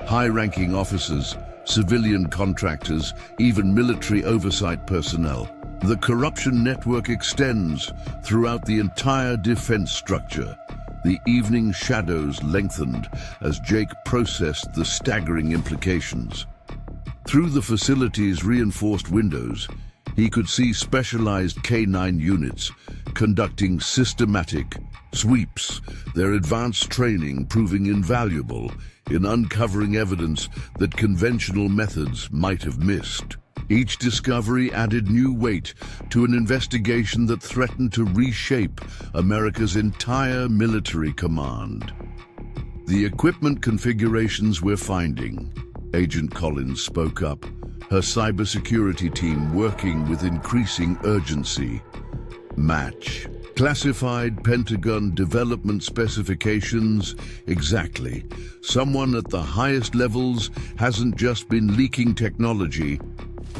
S1: High-ranking officers, civilian contractors, even military oversight personnel. The corruption network extends throughout the entire defense structure. The evening shadows lengthened as Jake processed the staggering implications. Through the facility's reinforced windows, he could see specialized K-9 units conducting systematic sweeps, their advanced training proving invaluable in uncovering evidence that conventional methods might have missed. Each discovery added new weight to an investigation that threatened to reshape America's entire military command. The equipment configurations we're finding, Agent Collins spoke up, her cybersecurity team working with increasing urgency, match classified Pentagon development specifications exactly. Someone at the highest levels hasn't just been leaking technology,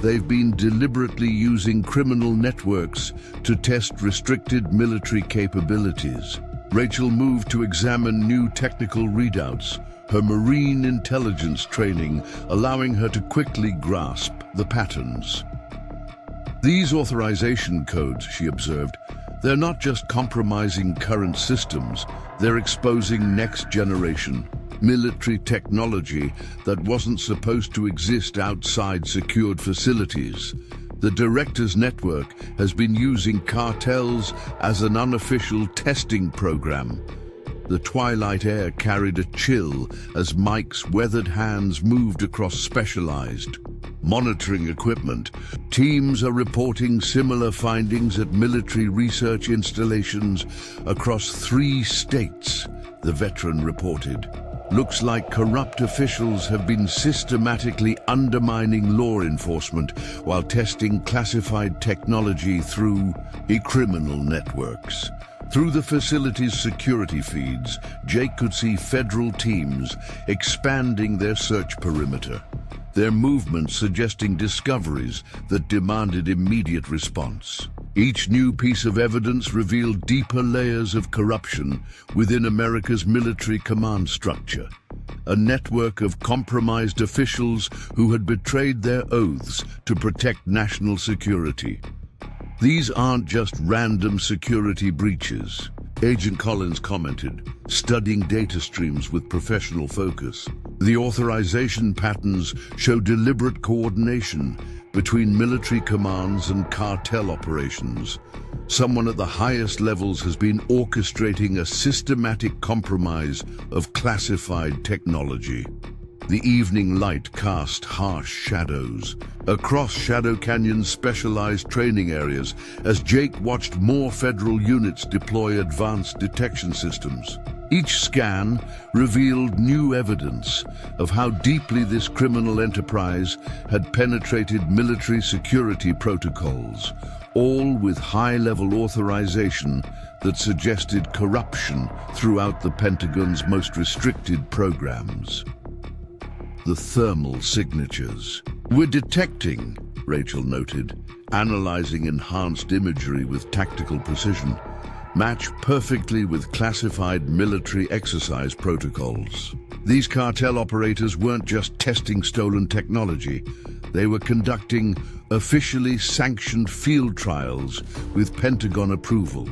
S1: they've been deliberately using criminal networks to test restricted military capabilities. Rachel moved to examine new technical readouts, her marine intelligence training allowing her to quickly grasp the patterns. These authorization codes, she observed, they're not just compromising current systems, they're exposing next-generation military technology that wasn't supposed to exist outside secured facilities. The Directors Network has been using cartels as an unofficial testing program. The twilight air carried a chill as Mike's weathered hands moved across specialized monitoring equipment. Teams are reporting similar findings at military research installations across 3 states, the veteran reported. Looks like corrupt officials have been systematically undermining law enforcement while testing classified technology through criminal networks. Through the facility's security feeds, Jake could see federal teams expanding their search perimeter, their movements suggesting discoveries that demanded immediate response. Each new piece of evidence revealed deeper layers of corruption within America's military command structure, a network of compromised officials who had betrayed their oaths to protect national security. These aren't just random security breaches, Agent Collins commented, studying data streams with professional focus. The authorization patterns show deliberate coordination between military commands and cartel operations. Someone at the highest levels has been orchestrating a systematic compromise of classified technology. The evening light cast harsh shadows across Shadow Canyon's specialized training areas as Jake watched more federal units deploy advanced detection systems. Each scan revealed new evidence of how deeply this criminal enterprise had penetrated military security protocols, all with high-level authorization that suggested corruption throughout the Pentagon's most restricted programs. The thermal signatures. "We're detecting," Rachel noted, analyzing enhanced imagery with tactical precision, match perfectly with classified military exercise protocols. These cartel operators weren't just testing stolen technology, they were conducting officially sanctioned field trials with Pentagon approval.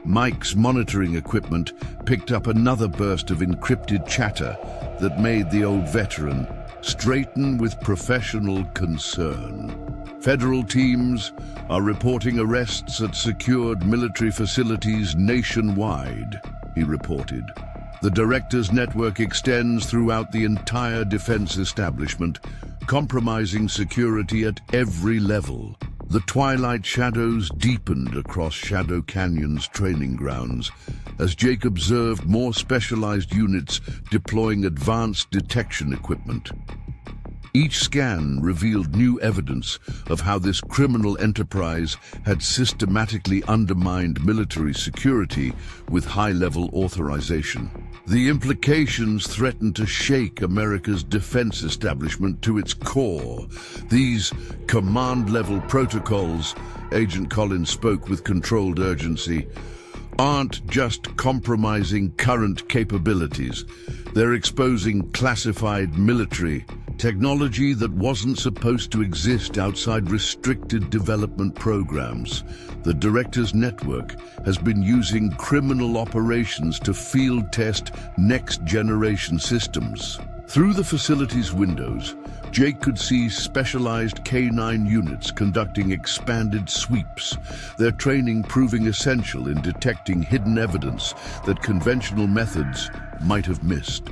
S1: Mike's monitoring equipment picked up another burst of encrypted chatter that made the old veteran straighten with professional concern. Federal teams are reporting arrests at secured military facilities nationwide, he reported. The Directors Network extends throughout the entire defense establishment, compromising security at every level. The twilight shadows deepened across Shadow Canyon's training grounds as Jake observed more specialized units deploying advanced detection equipment. Each scan revealed new evidence of how this criminal enterprise had systematically undermined military security with high-level authorization. The implications threatened to shake America's defense establishment to its core. These command-level protocols, Agent Collins spoke with controlled urgency, aren't just compromising current capabilities. They're exposing classified military technology that wasn't supposed to exist outside restricted development programs. The Directors Network has been using criminal operations to field test next-generation systems. Through the facility's windows, Jake could see specialized K-9 units conducting expanded sweeps, their training proving essential in detecting hidden evidence that conventional methods might have missed.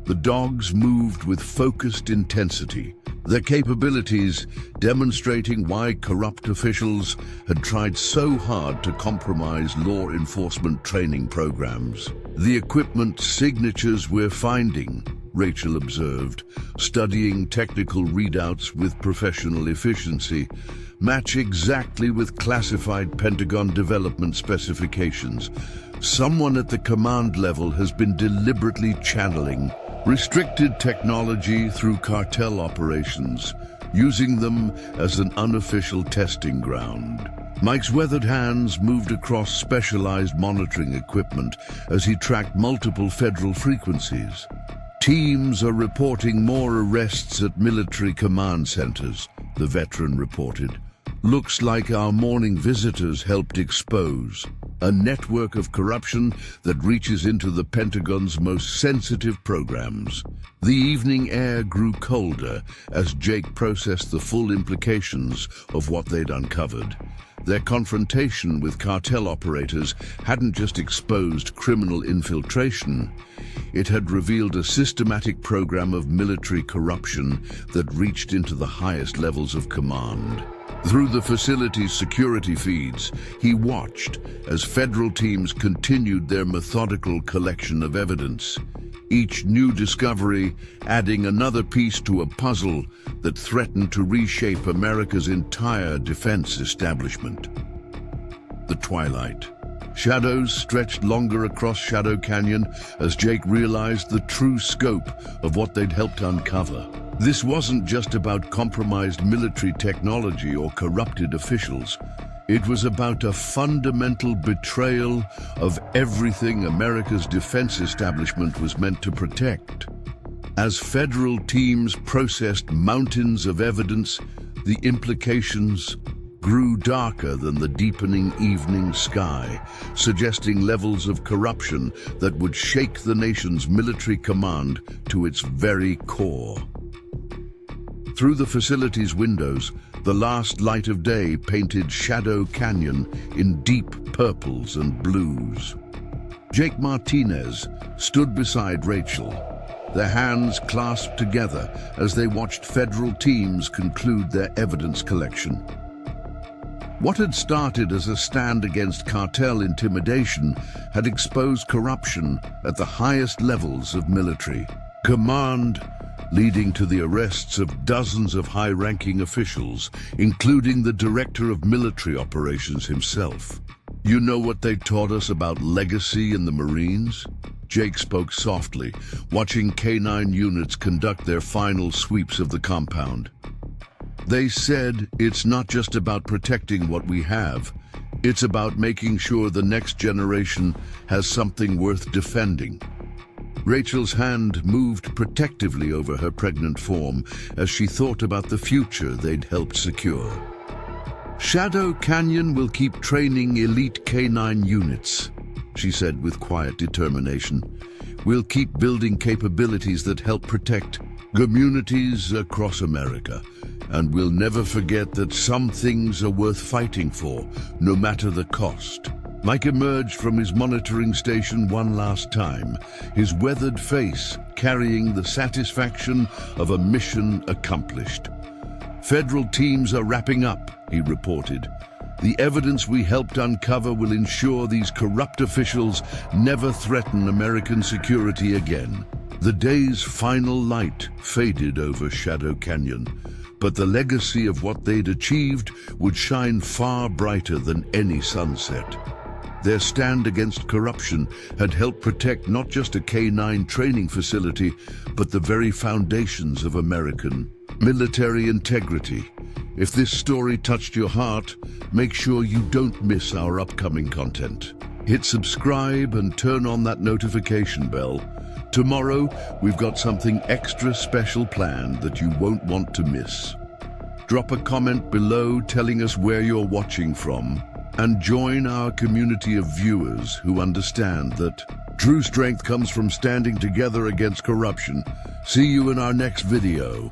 S1: The dogs moved with focused intensity, their capabilities demonstrating why corrupt officials had tried so hard to compromise law enforcement training programs. "The equipment signatures we're finding," Rachel observed, studying technical readouts with professional efficiency, match exactly with classified Pentagon development specifications. Someone at the command level has been deliberately channeling restricted technology through cartel operations, using them as an unofficial testing ground. Mike's weathered hands moved across specialized monitoring equipment as he tracked multiple federal frequencies. Teams are reporting more arrests at military command centers, the veteran reported. Looks like our morning visitors helped expose a network of corruption that reaches into the Pentagon's most sensitive programs. The evening air grew colder as Jake processed the full implications of what they'd uncovered. Their confrontation with cartel operators hadn't just exposed criminal infiltration. It had revealed a systematic program of military corruption that reached into the highest levels of command. Through the facility's security feeds, he watched as federal teams continued their methodical collection of evidence, each new discovery adding another piece to a puzzle that threatened to reshape America's entire defense establishment. The twilight. Shadows stretched longer across Shadow Canyon as Jake realized the true scope of what they'd helped uncover. This wasn't just about compromised military technology or corrupted officials. It was about a fundamental betrayal of everything America's defense establishment was meant to protect. As federal teams processed mountains of evidence, the implications grew darker than the deepening evening sky, suggesting levels of corruption that would shake the nation's military command to its very core. Through the facility's windows, the last light of day painted Shadow Canyon in deep purples and blues. Jake Martinez stood beside Rachel, their hands clasped together as they watched federal teams conclude their evidence collection. What had started as a stand against cartel intimidation had exposed corruption at the highest levels of military command, leading to the arrests of dozens of high-ranking officials, including the director of military operations himself. You know what they taught us about legacy in the Marines? Jake spoke softly, watching K-9 units conduct their final sweeps of the compound. They said it's not just about protecting what we have, it's about making sure the next generation has something worth defending. Rachel's hand moved protectively over her pregnant form as she thought about the future they'd helped secure. Shadow Canyon will keep training elite K-9 units, she said with quiet determination. We'll keep building capabilities that help protect communities across America. And we'll never forget that some things are worth fighting for, no matter the cost. Mike emerged from his monitoring station one last time, his weathered face carrying the satisfaction of a mission accomplished. Federal teams are wrapping up, he reported. The evidence we helped uncover will ensure these corrupt officials never threaten American security again. The day's final light faded over Shadow Canyon, but the legacy of what they'd achieved would shine far brighter than any sunset. Their stand against corruption had helped protect not just a K-9 training facility, but the very foundations of American military integrity. If this story touched your heart, make sure you don't miss our upcoming content. Hit subscribe and turn on that notification bell. Tomorrow, we've got something extra special planned that you won't want to miss. Drop a comment below telling us where you're watching from, and join our community of viewers who understand that true strength comes from standing together against corruption. See you in our next video.